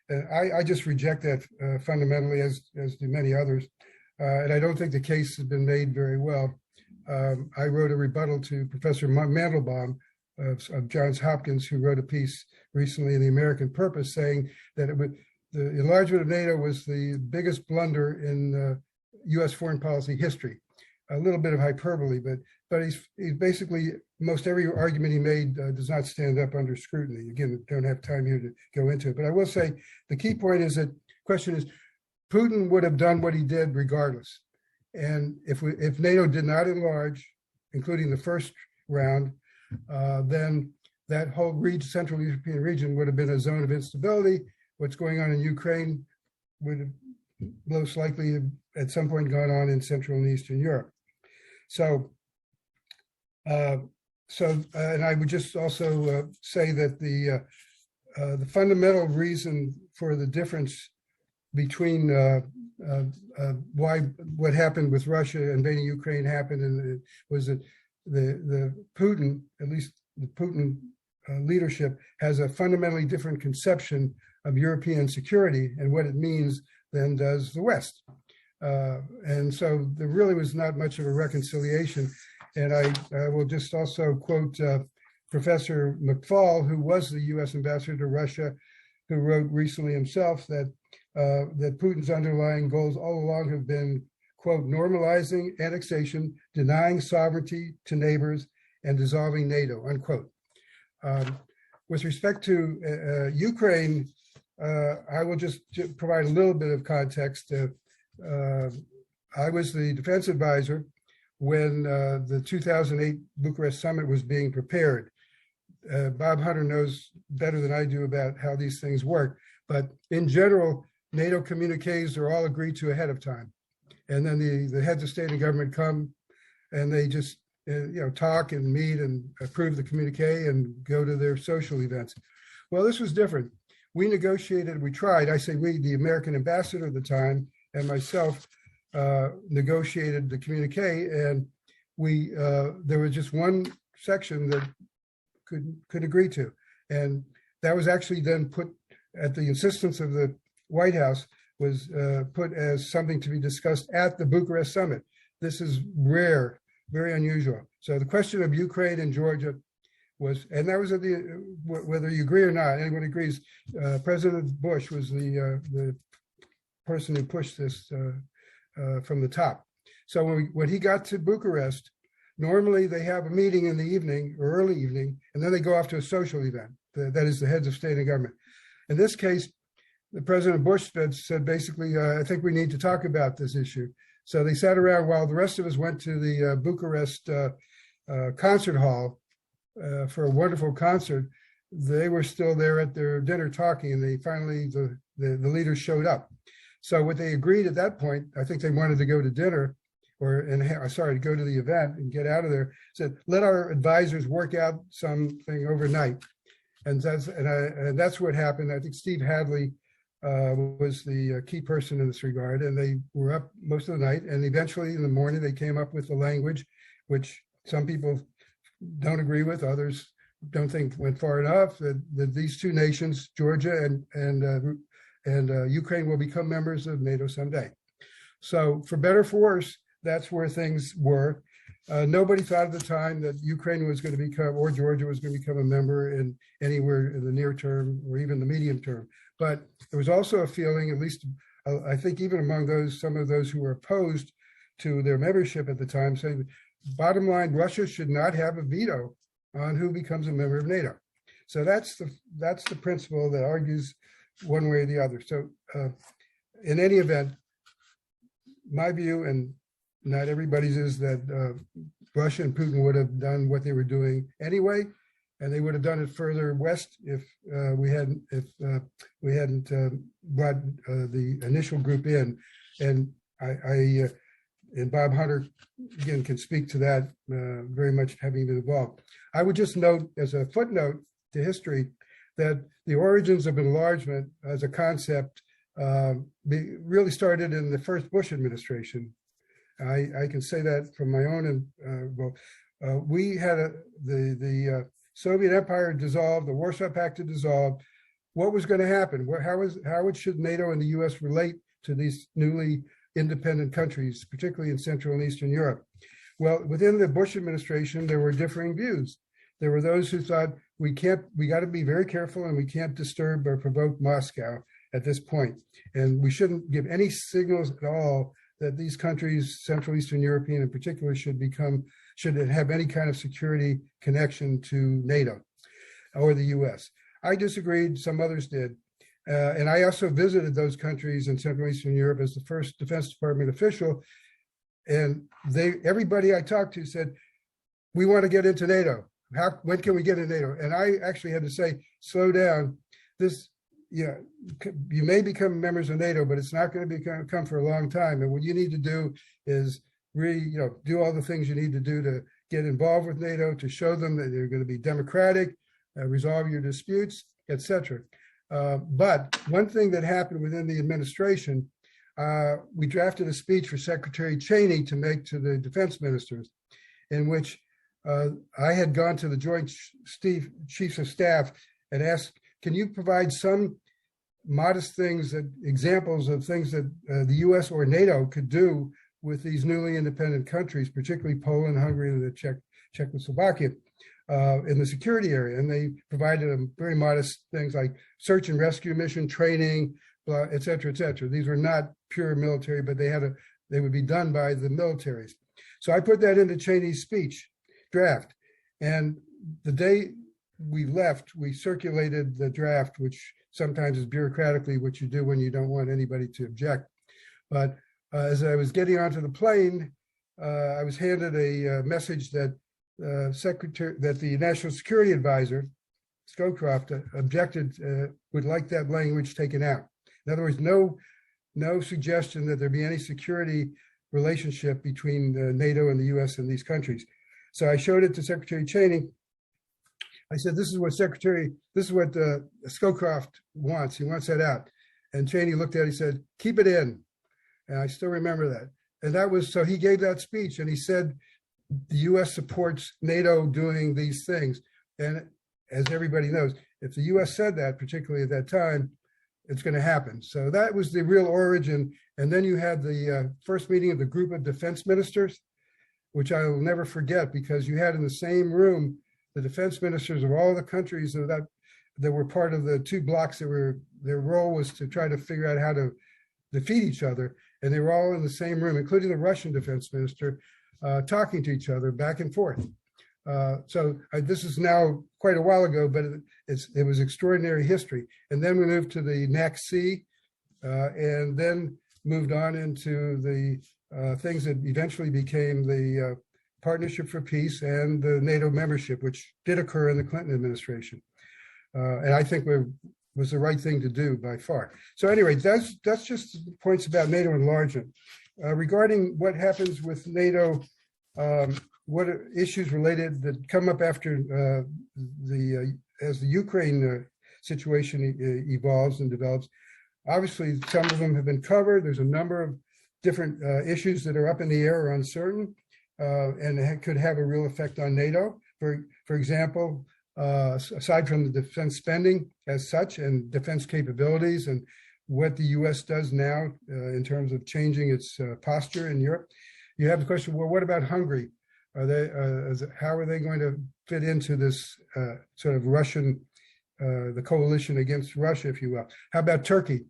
I just reject that fundamentally, as do many others. And I don't think the case has been made very well. I wrote a rebuttal to Professor Mandelbaum of Johns Hopkins, who wrote a piece recently in the American Purpose saying that the enlargement of NATO was the biggest blunder in U.S. foreign policy history. A little bit of hyperbole, but he's basically, most every argument he made does not stand up under scrutiny. Again, don't have time here to go into it, but I will say the key point is that question is, Putin would have done what he did regardless. And if NATO did not enlarge, including the first round, then that whole Central European region would have been a zone of instability. What's going on in Ukraine would have most likely at some point gone on in Central and Eastern Europe. So, and I would just also say that the fundamental reason for the difference between what happened with Russia invading Ukraine happened, and it was that the Putin, at least the Putin leadership, has a fundamentally different conception of European security and what it means than does the West. And so there really was not much of a reconciliation. And I will just also quote Professor McFall, who was the U.S. ambassador to Russia, who wrote recently himself that Putin's underlying goals all along have been, quote, normalizing annexation, denying sovereignty to neighbors, and dissolving NATO, unquote. With respect to Ukraine, I will just provide a little bit of context. I was the defense advisor when the 2008 Bucharest summit was being prepared. Bob Hunter knows better than I do about how these things work, but in general, NATO communiques are all agreed to ahead of time. And then the heads of state and government come and they just talk and meet and approve the communique and go to their social events. Well, this was different. We negotiated, we tried, I say we, the American ambassador at the time and myself negotiated the communique, and there was just one section that could agree to. And that was actually then put at the insistence of the White House, was put as something to be discussed at the Bucharest summit. This is rare, very unusual. So the question of Ukraine and Georgia was, and that was whether you agree or not, anyone agrees, President Bush was the person who pushed this from the top. So when he got to Bucharest, normally they have a meeting in the evening or early evening, and then they go off to a social event. That is the heads of state and government. In this case, the President Bush said basically, I think we need to talk about this issue. So they sat around while the rest of us went to the Bucharest concert hall for a wonderful concert. They were still there at their dinner talking, and they finally, the leaders showed up. So what they agreed at that point, I think they wanted to go to dinner to go to the event and get out of there, said, let our advisors work out something overnight. And that's what happened. I think Steve Hadley was the key person in this regard, and they were up most of the night, and eventually in the morning they came up with the language, which some people don't agree with, others don't think went far enough, that these two nations, Georgia and Ukraine, will become members of NATO someday. So for better or for worse, that's where things were. Nobody thought at the time that Ukraine was going to become, or Georgia was going to become a member in anywhere in the near term or even the medium term. But there was also a feeling, at least I think even among some of those who were opposed to their membership at the time, saying, bottom line, Russia should not have a veto on who becomes a member of NATO. So that's the principle that argues one way or the other. So in any event, my view, and not everybody's, is that Russia and Putin would have done what they were doing anyway. and they would have done it further west if we hadn't brought the initial group in. And and Bob Hunter again can speak to that, very much having been involved. I would just note as a footnote to history that the origins of enlargement as a concept really started in the first Bush administration. I can say that from my own. We had the Soviet Empire dissolved, the Warsaw Pact had dissolved. What was going to happen? How should NATO and the U.S. relate to these newly independent countries, particularly in Central and Eastern Europe? Well, within the Bush administration, there were differing views. There were those who thought we got to be very careful and we can't disturb or provoke Moscow at this point. And we shouldn't give any signals at all that these countries, Central Eastern European in particular, should have any kind of security connection to NATO or the US. I disagreed, some others did. And I also visited those countries in Central Eastern Europe as the first Defense Department official. And everybody I talked to said, we want to get into NATO. When can we get into NATO? And I actually had to say, slow down. You may become members of NATO, but it's not going to come for a long time. And what you need to do is really, do all the things you need to do to get involved with NATO, to show them that they're going to be democratic, resolve your disputes, etc. But one thing that happened within the administration, we drafted a speech for Secretary Cheney to make to the defense ministers, in which I had gone to the Joint Chiefs of Staff and asked, can you provide some modest examples of things that the US or NATO could do with these newly independent countries, particularly Poland, Hungary, and Czechoslovakia, in the security area? And they provided them very modest things like search and rescue mission training, et cetera, et cetera. These were not pure military, but they would be done by the militaries. So I put that into Cheney's speech draft. And the day we left, we circulated the draft, which sometimes is bureaucratically what you do when you don't want anybody to object. But as I was getting onto the plane, I was handed a message that the National Security Advisor, Scowcroft, objected, would like that language taken out. In other words, no suggestion that there be any security relationship between NATO and the US and these countries. So I showed it to Secretary Cheney. I said, this is what Scowcroft wants. He wants that out. And Cheney looked at it, he said, keep it in. And I still remember that. And so he gave that speech and he said, the US supports NATO doing these things. And as everybody knows, if the US said that, particularly at that time, it's going to happen. So that was the real origin. And then you had the first meeting of the group of defense ministers, which I will never forget, because you had in the same room the defense ministers of all the countries that were part of the two blocks their role was to try to figure out how to defeat each other. And they were all in the same room, including the Russian defense minister, talking to each other back and forth. This is now quite a while ago, but it was extraordinary history. And then we moved to the NACC, and then moved on into the things that eventually became the Partnership for Peace and the NATO membership, which did occur in the Clinton administration. And I think was the right thing to do by far. So anyway, that's just points about NATO enlargement. Regarding what happens with NATO, what are issues related that come up after as the Ukraine situation evolves and develops. Obviously, some of them have been covered. There's a number of different issues that are up in the air or uncertain, and could have a real effect on NATO. For example, aside from the defense spending as such and defense capabilities and what the US does now in terms of changing its posture in Europe, you have the question, well, what about Hungary? How are they going to fit into this sort of Russian, the coalition against Russia, if you will? How about Turkey?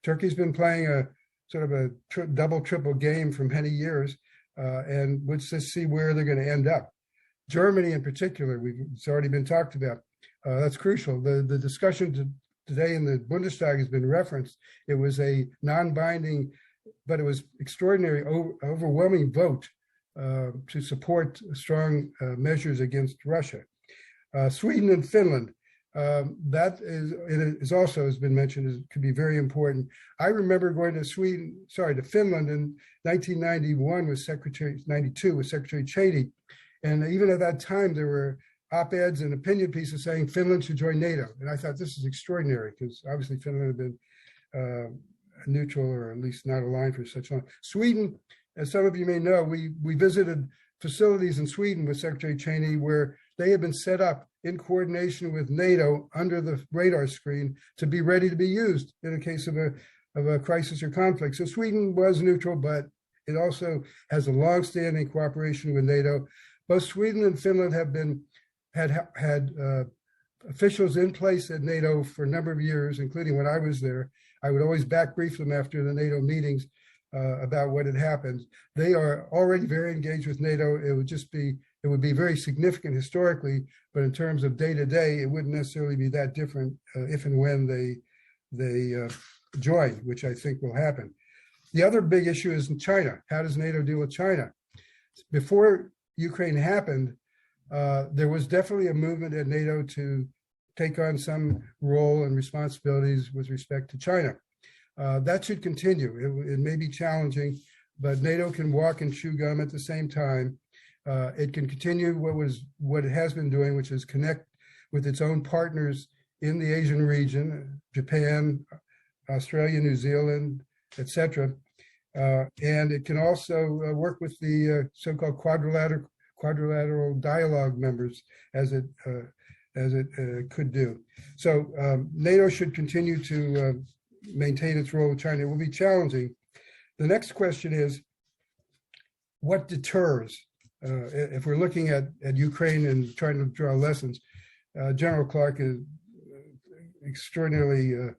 Turkey's been playing a sort of a double, triple game for many years, and let's just see where they're going to end up. Germany in particular, it's already been talked about. That's crucial. The discussion today in the Bundestag has been referenced. It was a non-binding, but it was extraordinary, overwhelming vote to support strong measures against Russia. Sweden and Finland. That is also, has been mentioned, could be very important. I remember going to Finland in 1991 with Secretary Cheney. And even at that time, there were op-eds and opinion pieces saying Finland should join NATO. And I thought this is extraordinary because obviously Finland had been neutral, or at least not aligned for such long. Sweden, as some of you may know, we visited facilities in Sweden with Secretary Cheney where they had been set up in coordination with NATO under the radar screen to be ready to be used in a case of a crisis or conflict. So Sweden was neutral, but it also has a long-standing cooperation with NATO. Both Sweden and Finland have had officials in place at NATO for a number of years, including when I was there. I would always back brief them after the NATO meetings about what had happened. They are already very engaged with NATO. It would be very significant historically, but in terms of day to day, it wouldn't necessarily be that different if and when they join, which I think will happen. The other big issue is in China. How does NATO deal with China? Before Ukraine happened, there was definitely a movement at NATO to take on some role and responsibilities with respect to China. That should continue. It may be challenging, but NATO can walk and chew gum at the same time. It can continue what it has been doing, which is connect with its own partners in the Asian region, Japan, Australia, New Zealand, etc. And it can also work with the so-called quadrilateral dialogue members as it could do. So NATO should continue to maintain its role with China. It will be challenging. The next question is, what deters? If we're looking at Ukraine and trying to draw lessons, General Clark is extraordinarily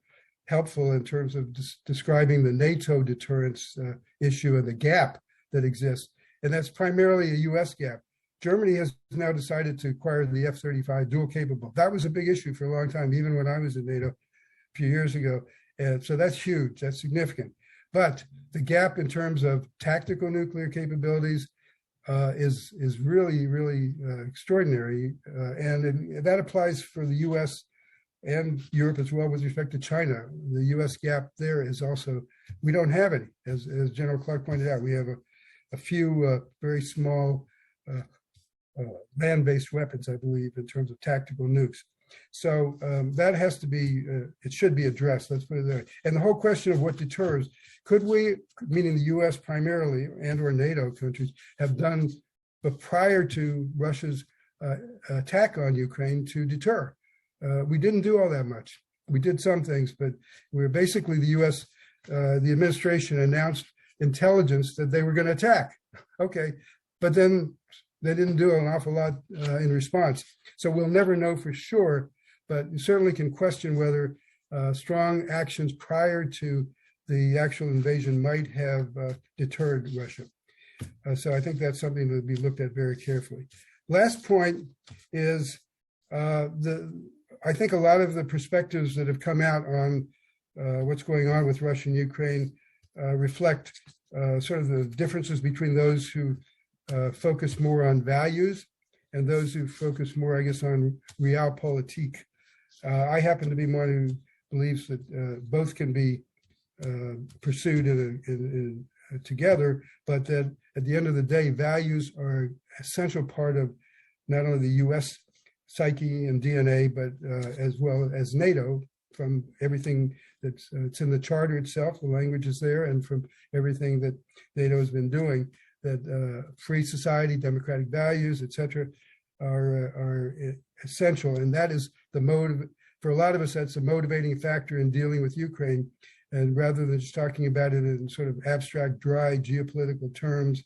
helpful in terms of describing the NATO deterrence issue and the gap that exists. And that's primarily a US gap. Germany has now decided to acquire the F-35 dual capable. That was a big issue for a long time, even when I was in NATO a few years ago. And so that's huge, that's significant. But the gap in terms of tactical nuclear capabilities is really, really extraordinary. And that applies for the US and Europe as well with respect to China. The US gap there is also, we don't have any. As General Clark pointed out, we have a few very small land-based weapons, I believe, in terms of tactical nukes. So that has to be, it should be addressed, let's put it there. And the whole question of what deters, could we, meaning the US primarily and or NATO countries, have done, but prior to Russia's attack on Ukraine, to deter? We didn't do all that much. We did some things, but we were basically the US, the administration announced intelligence that they were going to attack. Okay, but then they didn't do an awful lot in response. So we'll never know for sure, but you certainly can question whether strong actions prior to the actual invasion might have deterred Russia. So I think that's something to be looked at very carefully. Last point is I think a lot of the perspectives that have come out on what's going on with Russia and Ukraine reflect sort of the differences between those who focus more on values and those who focus more, I guess, on realpolitik. I happen to be one who believes that both can be pursued together, but that at the end of the day, values are an essential part of not only the US psyche and DNA, but as well as NATO, from everything that's it's in the charter itself, the language is there, and from everything that NATO has been doing, that free society, democratic values, etc., are essential. And that is the motive, for a lot of us, that's a motivating factor in dealing with Ukraine. And rather than just talking about it in sort of abstract, dry geopolitical terms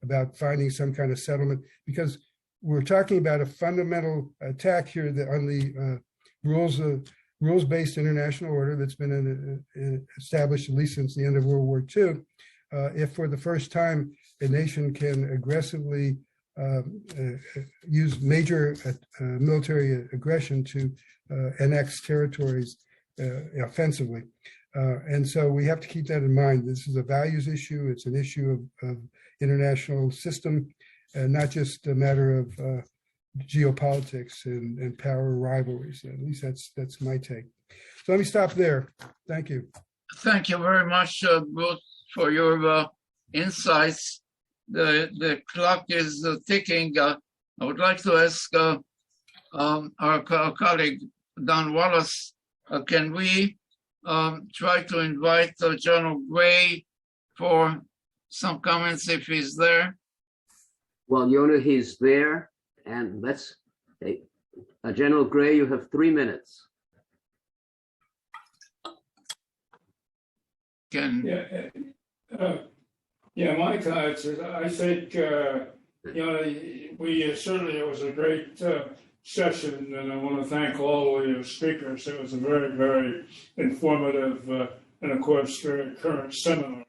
about finding some kind of settlement, because we're talking about a fundamental attack here that on the rules-based international order that's been established at least since the end of World War II. If for the first time a nation can aggressively use major military aggression to annex territories offensively. And so we have to keep that in mind. This is a values issue. It's an issue of international system, and not just a matter of geopolitics and power rivalries. At least that's my take. So let me stop there. Thank you. Thank you very much, both, for your insights. The clock is ticking. I would like to ask our colleague, Don Wallace, can we try to invite General Gray for some comments if he's there? Well, Yonah, he's there, and let's, General Gray, you have 3 minutes. Yeah, my thoughts is I think, we certainly, it was a great session, and I want to thank all the speakers. It was a very, very informative and, of course, very current seminar.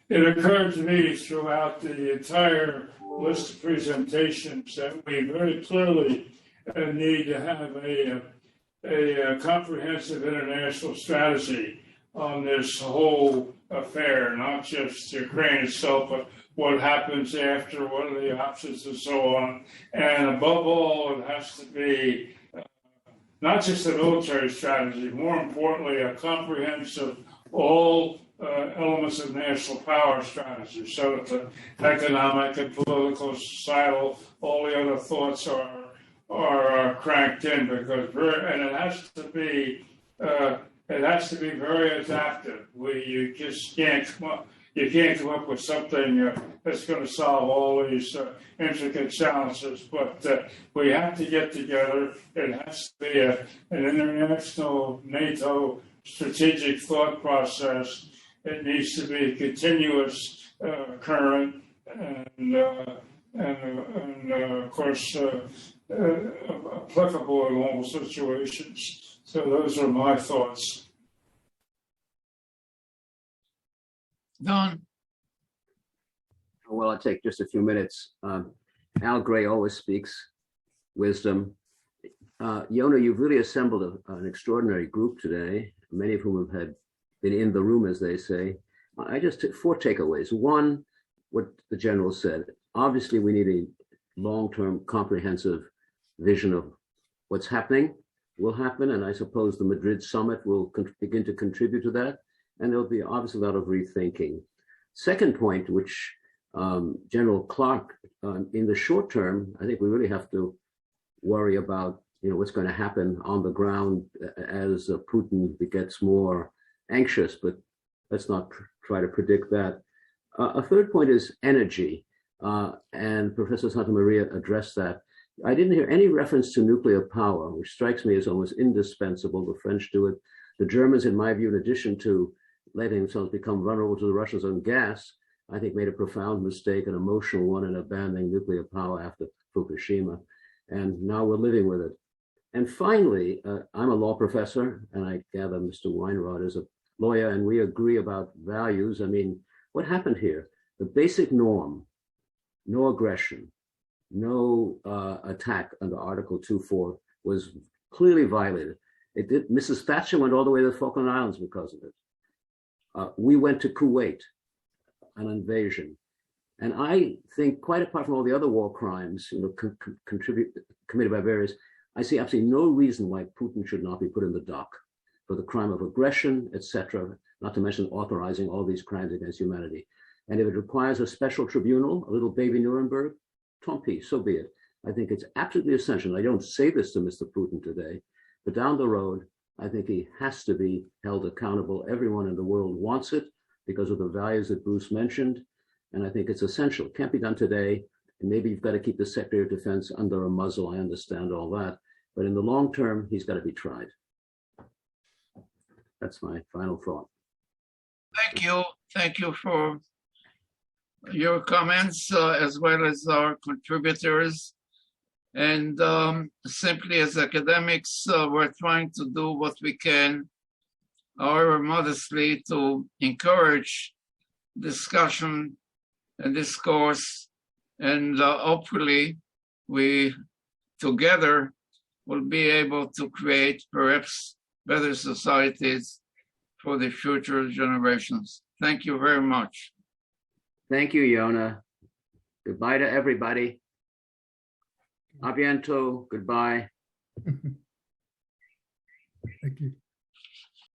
It occurred to me throughout the entire list of presentations that we very clearly need to have a comprehensive international strategy on this whole affair, not just Ukraine itself, but what happens after, what are the options and so on. And above all, it has to be not just a military strategy, more importantly, a comprehensive, all elements of national power strategy, so that the economic and political, societal, all the other thoughts are cranked in, because and it has to be very adaptive. You just can't come up with something that's going to solve all these intricate challenges. But we have to get together. It has to be an international NATO strategic thought process. It needs to be continuous, current, and of course applicable in all situations. So those are my thoughts. Don? Well, I'll take just a few minutes. Al Gray always speaks wisdom. Yonah, you've really assembled an extraordinary group today, many of whom have been in the room, as they say. I just took 4 takeaways. One, what the general said. Obviously, we need a long-term comprehensive vision of what's happening, will happen, and I suppose the Madrid summit will begin to contribute to that, and there'll be obviously a lot of rethinking. Second point, which General Clark, in the short term, I think we really have to worry about, what's going to happen on the ground as Putin gets more anxious, but let's not try to predict that. A third point is energy, and Professor Santamaria addressed that. I didn't hear any reference to nuclear power, which strikes me as almost indispensable. The French do it. The Germans, in my view, in addition to letting themselves become vulnerable to the Russians on gas, I think made a profound mistake, an emotional one, in abandoning nuclear power after Fukushima. And now we're living with it. And finally, I'm a law professor, and I gather Mr. Weinrod is a lawyer, and we agree about values. I mean, what happened here? The basic norm, no aggression, no attack under Article 2.4 was clearly violated. It did. Mrs. Thatcher went all the way to the Falkland Islands because of it. We went to Kuwait, an invasion. And I think, quite apart from all the other war crimes, committed by various, I see absolutely no reason why Putin should not be put in the dock for the crime of aggression, etc., not to mention authorizing all these crimes against humanity. And if it requires a special tribunal, a little baby Nuremberg, tant pis, so be it. I think it's absolutely essential. I don't say this to Mr. Putin today, but down the road, I think he has to be held accountable. Everyone in the world wants it because of the values that Bruce mentioned. And I think it's essential. It can't be done today. And maybe you've got to keep the Secretary of Defense under a muzzle. I understand all that. But in the long term, he's got to be tried. That's my final thought. Thank you. Thank you for your comments, as well as our contributors. And simply as academics, we're trying to do what we can, however modestly, to encourage discussion and discourse. And hopefully we together will be able to create perhaps better societies for the future generations. Thank you very much. Thank you, Yonah. Goodbye to everybody. A biento. Goodbye. Thank you.